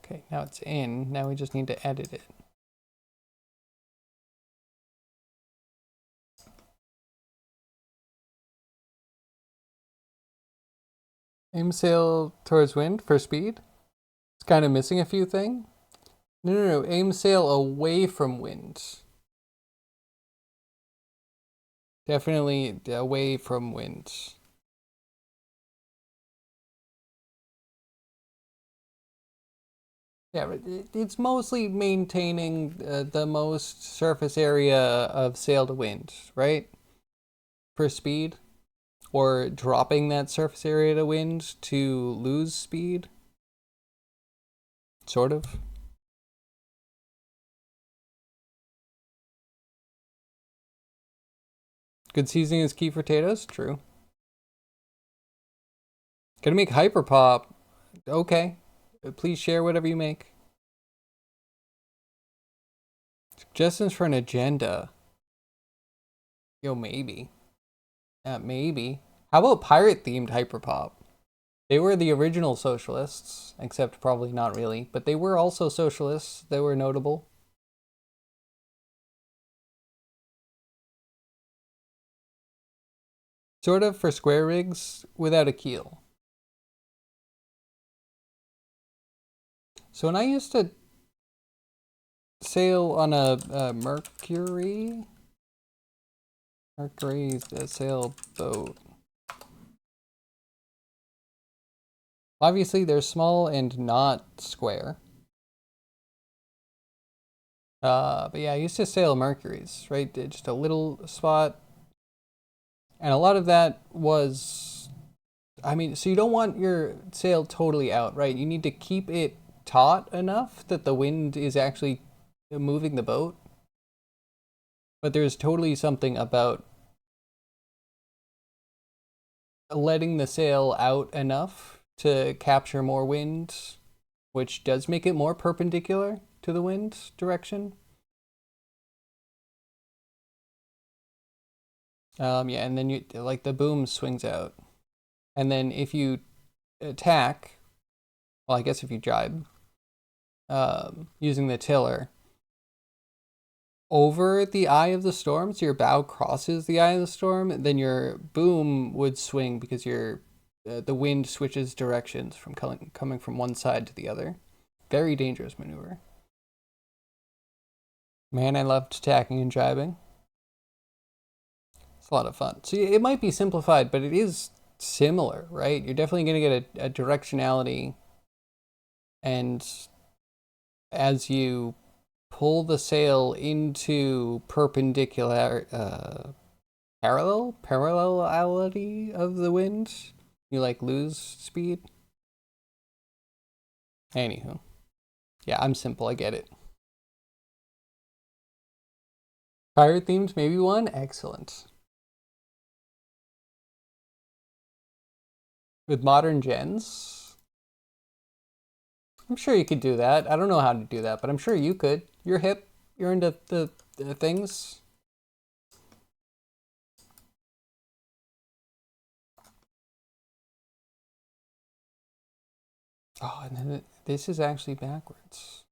Okay, now it's in. Now we just need to edit it. Aim sail towards wind for speed. It's kind of missing a few things. No. Aim sail away from wind. Definitely away from wind. Yeah, it's mostly maintaining the most surface area of sail to wind, right? For speed. Or dropping that surface area to wind to lose speed. Sort of. Good seasoning is key for potatoes? True. Gonna make hyper pop. Okay. Please share whatever you make. Suggestions for an agenda. Yo, maybe. Maybe. How about pirate-themed hyperpop? They were the original socialists, except probably not really, but they were also socialists. They were notable. Sort of for square rigs without a keel. So when I used to sail on a Mercury, Mercury's the sailboat. Obviously, they're small and not square. But yeah, I used to sail Mercury's, right? Just a little spot. And a lot of that was, I mean, so you don't want your sail totally out, right? You need to keep it taut enough that the wind is actually moving the boat. But there's totally something about letting the sail out enough to capture more wind, which does make it more perpendicular to the wind direction. Yeah, and then you like the boom swings out. And then if you attack, well, I guess if you jibe, using the tiller over the eye of the storm, so your bow crosses the eye of the storm, then your boom would swing because the wind switches directions from coming from one side to the other. Very dangerous maneuver. Man, I loved tacking and jibing. It's a lot of fun. So it might be simplified, but it is similar, right? You're definitely going to get a directionality, and as you pull the sail into parallelity of the wind, you like lose speed. Anywho, yeah, I'm simple, I get it. Pirate themed, maybe one? Excellent. With modern gens, I'm sure you could do that. I don't know how to do that, but I'm sure you could. You're hip, you're into the things. Oh, and then this is actually backwards.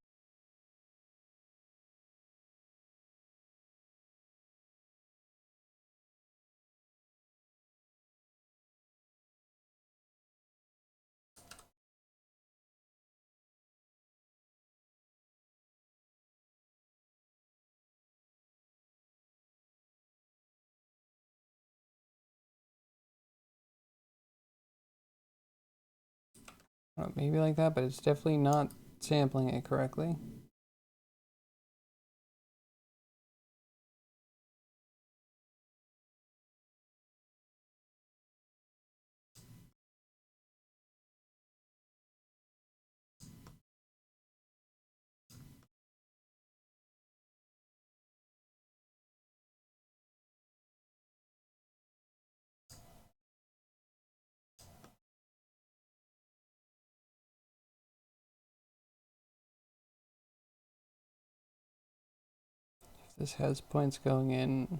Maybe like that, but it's definitely not sampling it correctly. This has points going in.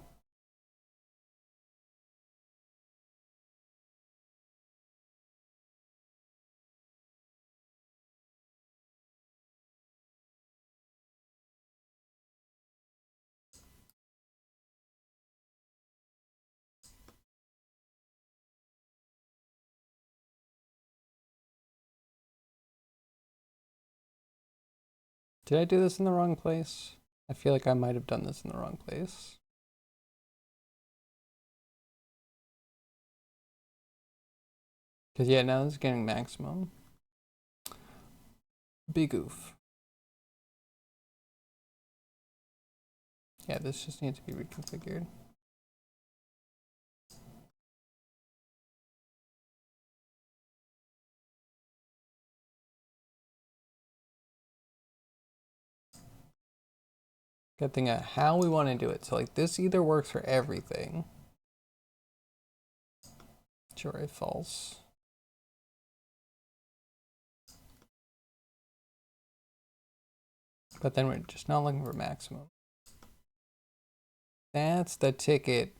Did I do this in the wrong place? I feel like I might have done this in the wrong place. Because yeah, now this is getting maximum. Big oof. Yeah, this just needs to be reconfigured. Good thing at how we want to do it. So like this either works for everything. Sure, it falls. But then we're just not looking for maximum. That's the ticket.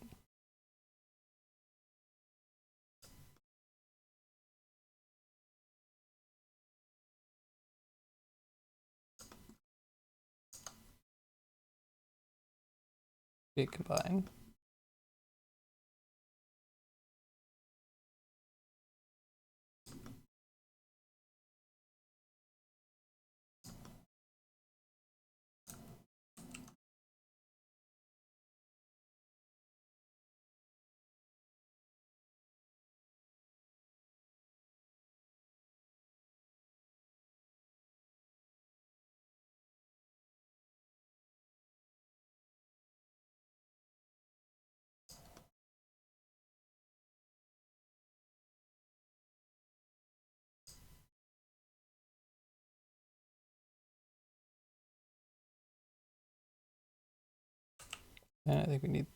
Big combine. And I think we need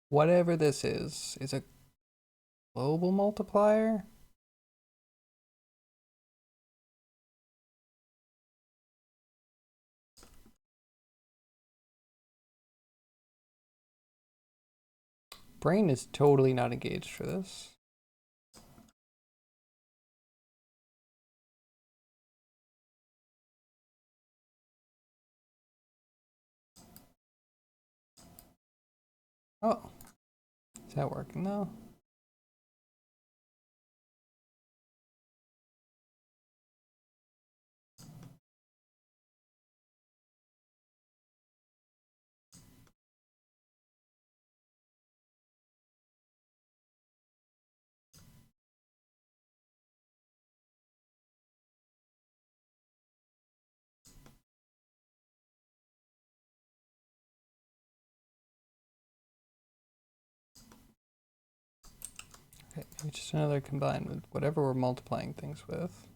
whatever this is a global multiplier. Brain is totally not engaged for this. Oh, is that working though? Okay, maybe just another combined with whatever we're multiplying things with.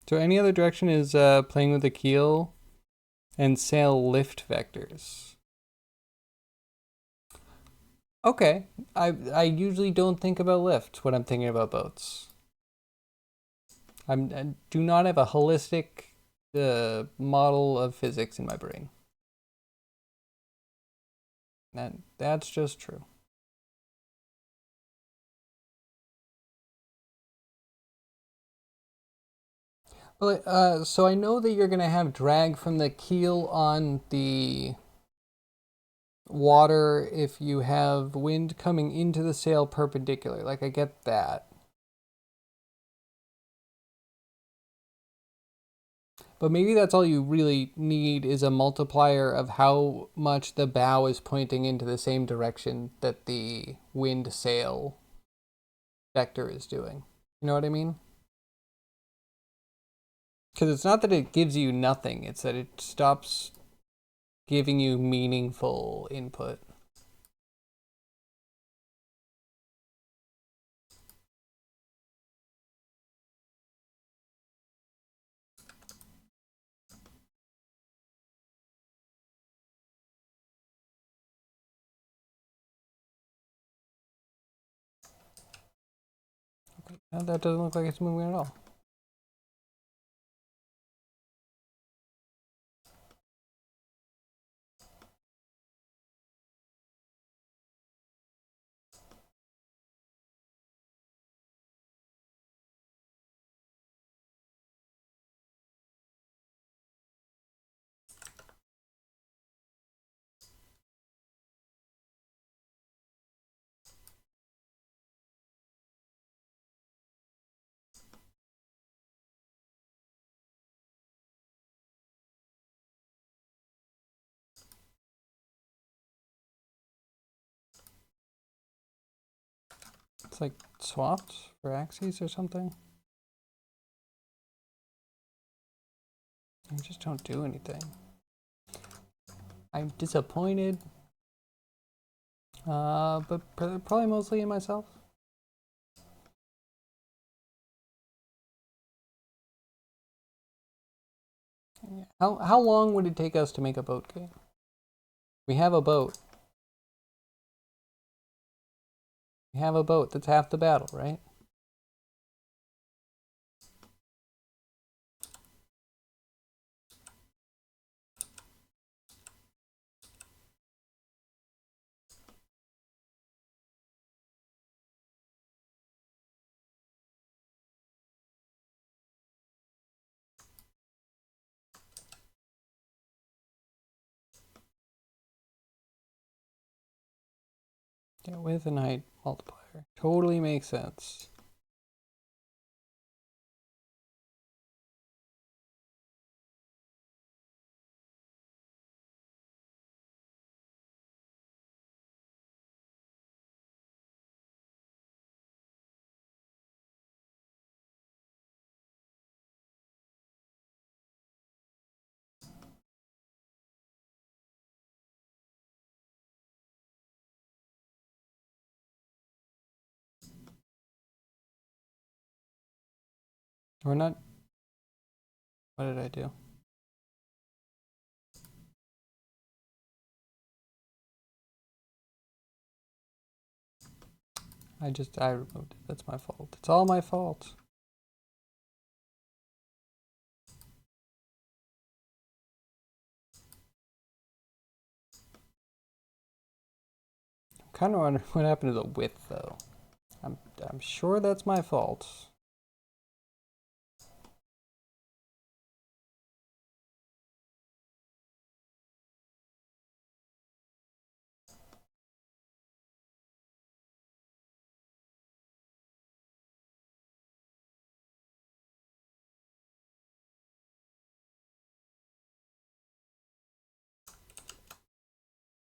So any other direction is playing with the keel and sail lift vectors. Okay, I usually don't think about lift when I'm thinking about boats. I do not have a holistic model of physics in my brain. That's just true. Well, so I know that you're gonna have drag from the keel on the water if you have wind coming into the sail perpendicular. Like, I get that. But maybe that's all you really need is a multiplier of how much the bow is pointing into the same direction that the wind sail vector is doing. You know what I mean? Because it's not that it gives you nothing, it's that it stops giving you meaningful input. Okay, now that doesn't look like it's moving at all. It's like swapped for axes or something. I just don't do anything. I'm disappointed, but probably mostly in myself. How long would it take us to make a boat game? We have a boat. We have a boat. That's half the battle, right? Yeah, width and height multiplier. Totally makes sense. We're not. What did I do? I removed it. That's my fault. It's all my fault. I'm kind of wondering what happened to the width though. I'm sure that's my fault.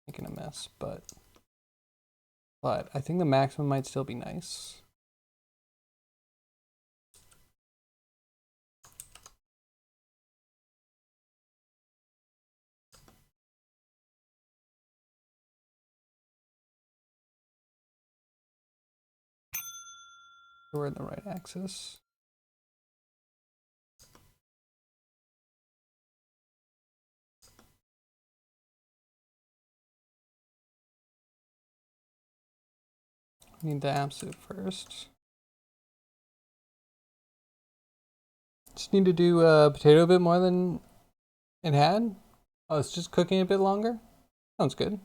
Making a mess, but I think the maximum might still be nice. We're in the right axis. We need the absolute first. Just need to do potato a bit more than it had. Oh, it's just cooking a bit longer? Sounds good.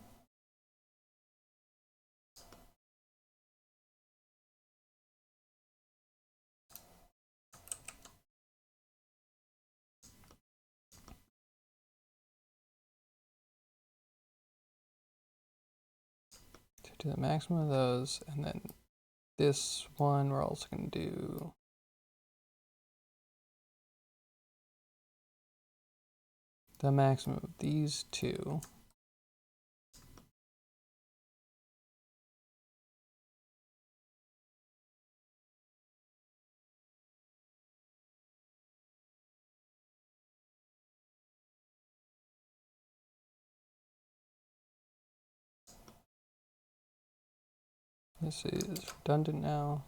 So do the maximum of those, and then this one we're also going to do the maximum of these two. This is redundant now.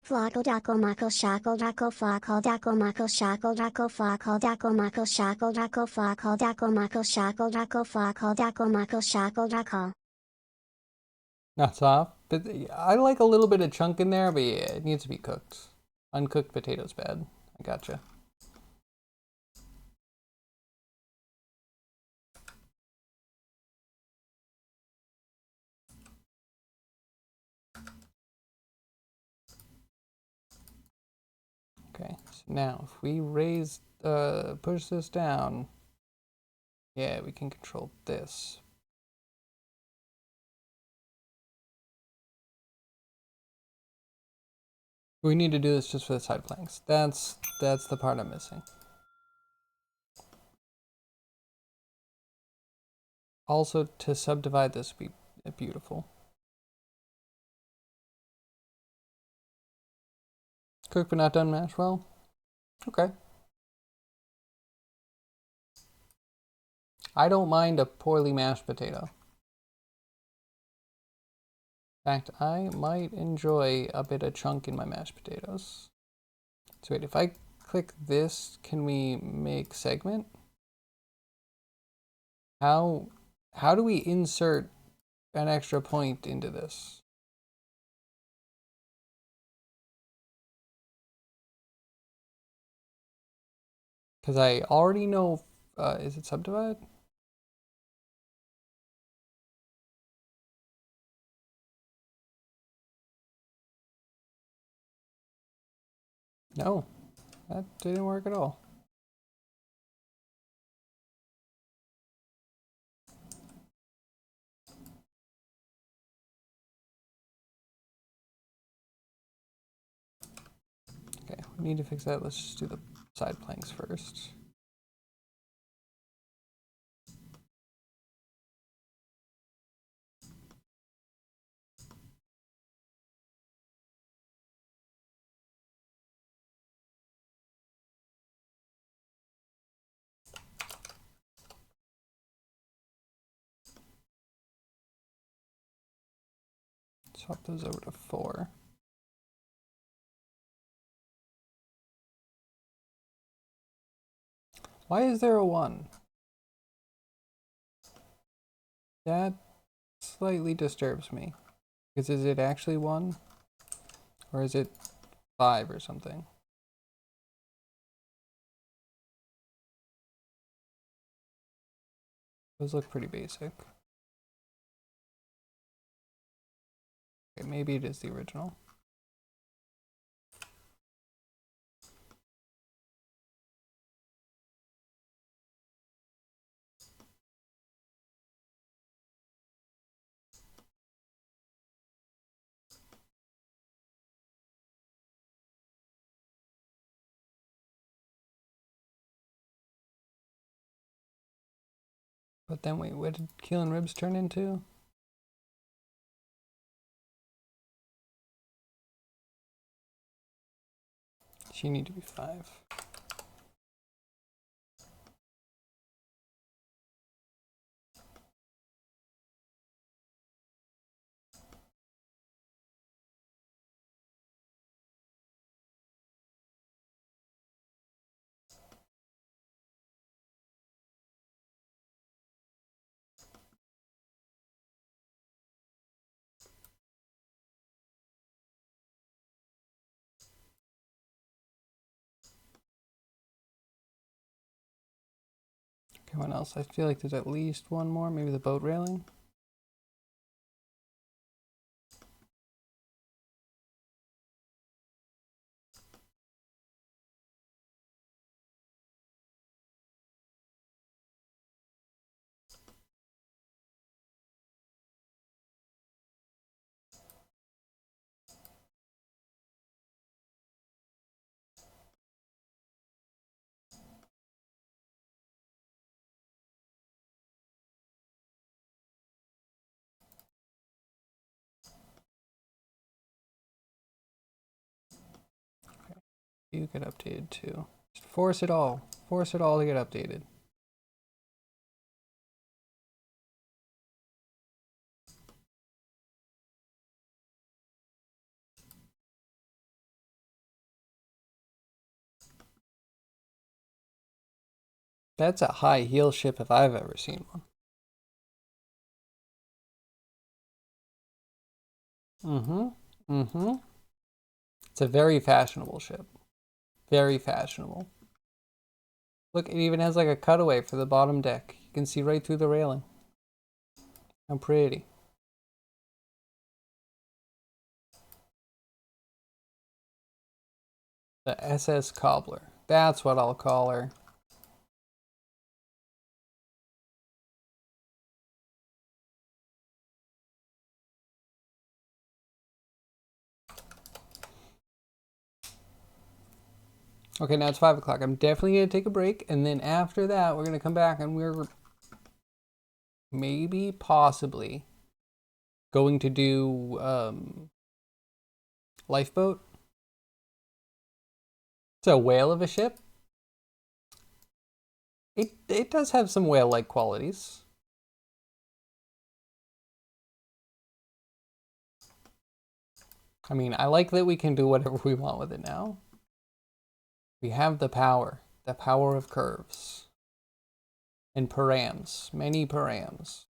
Flockle dackle muckle shackle dackle flockle dackle muckle shackle dackle flockle dackle muckle shackle dackle flockle dackle muckle shackle dackle flockle dackle muckle shackle dackle. Not soft, but I like a little bit of chunk in there, but yeah, it needs to be cooked. Uncooked potatoes bad. I gotcha. Okay, so now if we push this down, yeah, we can control this. We need to do this just for the side planks. That's the part I'm missing. Also, to subdivide this would be beautiful. Cooked but not done mashed well? Okay. I don't mind a poorly mashed potato. In fact, I might enjoy a bit of chunk in my mashed potatoes. So wait, if I click this, can we make segment? How do we insert an extra point into this? Because I already know, is it subdivide? No, that didn't work at all. Okay, we need to fix that. Let's just do the side planks first. Swap those over to 4. Why is there a 1? That slightly disturbs me. Because is it actually 1? Or is it 5 or something? Those look pretty basic. Okay, maybe it is the original. But then wait, what did keel and ribs turn into? She need to be 5. Okay, what else? I feel like there's at least one more, maybe the boat railing. You get updated too. Just force it all. Force it all to get updated. That's a high heel ship if I've ever seen one. It's a very fashionable ship. Very fashionable. Look, it even has like a cutaway for the bottom deck. You can see right through the railing. How pretty. The SS Cobbler. That's what I'll call her. Okay, now it's 5 o'clock. I'm definitely going to take a break. And then after that, we're going to come back and we're maybe, possibly going to do lifeboat. It's a whale of a ship. It does have some whale-like qualities. I mean, I like that we can do whatever we want with it now. We have the power of curves. And params, many params.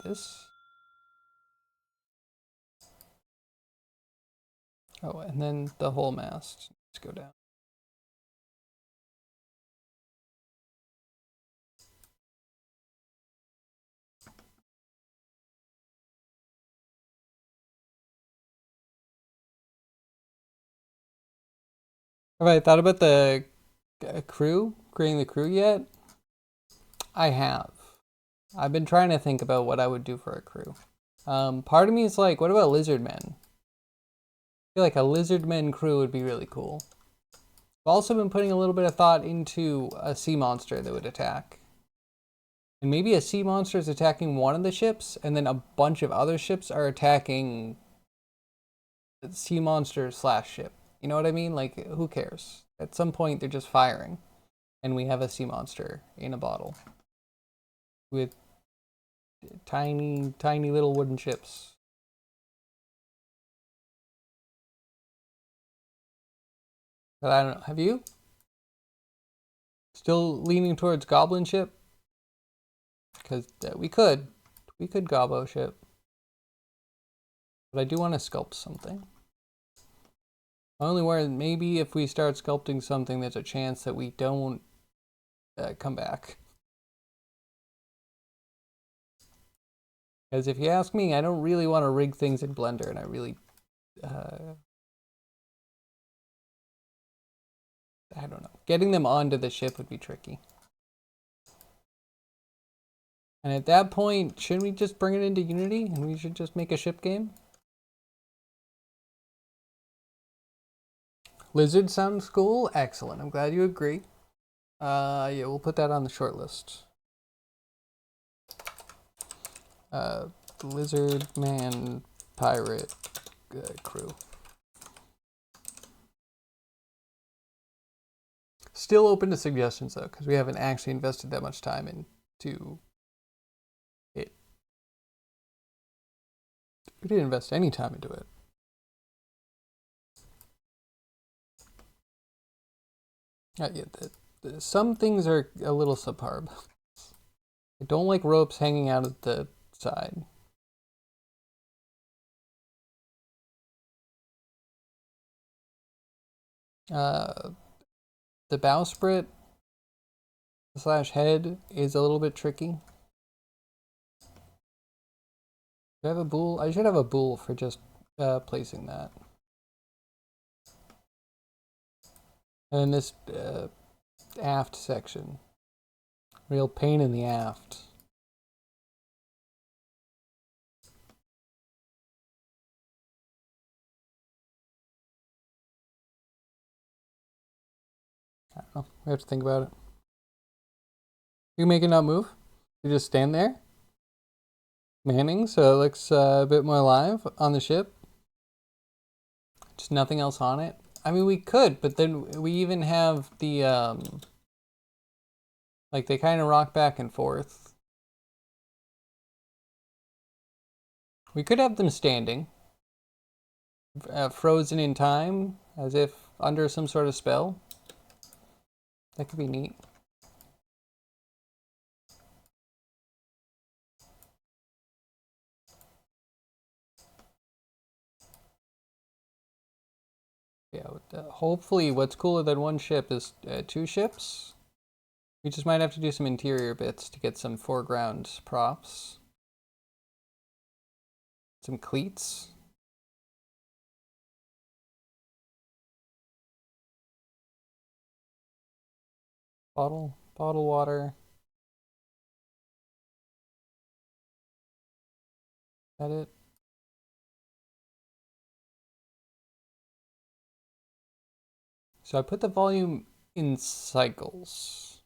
This. Oh, and then the whole mast. Let's go down. Have I thought about the crew? Creating the crew yet? I have. I've been trying to think about what I would do for a crew. Part of me is like, what about lizard men? I feel like a lizard men crew would be really cool. I've also been putting a little bit of thought into a sea monster that would attack. And maybe a sea monster is attacking one of the ships, and then a bunch of other ships are attacking the sea monster / ship. You know what I mean? Like, who cares? At some point, they're just firing. And we have a sea monster in a bottle. With tiny, tiny little wooden ships. But I don't know. Have you? Still leaning towards goblin ship? Because we could gobbo ship. But I do want to sculpt something. Only where maybe if we start sculpting something, there's a chance that we don't come back. Because if you ask me, I don't really want to rig things in Blender, and I really, I don't know. Getting them onto the ship would be tricky. And at that point, shouldn't we just bring it into Unity and we should just make a ship game? Lizard sounds cool. Excellent. I'm glad you agree. Yeah, we'll put that on the short list. Lizard man pirate crew. Still open to suggestions though, because we haven't actually invested that much time into it. We didn't invest any time into it. Yeah, some things are a little subpar. I don't like ropes hanging out at the side. The bowsprit / head is a little bit tricky. Do I have a bool? I should have a bool for just placing that. And then this aft section. Real pain in the aft. I don't know. We have to think about it. You make it not move? You just stand there? Manning, so it looks a bit more alive on the ship. Just nothing else on it. I mean, we could, but then we even have the, like they kind of rock back and forth. We could have them standing, frozen in time, as if under some sort of spell. That could be neat. Yeah, hopefully what's cooler than one ship is 2 ships. We just might have to do some interior bits to get some foreground props. Some cleats. Bottle water. Is that it? So I put the volume in cycles,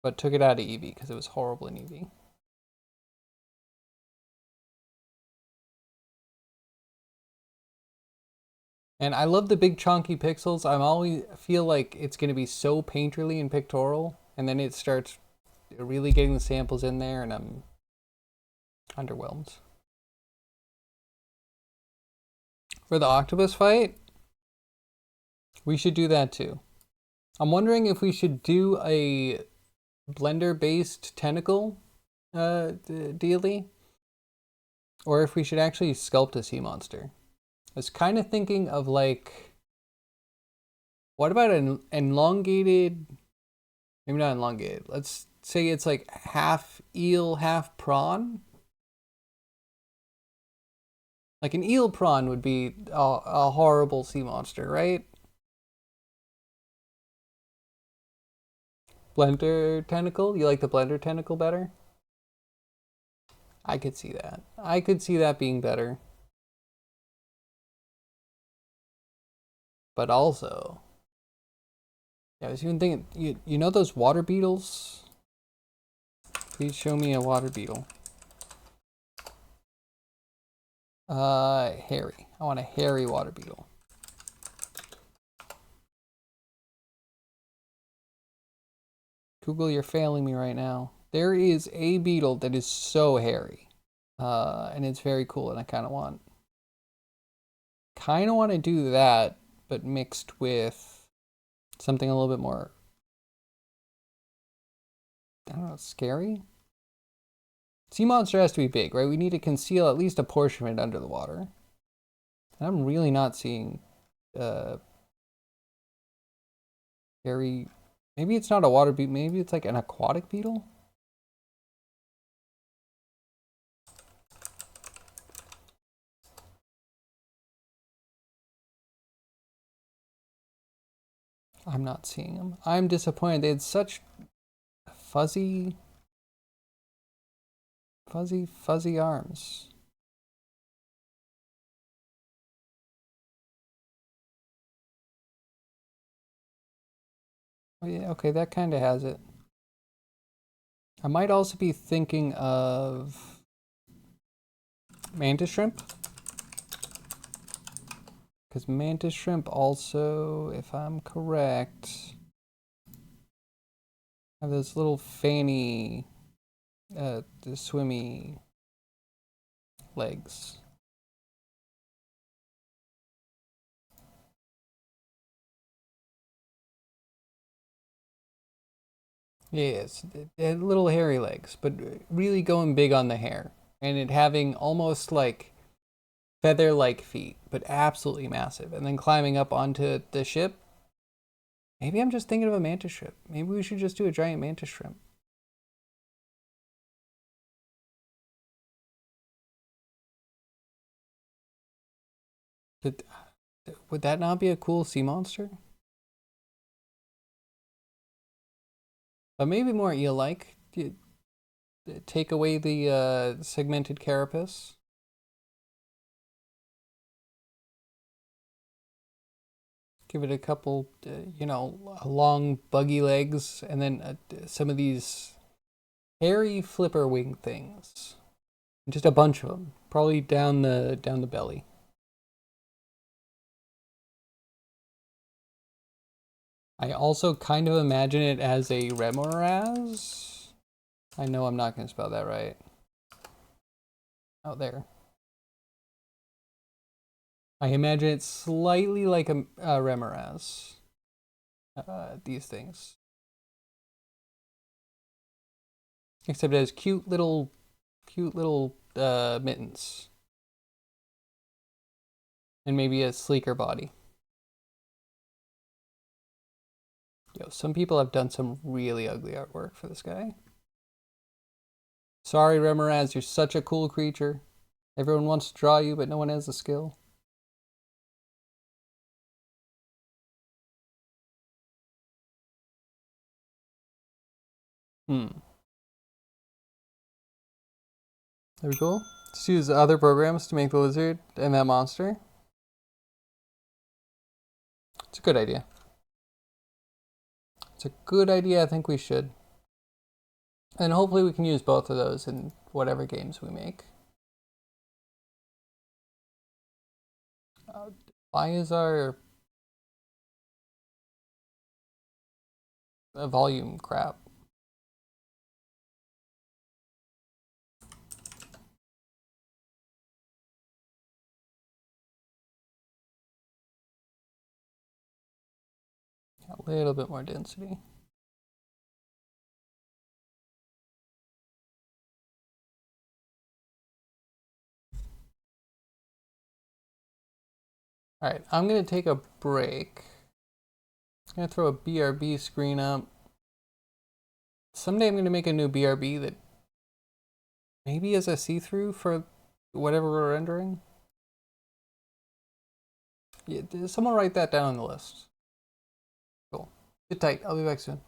but took it out of Eevee because it was horrible in Eevee. And I love the big chunky pixels. I'm always feel like it's going to be so painterly and pictorial, and then it starts really getting the samples in there, and I'm underwhelmed. For the octopus fight, we should do that too. I'm wondering if we should do a Blender-based tentacle dealie, or if we should actually sculpt a sea monster. I was kind of thinking of like, what about an elongated, maybe not elongated, let's say it's like half eel, half prawn. Like an eel prawn would be a horrible sea monster, right? Blender tentacle? You like the blender tentacle better? I could see that. I could see that being better. But also, yeah, I was even thinking, you know those water beetles? Please show me a water beetle. Hairy. I want a hairy water beetle. Google, you're failing me right now. There is a beetle that is so hairy. And it's very cool, and I kind of want to do that, but mixed with something a little bit more, I don't know, scary? Sea monster has to be big, right? We need to conceal at least a portion of it under the water. And I'm really not seeing hairy. Maybe it's not a water beetle. Maybe it's like an aquatic beetle. I'm not seeing them. I'm disappointed. They had such fuzzy arms. Oh yeah, okay, that kind of has it. I might also be thinking of mantis shrimp. Because mantis shrimp also, if I'm correct, have those little fanny, the swimmy legs. Yes, they had little hairy legs, but really going big on the hair. And it having almost like feather-like feet, but absolutely massive. And then climbing up onto the ship. Maybe I'm just thinking of a mantis shrimp. Maybe we should just do a giant mantis shrimp. Would that not be a cool sea monster? But maybe more eel-like. Take away the segmented carapace. Give it a couple, long buggy legs, and then some of these hairy flipper wing things. Just a bunch of them, probably down the belly. I also kind of imagine it as a remoraz. I know I'm not going to spell that right. Out there. I imagine it slightly like a remoraz. These things. Except it has cute little mittens. And maybe a sleeker body. Yo, some people have done some really ugly artwork for this guy. Sorry, Remoraz, you're such a cool creature. Everyone wants to draw you, but no one has the skill. There we go. Let's use other programs to make the lizard and that monster. It's a good idea. It's a good idea. I think we should. And hopefully we can use both of those in whatever games we make. Why is our volume crap? A little bit more density. All right, I'm gonna take a break. I'm gonna throw a BRB screen up. Someday I'm gonna make a new BRB that maybe is a see-through for whatever we're rendering. Yeah, someone write that down on the list. Cool. Sit tight. I'll be back soon.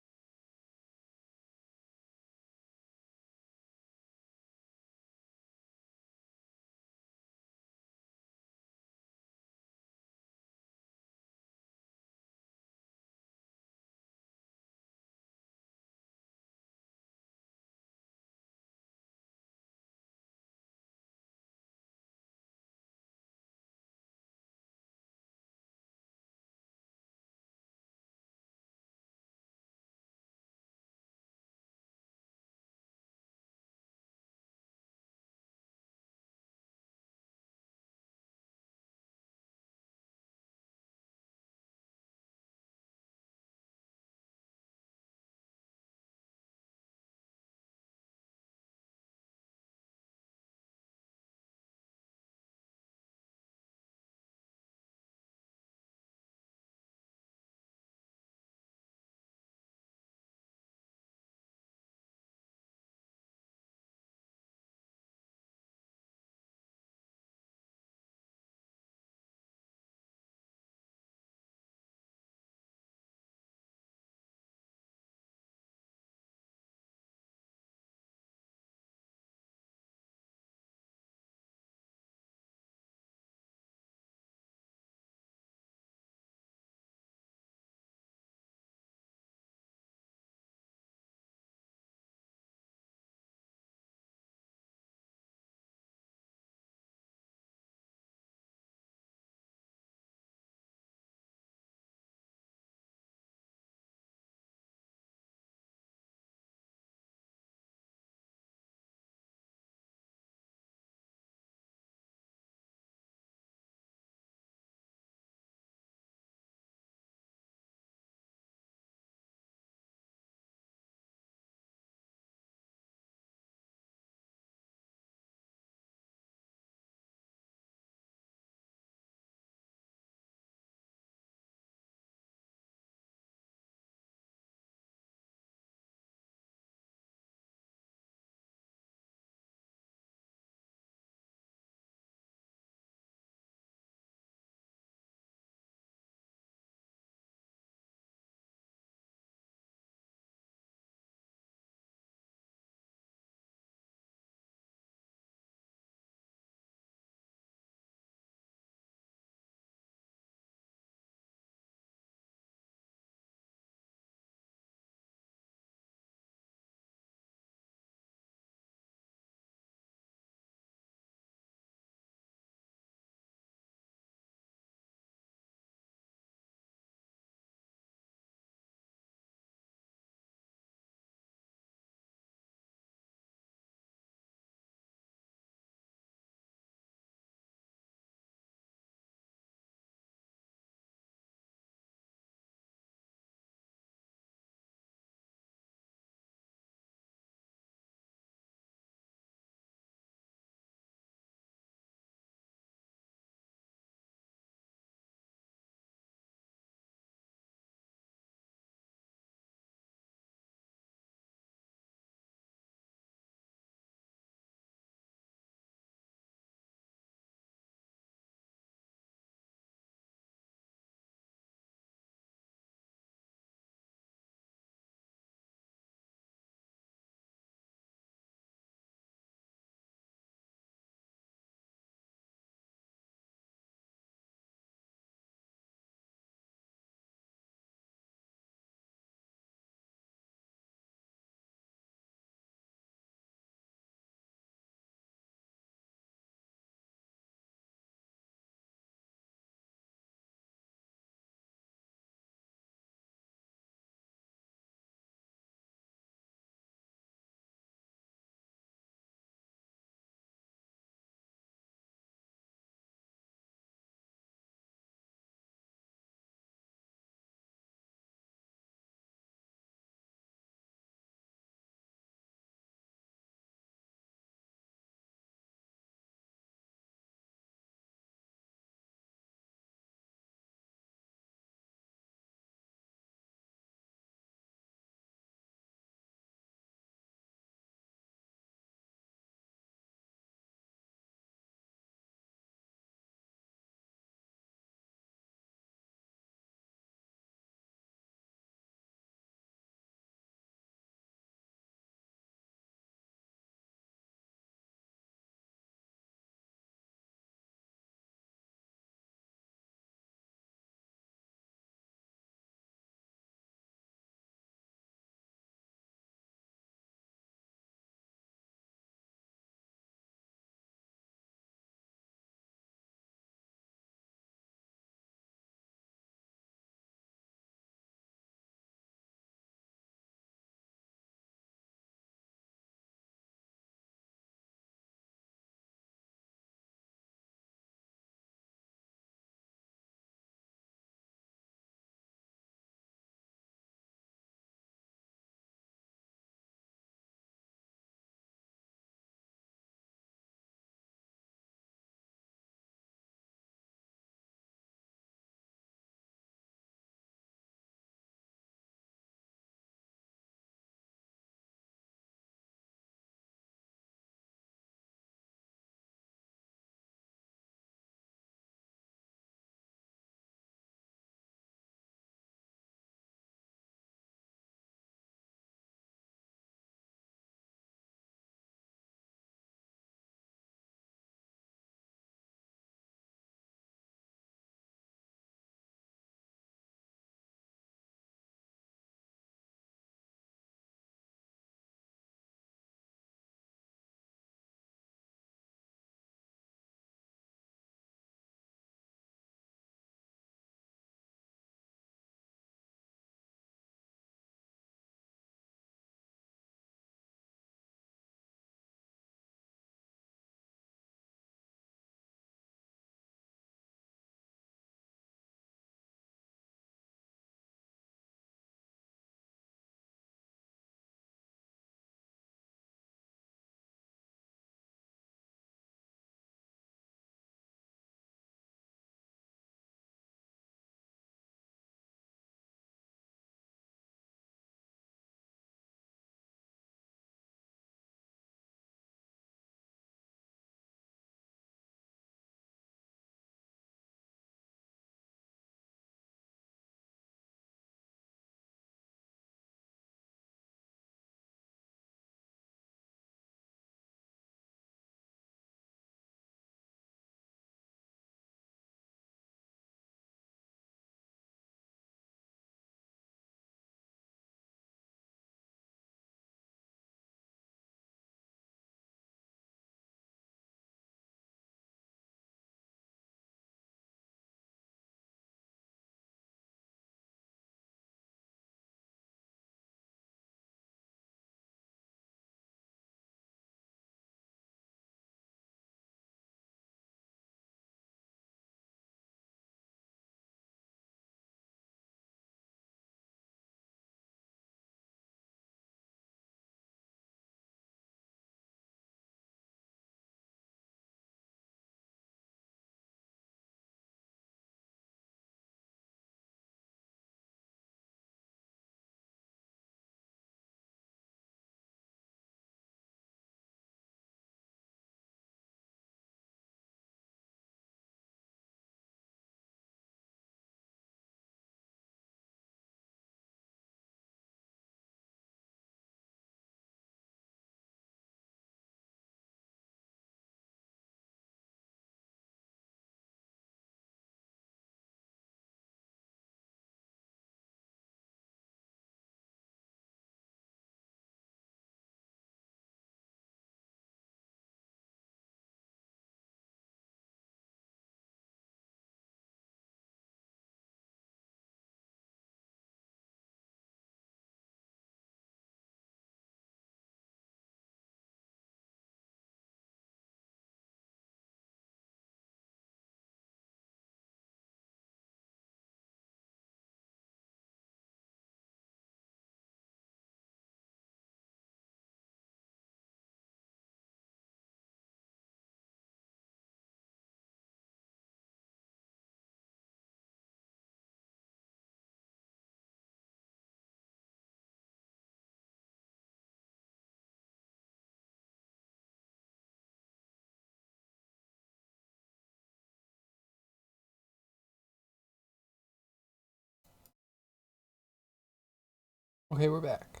Okay, we're back.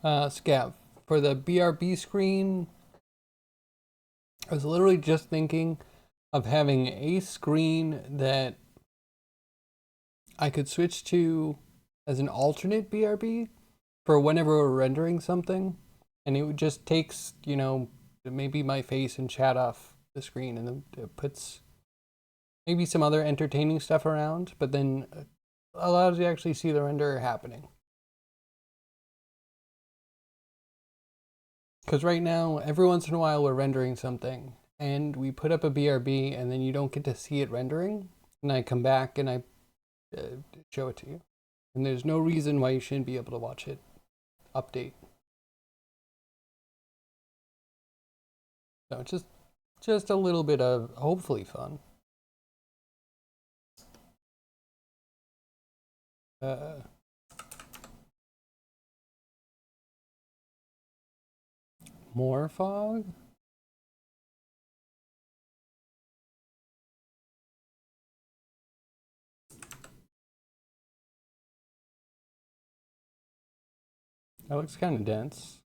Scav, for the BRB screen, I was literally just thinking of having a screen that I could switch to as an alternate BRB for whenever we're rendering something, and it would just takes, you know, maybe my face and chat off the screen, and then it puts maybe some other entertaining stuff around, but then allows you to actually see the render happening. Because right now, every once in a while we're rendering something, and we put up a BRB, and then you don't get to see it rendering, and I come back and I show it to you. And there's no reason why you shouldn't be able to watch it update. So it's just a little bit of hopefully fun. More fog? That looks kind of dense.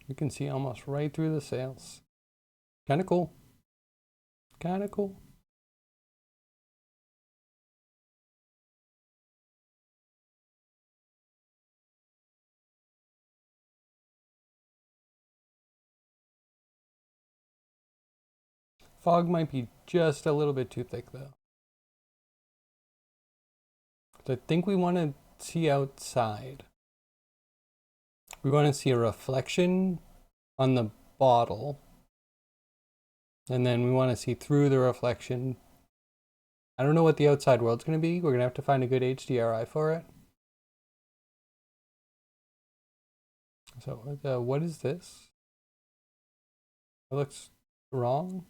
You can see almost right through the sails. Kind of cool. Kind of cool. Fog might be just a little bit too thick though. So I think we want to see outside. We want to see a reflection on the bottle. And then we want to see through the reflection. I don't know what the outside world's going to be. We're going to have to find a good HDRI for it. So what is this? It looks wrong.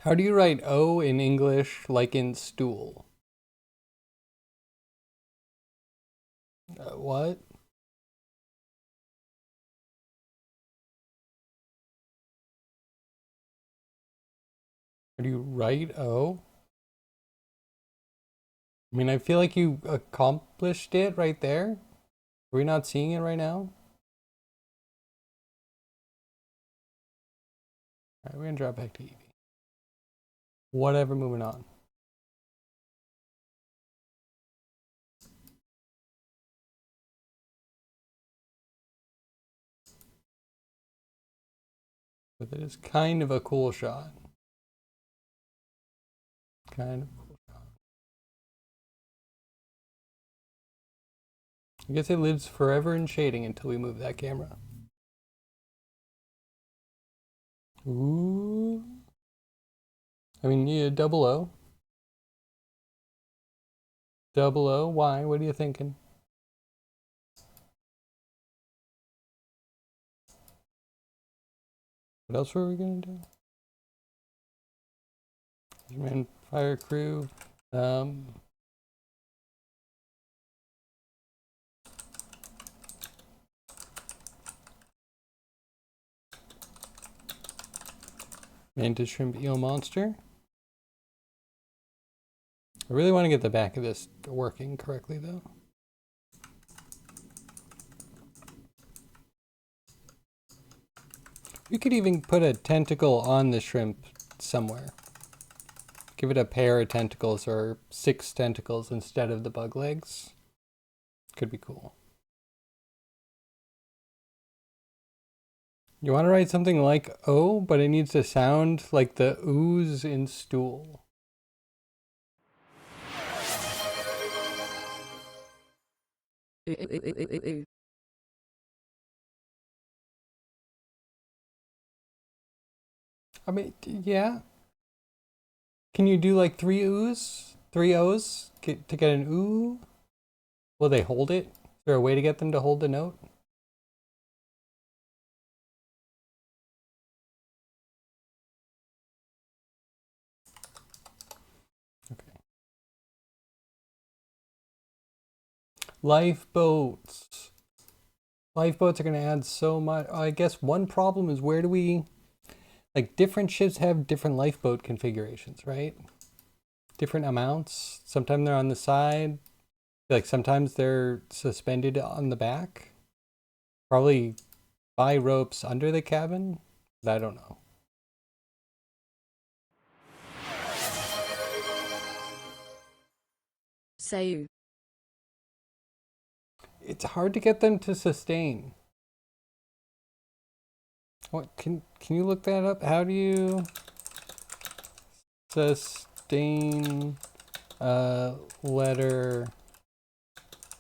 How do you write O in English like in stool? What? How do you write O? I mean, I feel like you accomplished it right there. Are we not seeing it right now? All right, we're gonna drop back to Evie. Whatever, moving on. But that is kind of a cool shot. Kind of cool shot. I guess it lives forever in shading until we move that camera. Ooh. I mean, yeah, double O. Double O, why? What are you thinking? What else were we gonna do? Man, fire crew. Mantis shrimp eel monster. I really want to get the back of this working correctly though. You could even put a tentacle on the shrimp somewhere. Give it a pair of tentacles or 6 tentacles instead of the bug legs. Could be cool. You want to write something like O, but it needs to sound like the ooze in stool. I mean, yeah. Can you do like 3 oohs? 3 O's to get an ooh? Will they hold it? Is there a way to get them to hold the note? Lifeboats. Lifeboats are going to add so much. I guess one problem is where do we... Like, different ships have different lifeboat configurations, right? Different amounts. Sometimes they're on the side. Like, sometimes they're suspended on the back. Probably buy ropes under the cabin. I don't know. Say. It's hard to get them to sustain. What can you look that up? How do you sustain a letter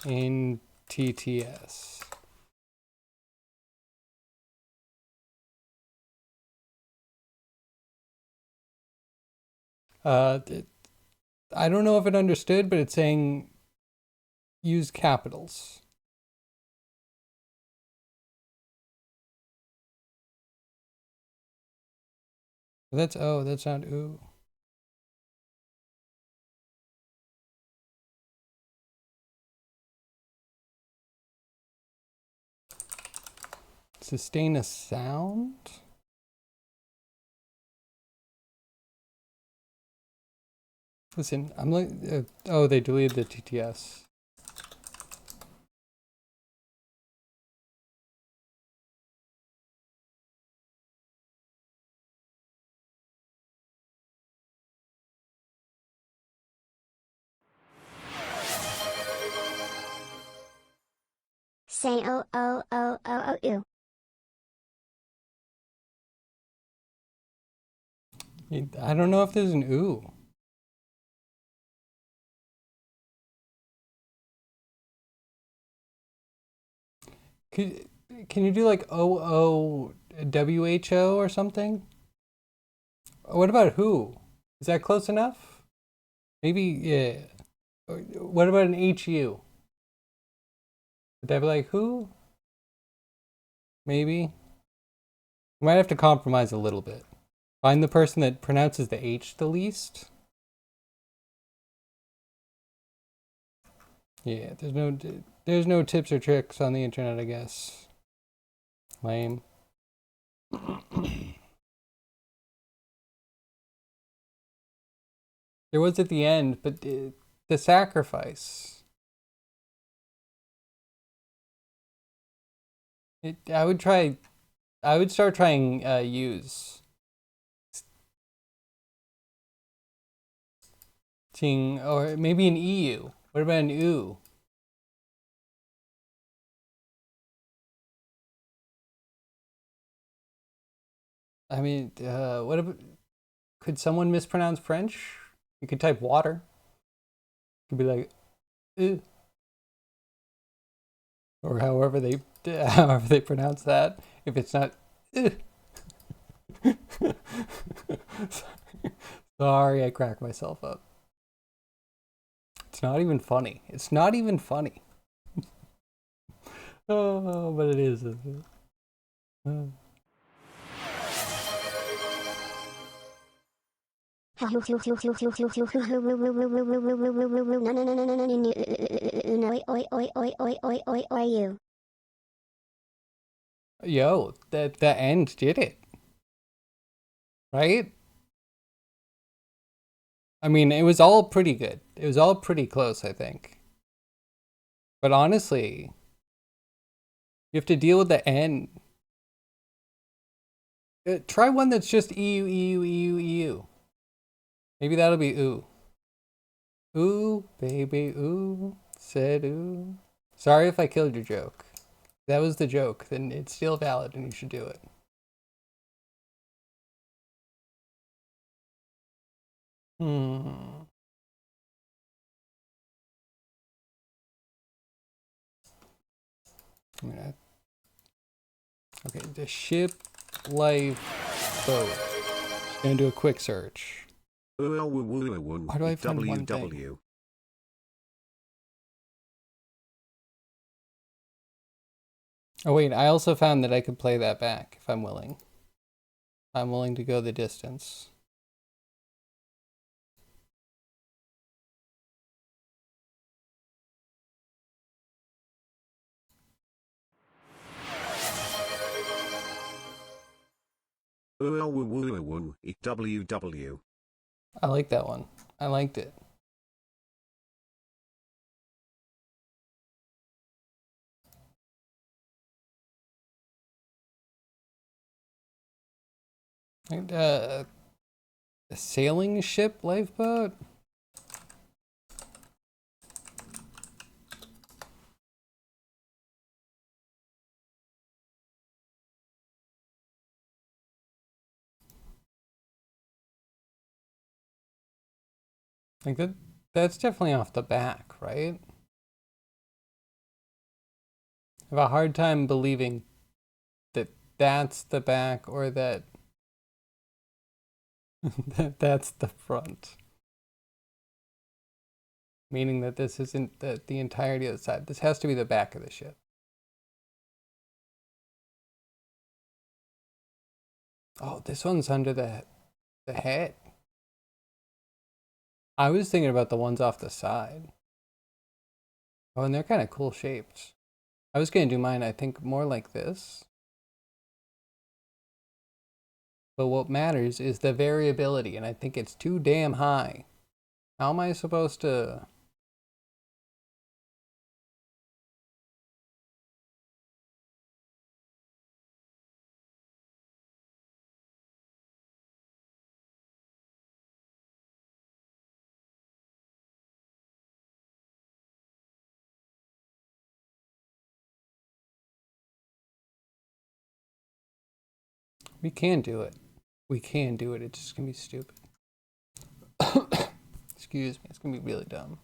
in TTS? I don't know if it understood, but it's saying use capitals. That's O, that's not ooh. Sustain a sound? Listen, I'm like, oh, they deleted the TTS. Say oh oh oh oh oh ew. I don't know if there's an ooh. Can you do like OOWHO or something? What about who? Is that close enough? Maybe, yeah. What about an HU? Would that be like who? Maybe. We might have to compromise a little bit. Find the person that pronounces the H the least. Yeah, there's no tips or tricks on the internet, I guess. Lame. There was at the end, but the sacrifice. I would start trying use. Seeing, or maybe an EU. What about an oo? I mean, what about, could someone mispronounce French? You could type water. You could be like, ooh. Or however they pronounce that. If it's not, sorry, I cracked myself up. It's not even funny. It's not even funny. Oh, but it is. Isn't it? You. Yo, the end did it. Right? I mean, it was all pretty good. It was all pretty close, I think. But honestly, you have to deal with the end. Try one that's just EU, EU, EU, EU. Maybe that'll be ooh. Ooh, baby, ooh, said ooh. Sorry if I killed your joke. If that was the joke, then it's still valid and you should do it. Hmm. Okay, the ship life boat. Just gonna do a quick search. Why do I find one thing? Oh wait, I also found that I could play that back if I'm willing. I'm willing to go the distance. WW. I like that one. I liked it. And, a sailing ship lifeboat? Like that's definitely off the back, right? I have a hard time believing that that's the back or that that's the front. Meaning that this isn't the entirety of the side. This has to be the back of the ship. Oh, this one's under the head. I was thinking about the ones off the side. Oh, and they're kind of cool shaped. I was going to do mine, I think, more like this. But what matters is the variability, and I think it's too damn high. How am I supposed to... We can do it. We can do it. It's just going to be stupid. Excuse me. It's going to be really dumb.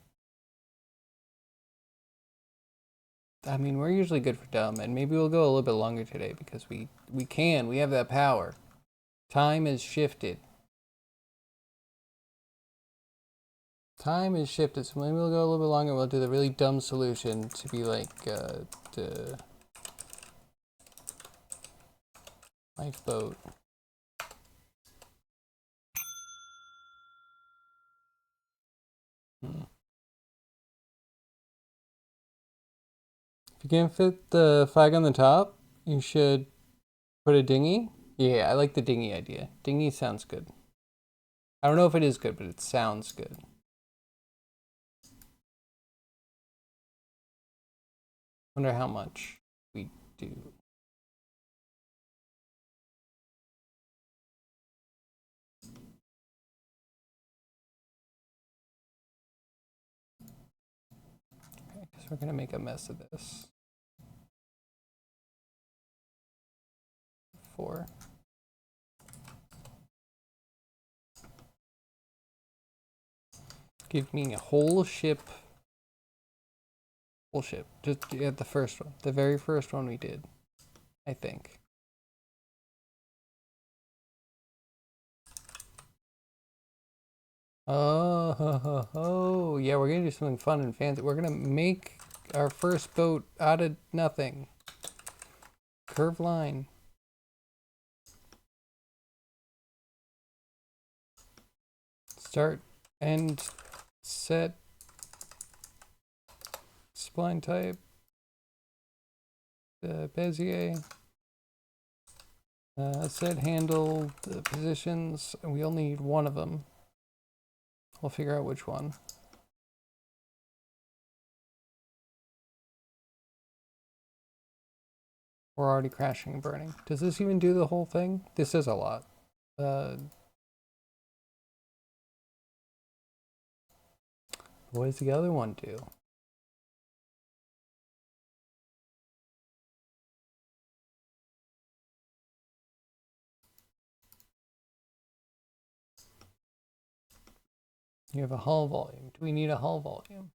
I mean, we're usually good for dumb, and maybe we'll go a little bit longer today because we can. We have that power. Time is shifted. Time is shifted, so maybe we'll go a little bit longer. We'll do the really dumb solution to be like the lifeboat. If you can't fit the flag on the top, you should put a dinghy. Yeah, I like the dinghy idea. Dinghy sounds good. I don't know if it is good, but it sounds good. Wonder how much we do. Okay, because we're gonna make a mess of this. 4. Give me a whole ship. Whole ship. Just yeah, the first one. The very first one we did. I think. Oh, yeah, we're gonna do something fun and fancy. We're gonna make our first boat out of nothing. Curved line. Start and set. Spline type. Bezier. Set handle the positions. We only need one of them. We'll figure out which one. We're already crashing and burning. Does this even do the whole thing? This is a lot. What does the other one do? You have a hull volume. Do we need a hull volume?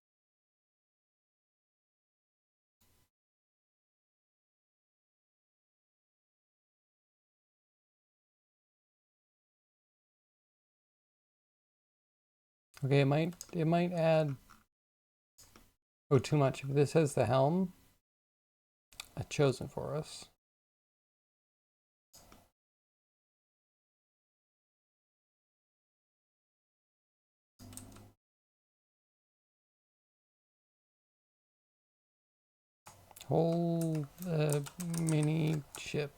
Okay, it might add too much. If this has the helm chosen for us. Whole mini ship.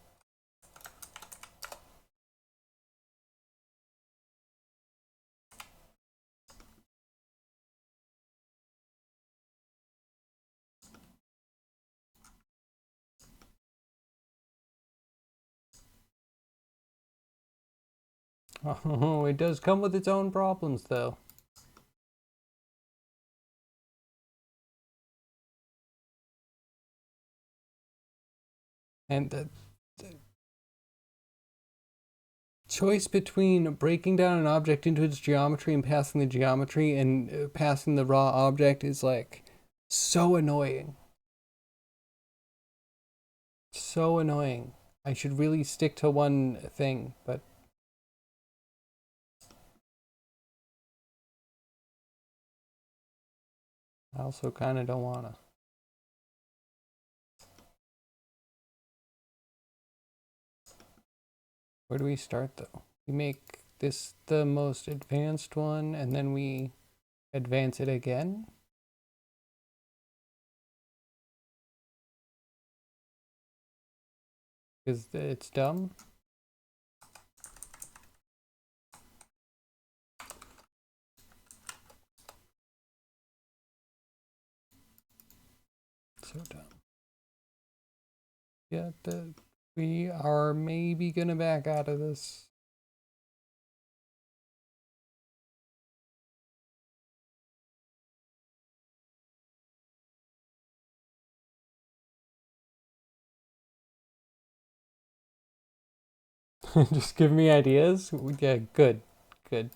Oh, it does come with its own problems, though. And the choice between breaking down an object into its geometry and passing the geometry and passing the raw object is like so annoying. So annoying. I should really stick to one thing, but I also kind of don't want to. Where do we start, though? We make this the most advanced one, and then we advance it again? Because it's dumb? So dumb. Yeah, we are maybe gonna back out of this. Just give me ideas? Yeah, good. Good.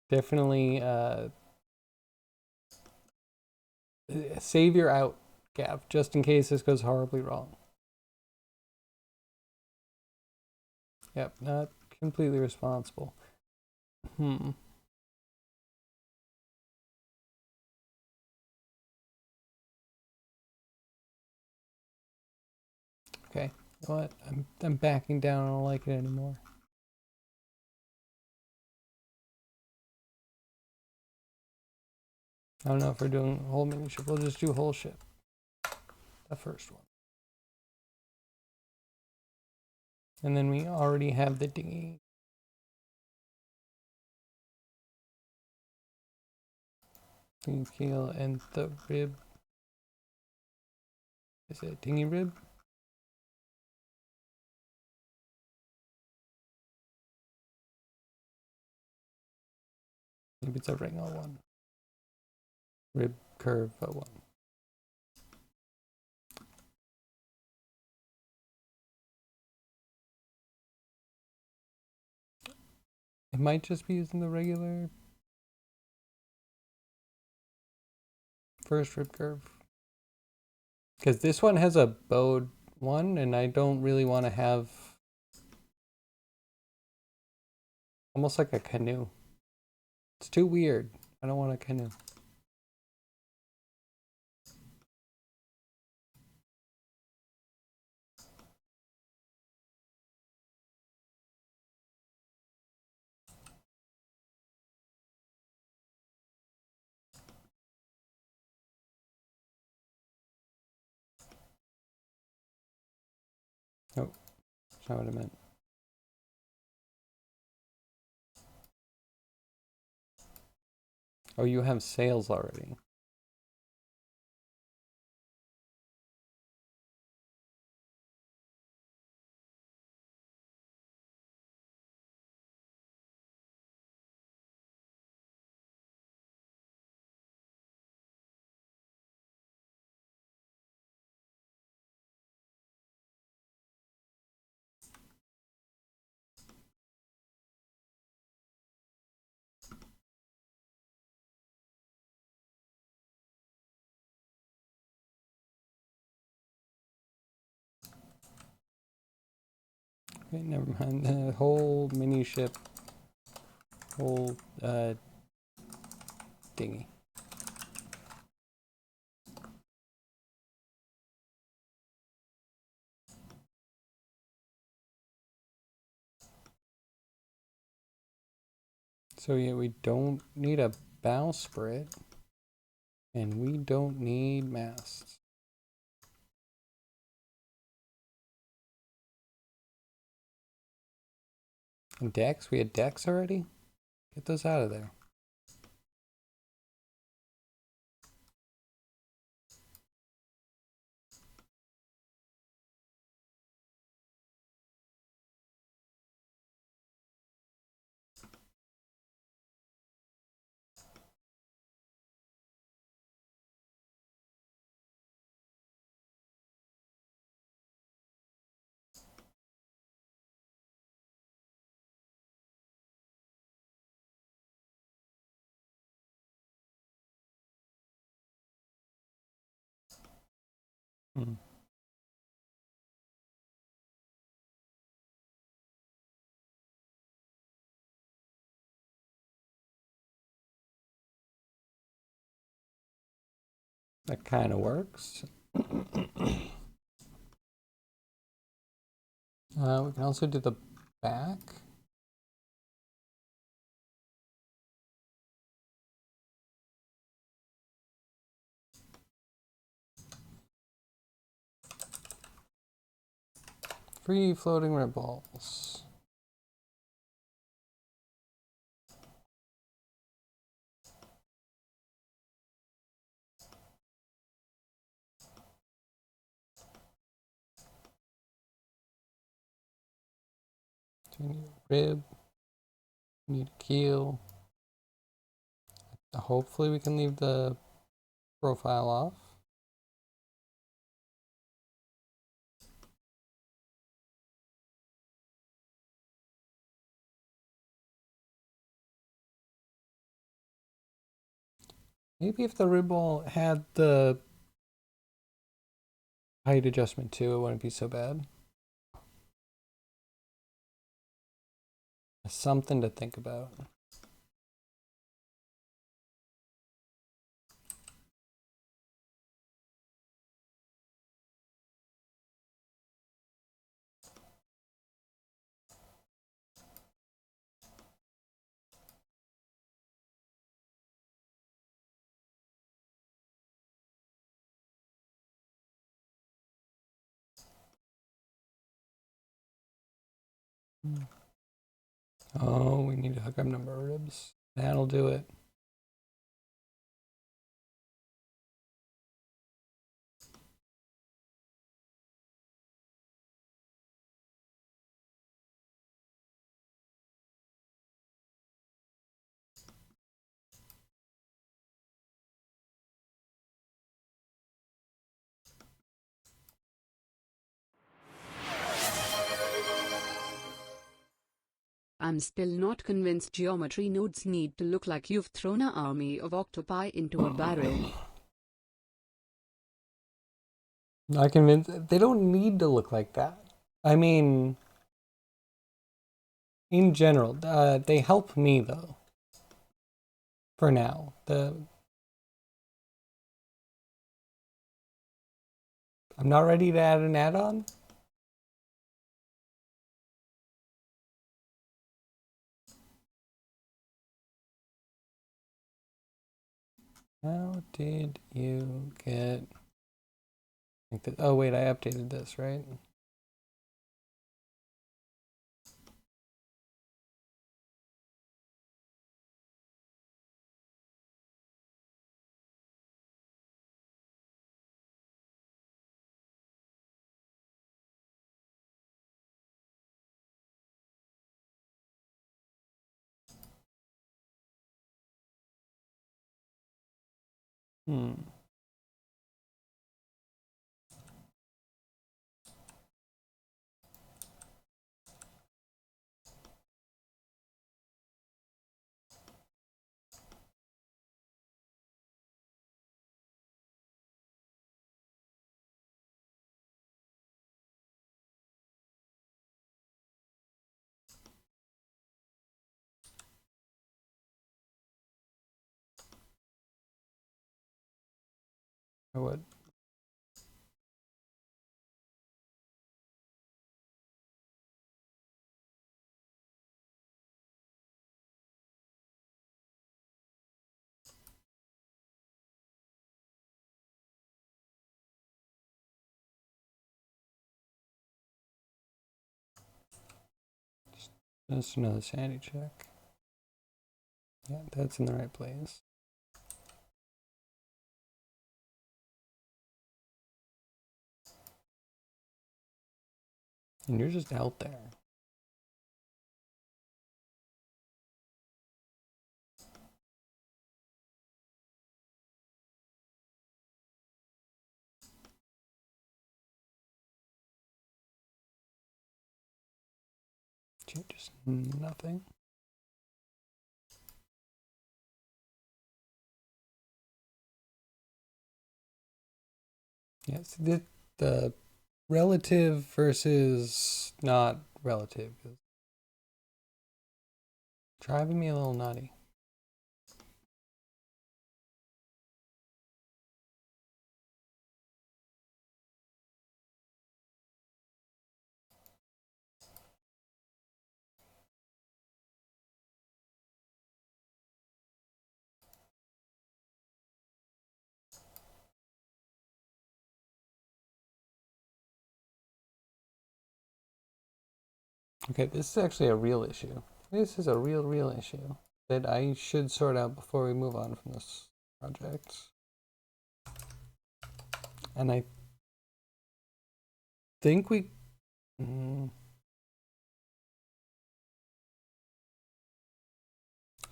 Definitely save your out, Gav, just in case this goes horribly wrong. Yep, not completely responsible. Okay, you know what? I'm backing down. I don't like it anymore. I don't know if we're doing whole mini ship. We'll just do whole ship. The first one. And then we already have the dinghy. The keel and the rib. Is it a dinghy rib? Maybe it's a ring one. Rib curve 01. It might just be using the regular first rib curve. Because this one has a bowed one, and I don't really want to have almost like a canoe. It's too weird. I don't want a canoe. Oh, that's not what I meant. Oh, you have sails already. Okay, never mind. The whole mini ship, whole dinghy. So yeah, we don't need a bowsprit, and we don't need masts. And decks? We had decks already? Get those out of there. Hmm. That kind of works. We can also do the back. Free floating ripples. So we need a rib, we need a keel. Hopefully we can leave the profile off. Maybe if the rib ball had the height adjustment too, it wouldn't be so bad. Something to think about. Oh, we need to hook up number of ribs. That'll do it. I'm still not convinced geometry nodes need to look like you've thrown an army of octopi into a barrel. Not convinced. They don't need to look like that. I mean, in general, they help me though. For now, I'm not ready to add an add-on. How did you get like this? Oh wait, I updated this, right? Hmm. Or what? Just another sanity check. Yeah, that's in the right place. And you're just out there. Changes nothing. Yes, the relative versus not relative is driving me a little nutty. Okay, this is actually a real issue. This is a real issue that I should sort out before we move on from this project. And I think we...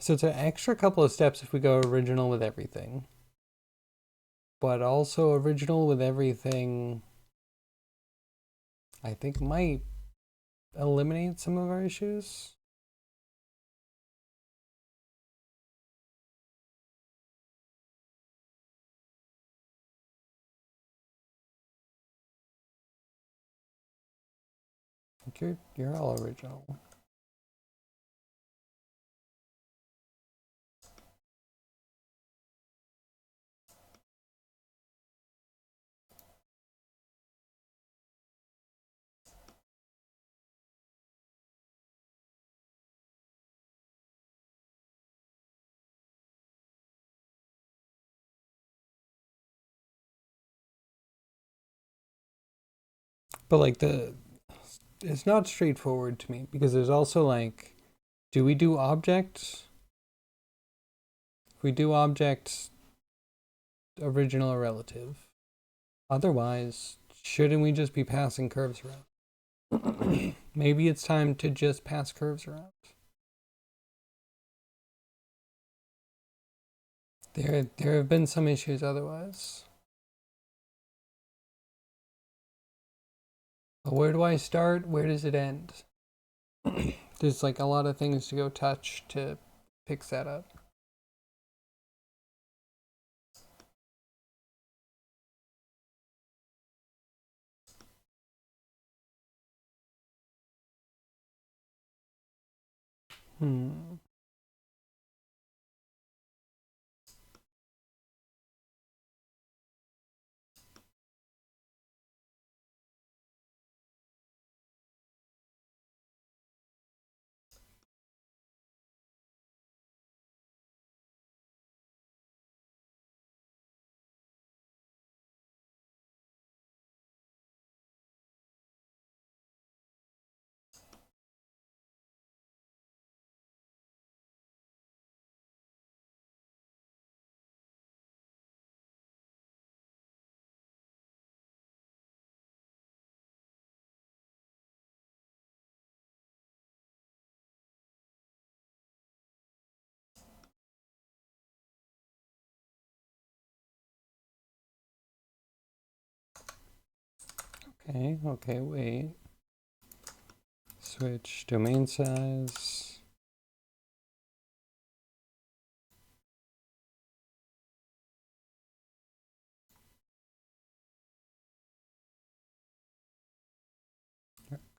So it's an extra couple of steps if we go original with everything. But also original with everything, I think might eliminate some of our issues. I think you're all original. But like it's not straightforward to me because there's also like, do we do objects? If we do objects, original or relative. Otherwise, shouldn't we just be passing curves around? Maybe it's time to just pass curves around. There have been some issues otherwise. But where do I start? Where does it end? There's like a lot of things to go touch to fix that up. Okay, wait. Switch domain size.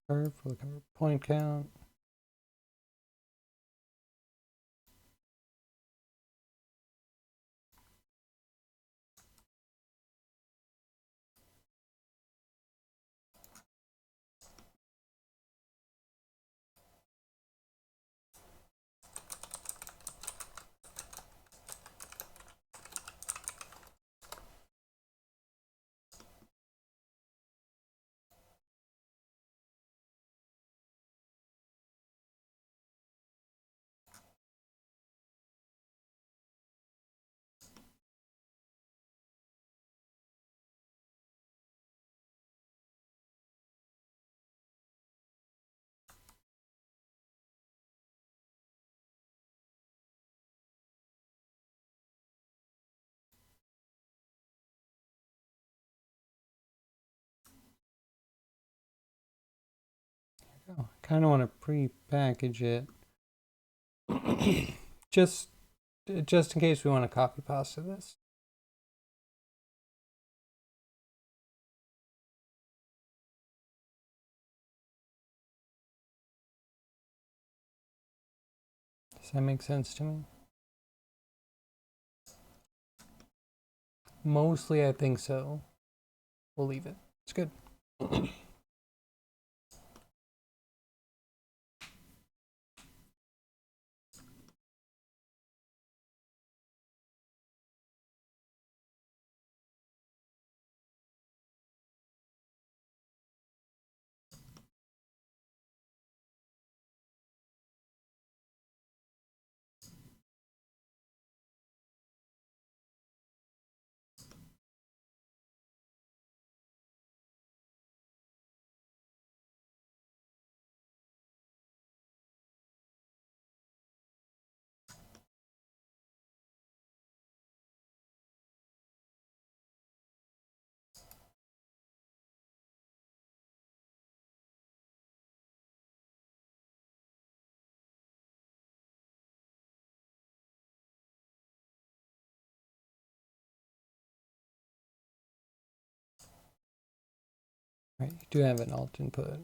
Curve for the curve point count. I kind of want to pre-package it just in case we want to copy pasta this. Does that make sense to me? Mostly, I think so. We'll leave it. It's good. Right, you do have an alt input.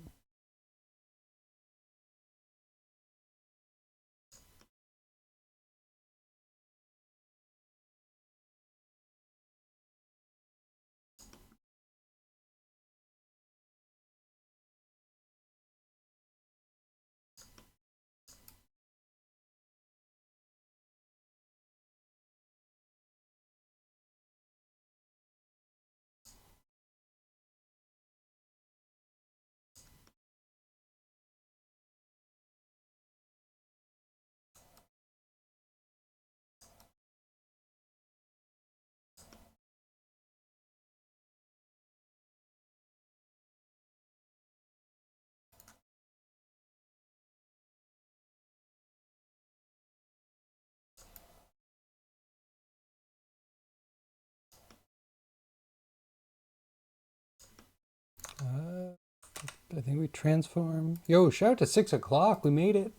I think we transform. Yo, shout out to 6 o'clock. We made it.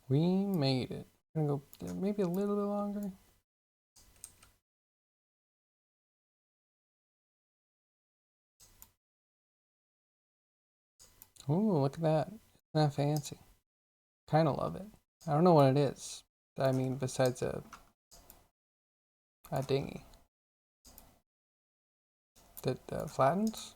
We made it. I'm gonna go maybe a little bit longer. Ooh, look at that. Isn't that fancy? Kind of love it. I don't know what it is. I mean, besides a dinghy that flattens.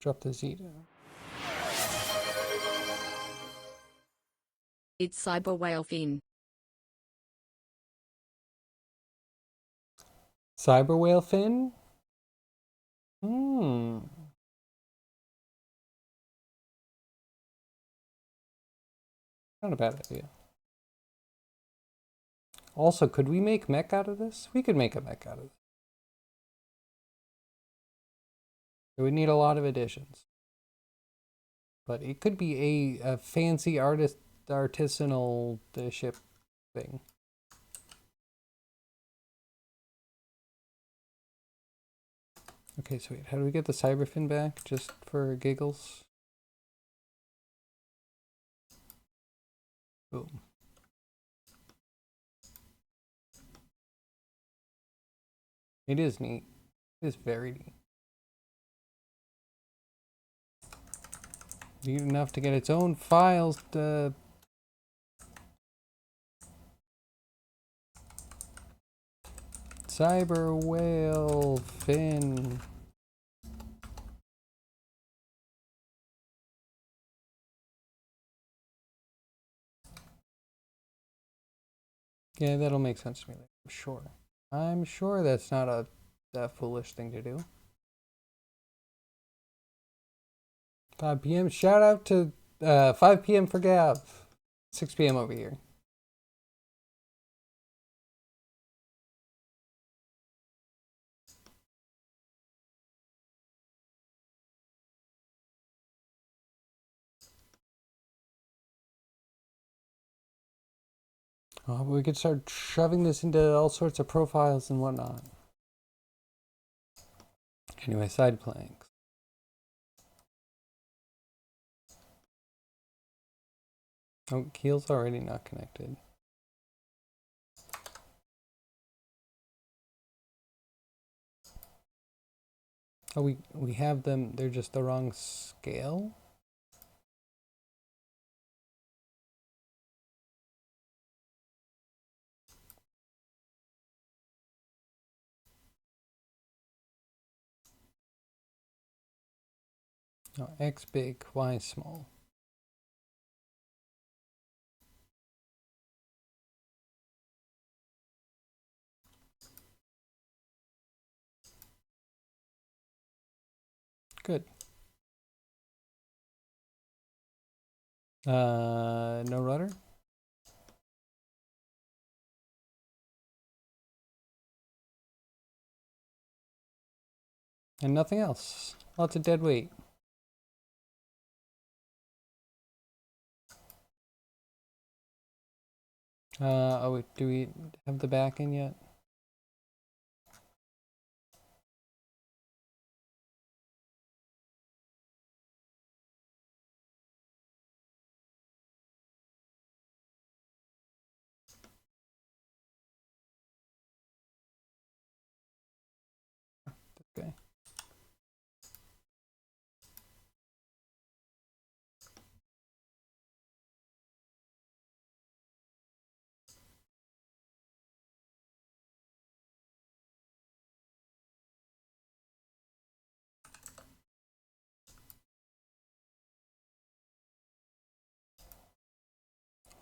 Drop the zeta. It's Cyber Whale Fin. Cyber whale fin? Hmm. Not a bad idea. Also, could we make mech out of this? We could make a mech out of this. It would need a lot of additions. But it could be a fancy artisanal ship thing. Okay, so wait, how do we get the cyberfin back? Just for giggles? Boom. It is neat. It is very neat. Neat enough to get its own files to... Cyber whale fin. Yeah, that'll make sense to me. I'm sure. I'm sure that's not a foolish thing to do. 5 p.m. Shout out to 5 p.m. for Gav. 6 p.m. over here. Oh, we could start shoving this into all sorts of profiles and whatnot. Anyway, side planks. Oh, keel's already not connected. Oh, we have them, they're just the wrong scale? Oh, X big, Y small. Good. No rudder? And nothing else. Lots of dead weight. Oh, do we have the back in yet? Okay.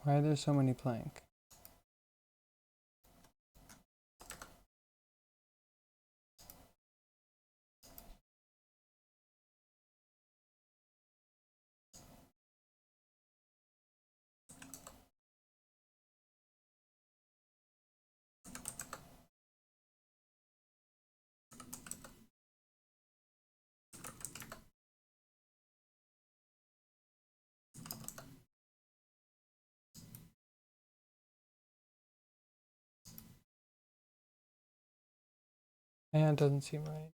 Why are there so many plank? And it doesn't seem right.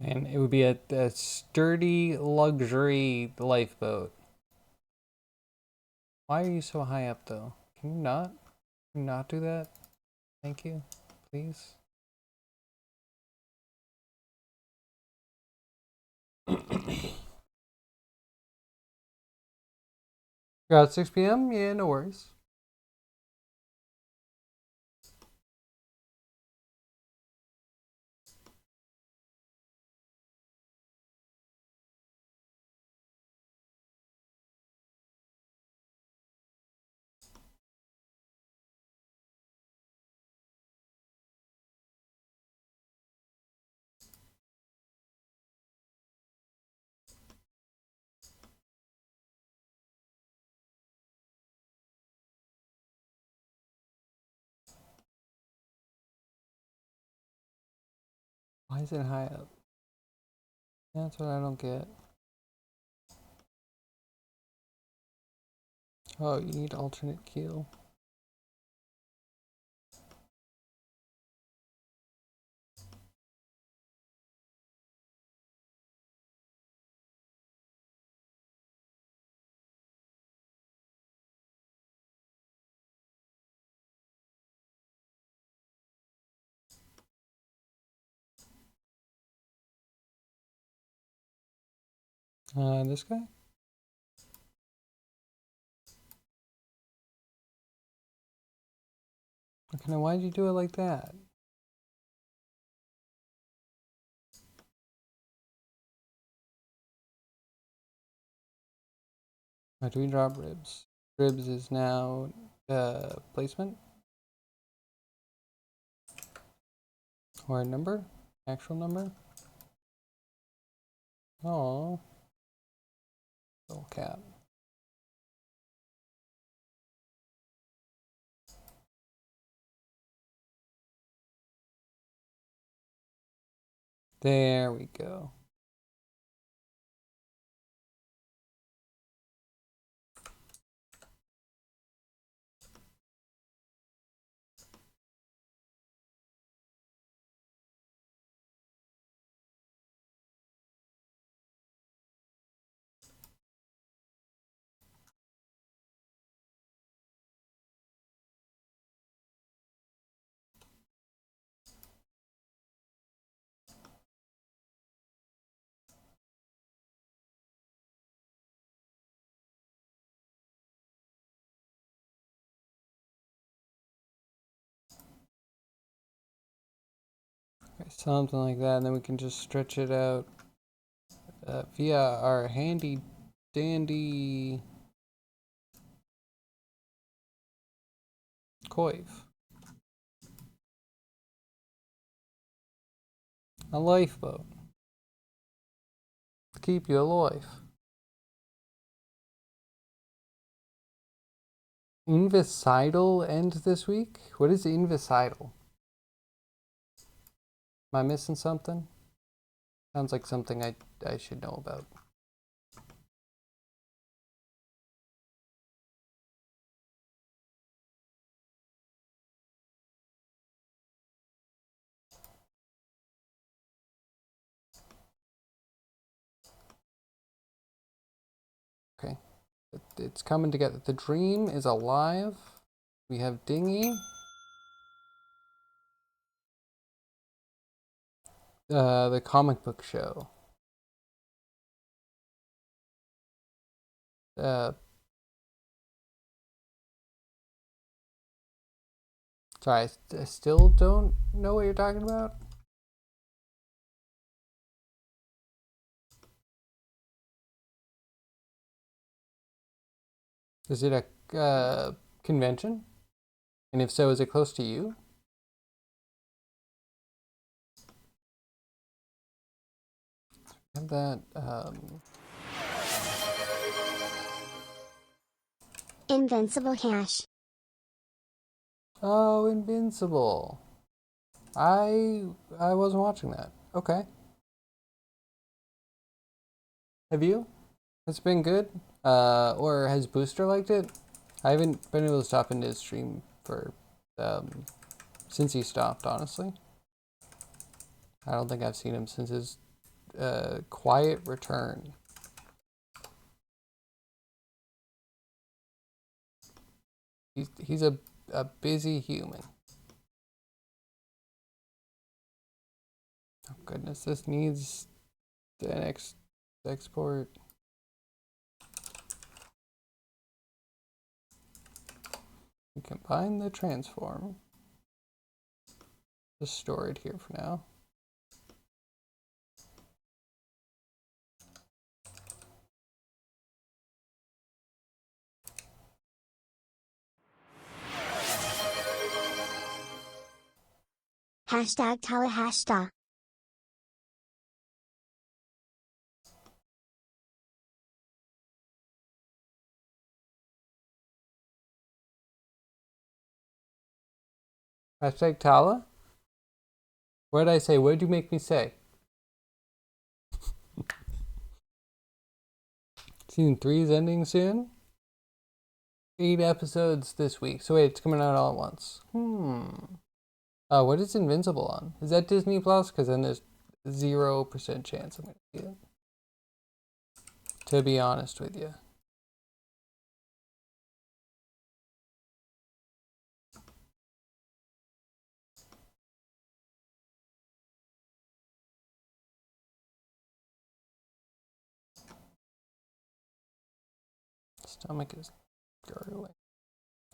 And it would be a sturdy luxury lifeboat. Why are you so high up though? Can you not do that? Thank you, please. Got 6 p.m.? Yeah, no worries. Why is it high up? That's what I don't get. Oh, you need alternate keel. This guy? Okay, now why did you do it like that? How do we drop ribs? Ribs is now placement or a number, actual number. Oh, little cat. There we go. Okay, something like that, and then we can just stretch it out via our handy dandy coif. A lifeboat to keep you alive. Invicidal ends this week? What is invicidal? Am I missing something? Sounds like something I should know about. Okay. It's coming together. The dream is alive. We have Dingy. The comic book show. Sorry, I still don't know what you're talking about. Is it a convention? And if so, is it close to you? Have that. Invincible Cash. Oh, Invincible. I wasn't watching that. Okay. Have you? It's been good. Or has Booster liked it? I haven't been able to stop into his stream for since he stopped, honestly. I don't think I've seen him since his quiet return. He's a busy human. Oh goodness, this needs an export. We combine the transform. Just store it here for now. Hashtag Tala hashtag. Hashtag Tala? What did I say? What did you make me say? Season 3 is ending soon? 8 episodes this week. So wait, it's coming out all at once. What is Invincible on? Is that Disney Plus? Because then there's 0% chance I'm going to see it. To be honest with you. Stomach is gurgling.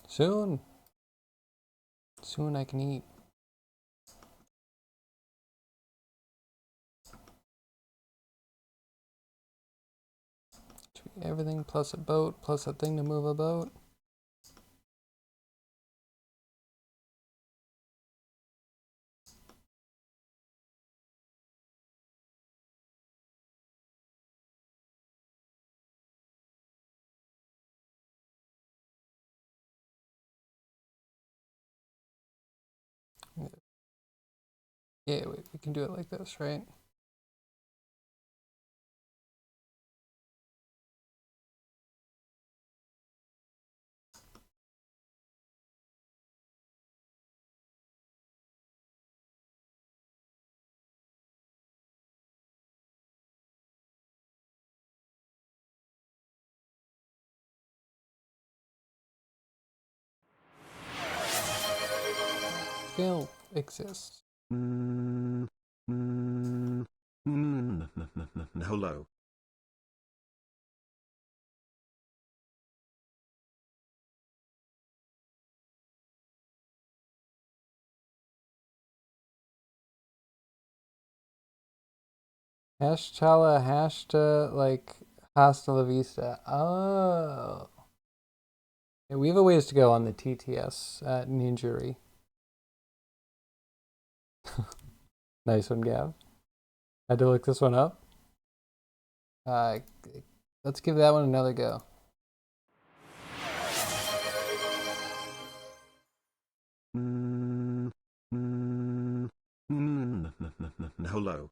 Soon. Soon I can eat. Everything plus a boat, plus a thing to move a boat. Yeah, wait, we can do it like this, right? Scale exists. Hello. Hashtala, hashta, like, hasta la vista. Oh. Yeah, we have a ways to go on the TTS at Ninjuri. Nice one, Gav. Had to look this one up. Let's give that one another go. Hello.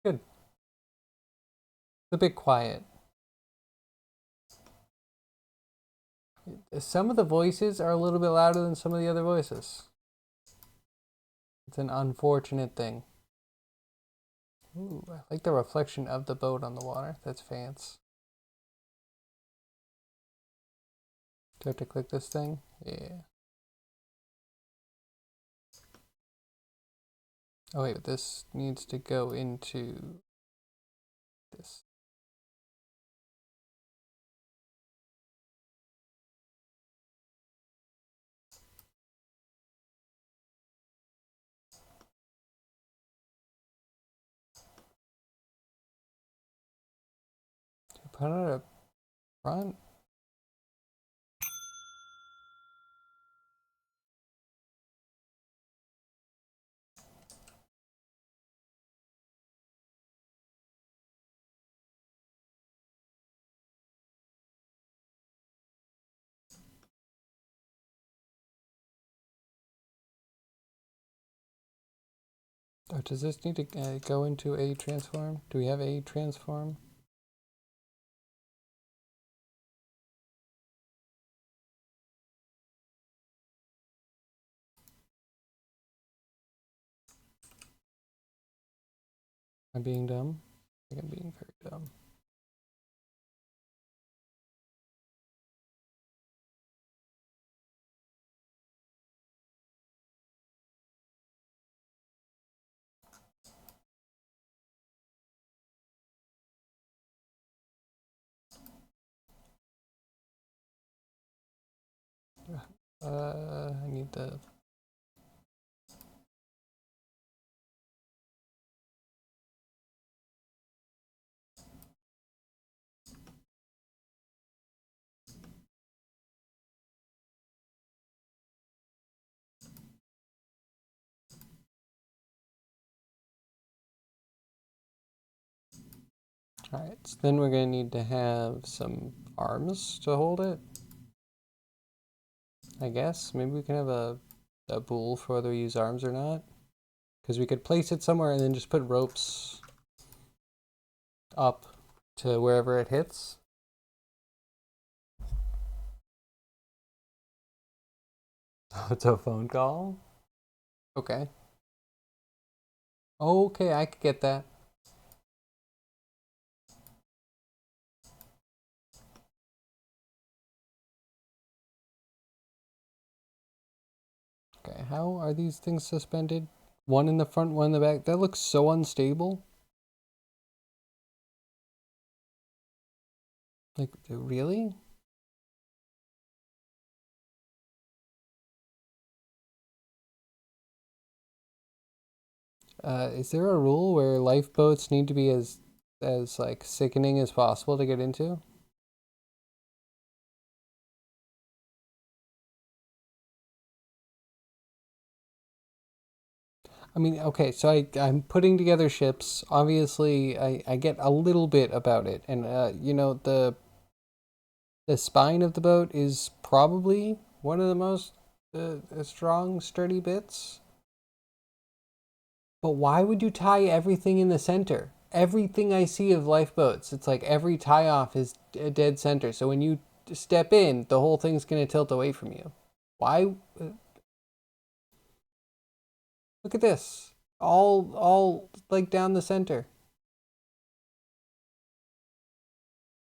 Good. It's a bit quiet. Some of the voices are a little bit louder than some of the other voices. It's an unfortunate thing. Ooh, I like the reflection of the boat on the water. That's fancy. Do I have to click this thing? Yeah. Oh wait, but this needs to go into this. Put it up front. Oh, does this need to go into a transform? Do we have a transform? Am I being dumb? I think I'm being very dumb. I need the... Alright, so then we're going to need to have some arms to hold it. I guess. Maybe we can have a bool for whether we use arms or not. Because we could place it somewhere and then just put ropes up to wherever it hits. Oh, it's a phone call? Okay. Okay, I could get that. Okay, how are these things suspended? One in the front, one in the back. That looks so unstable. Like, really? Is there a rule where lifeboats need to be as like sickening as possible to get into? I mean, okay, so I'm putting together ships. Obviously, I get a little bit about it, and you know, the spine of the boat is probably one of the most strong, sturdy bits. But why would you tie everything in the center? Everything I see of lifeboats, it's like every tie off is a dead center. So when you step in, the whole thing's gonna tilt away from you. Why? Look at this. All like down the center.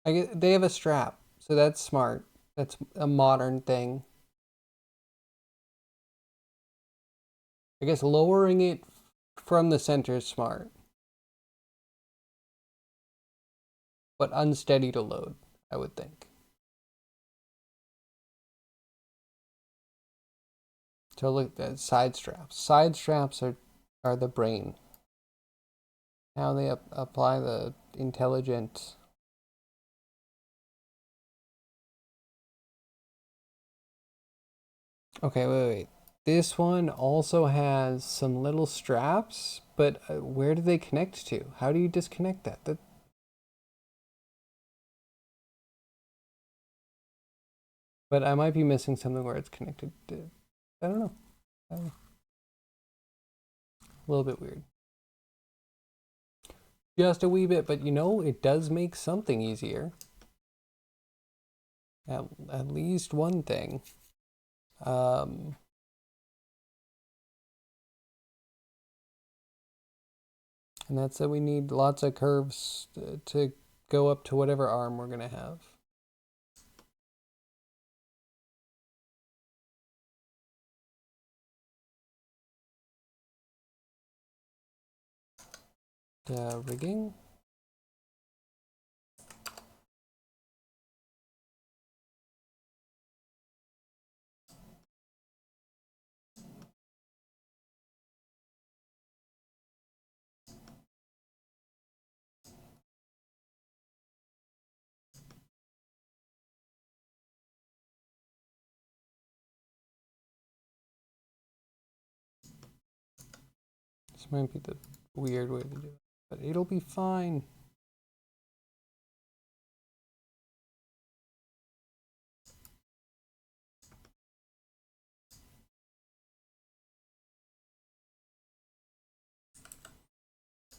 I get they have a strap, so that's smart. That's a modern thing. I guess lowering it from the center is smart, but unsteady to load, I would think. So look at side straps. Side straps are the brain. How they apply the intelligent. Okay, wait. This one also has some little straps, but where do they connect to? How do you disconnect that? But I might be missing something where it's connected to. I don't know. A little bit weird. Just a wee bit, but you know, it does make something easier. At least one thing. And that's that we need lots of curves to go up to whatever arm we're gonna have. Rigging. This might be the weird way to do it, but it'll be fine.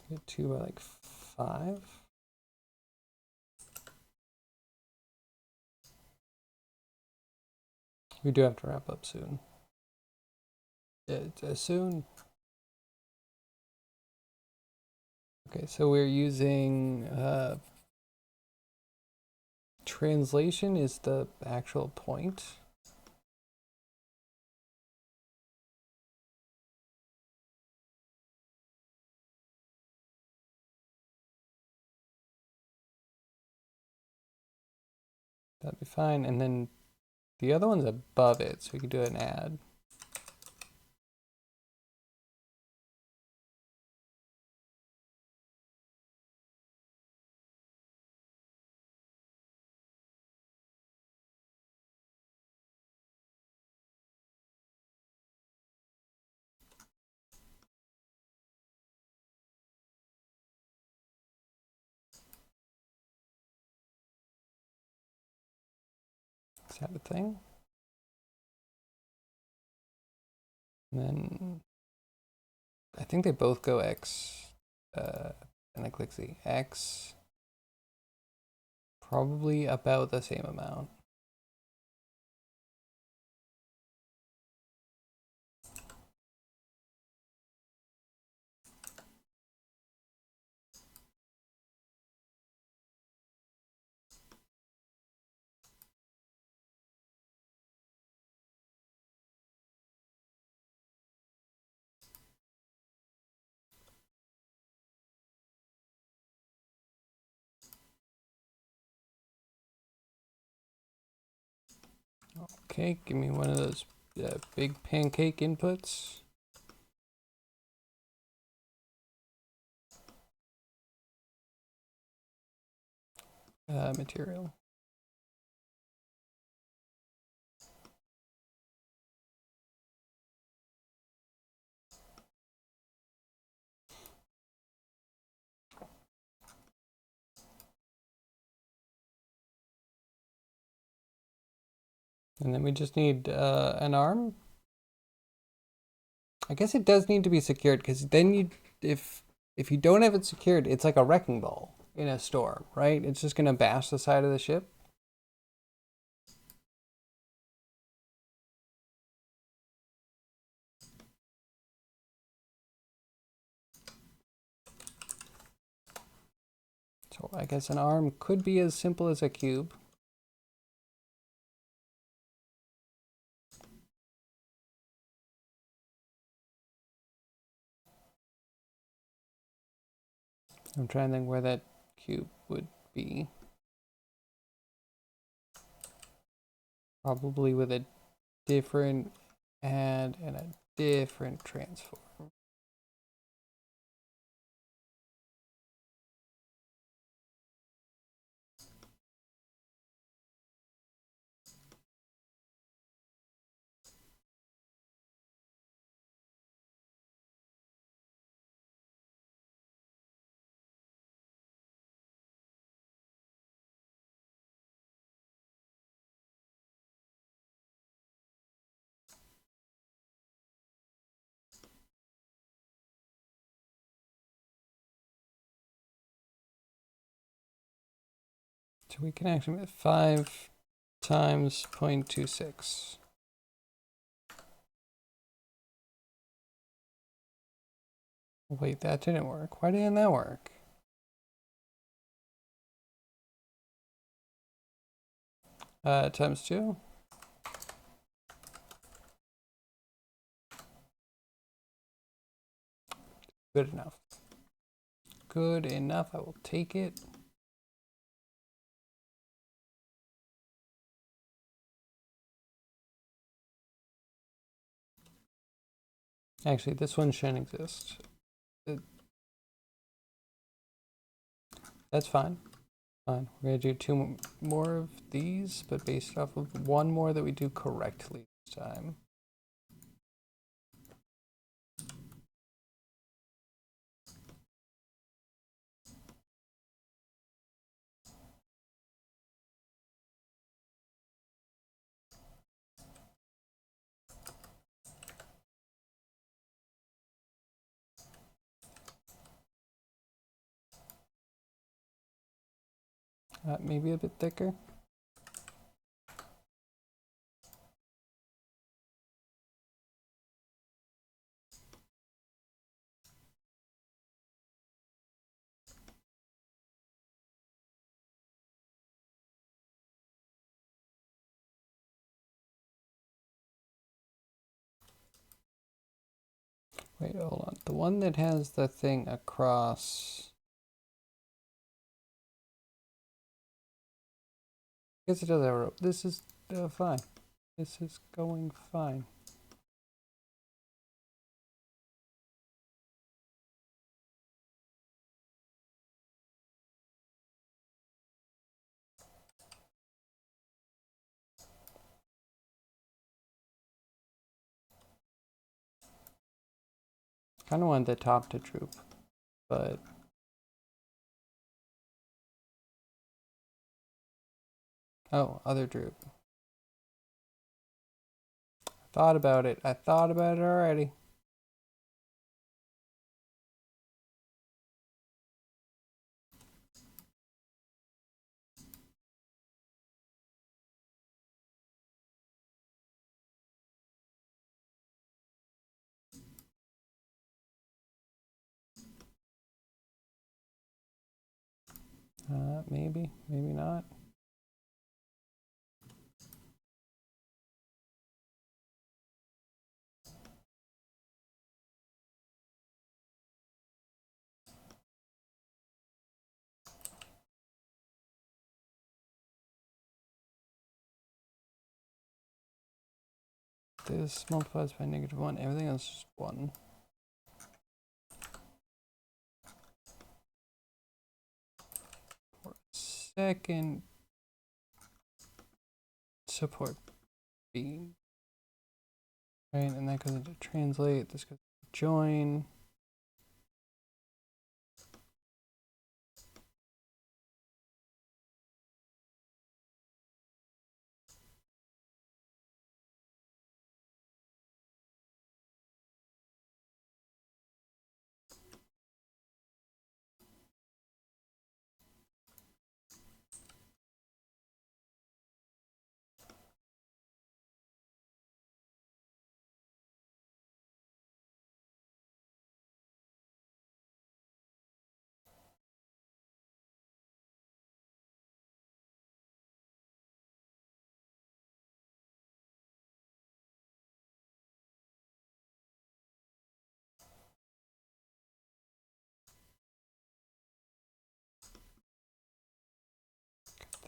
Get 2 by like 5. We do have to wrap up soon. Soon. Okay, so we're using translation is the actual point. That'd be fine. And then the other one's above it, so we could do an add. Is that a thing? And then I think they both go X. And I click Z. X. Probably about the same amount. Okay, give me one of those big pancake inputs. material. And then we just need an arm. I guess it does need to be secured, because then if you don't have it secured, it's like a wrecking ball in a storm, right? It's just gonna bash the side of the ship. So I guess an arm could be as simple as a cube. I'm trying to think where that cube would be. Probably with a different add and a different transform. So we can actually make 5 times 0.26. Wait, that didn't work. Why didn't that work? Times 2. Good enough. Good enough. I will take it. Actually, this one shouldn't exist. That's fine. Fine. We're gonna do 2 more of these, but based off of 1 more that we do correctly this time. Maybe a bit thicker. Wait, hold on. The one that has the thing across. I guess it does have a rope. This is fine. This is going fine. Kind of want the top to droop, but oh, other droop. Thought about it. I thought about it already. Maybe, maybe not. This multiplies by -1. Everything else is 1. second support beam. Right, and that goes into translate, this goes into join.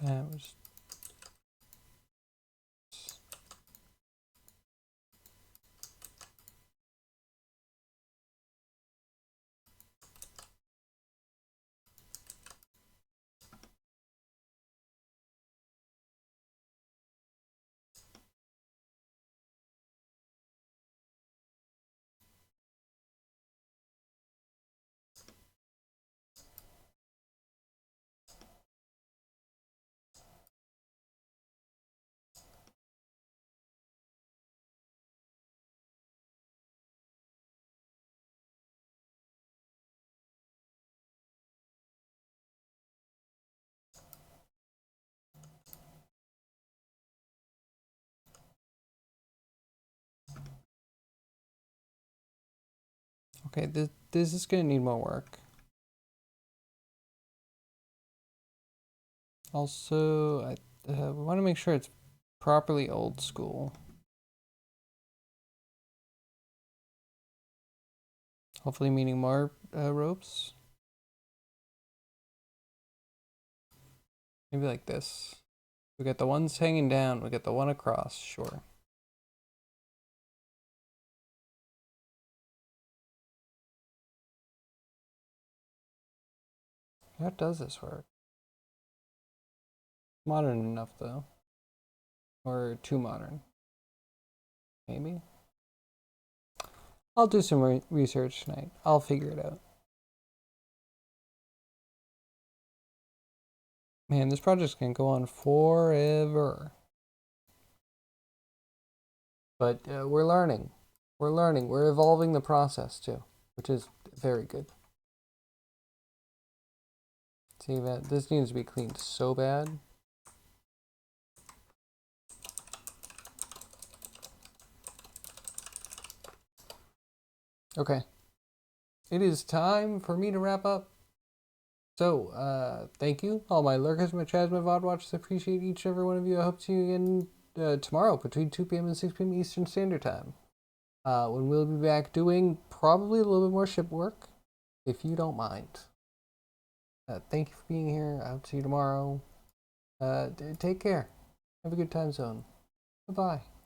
That was okay. This is gonna need more work. Also, I want to make sure it's properly old school. Hopefully meaning more ropes. Maybe like this. We got the ones hanging down, we got the one across, sure. How does this work? Modern enough though. Or too modern. Maybe? I'll do some research tonight. I'll figure it out. Man, this project's gonna go on forever. But we're learning. We're learning. We're evolving the process too, which is very good. See that this needs to be cleaned so bad. Okay. It is time for me to wrap up. So, thank you, all my lurkers, my chads, my VOD watchers. I appreciate each and every one of you. I hope to see you again tomorrow between 2 p.m. and 6 p.m. Eastern Standard Time. When we'll be back doing probably a little bit more ship work, if you don't mind. Thank you for being here. I'll see you tomorrow. Take care. Have a good time zone. Bye-bye.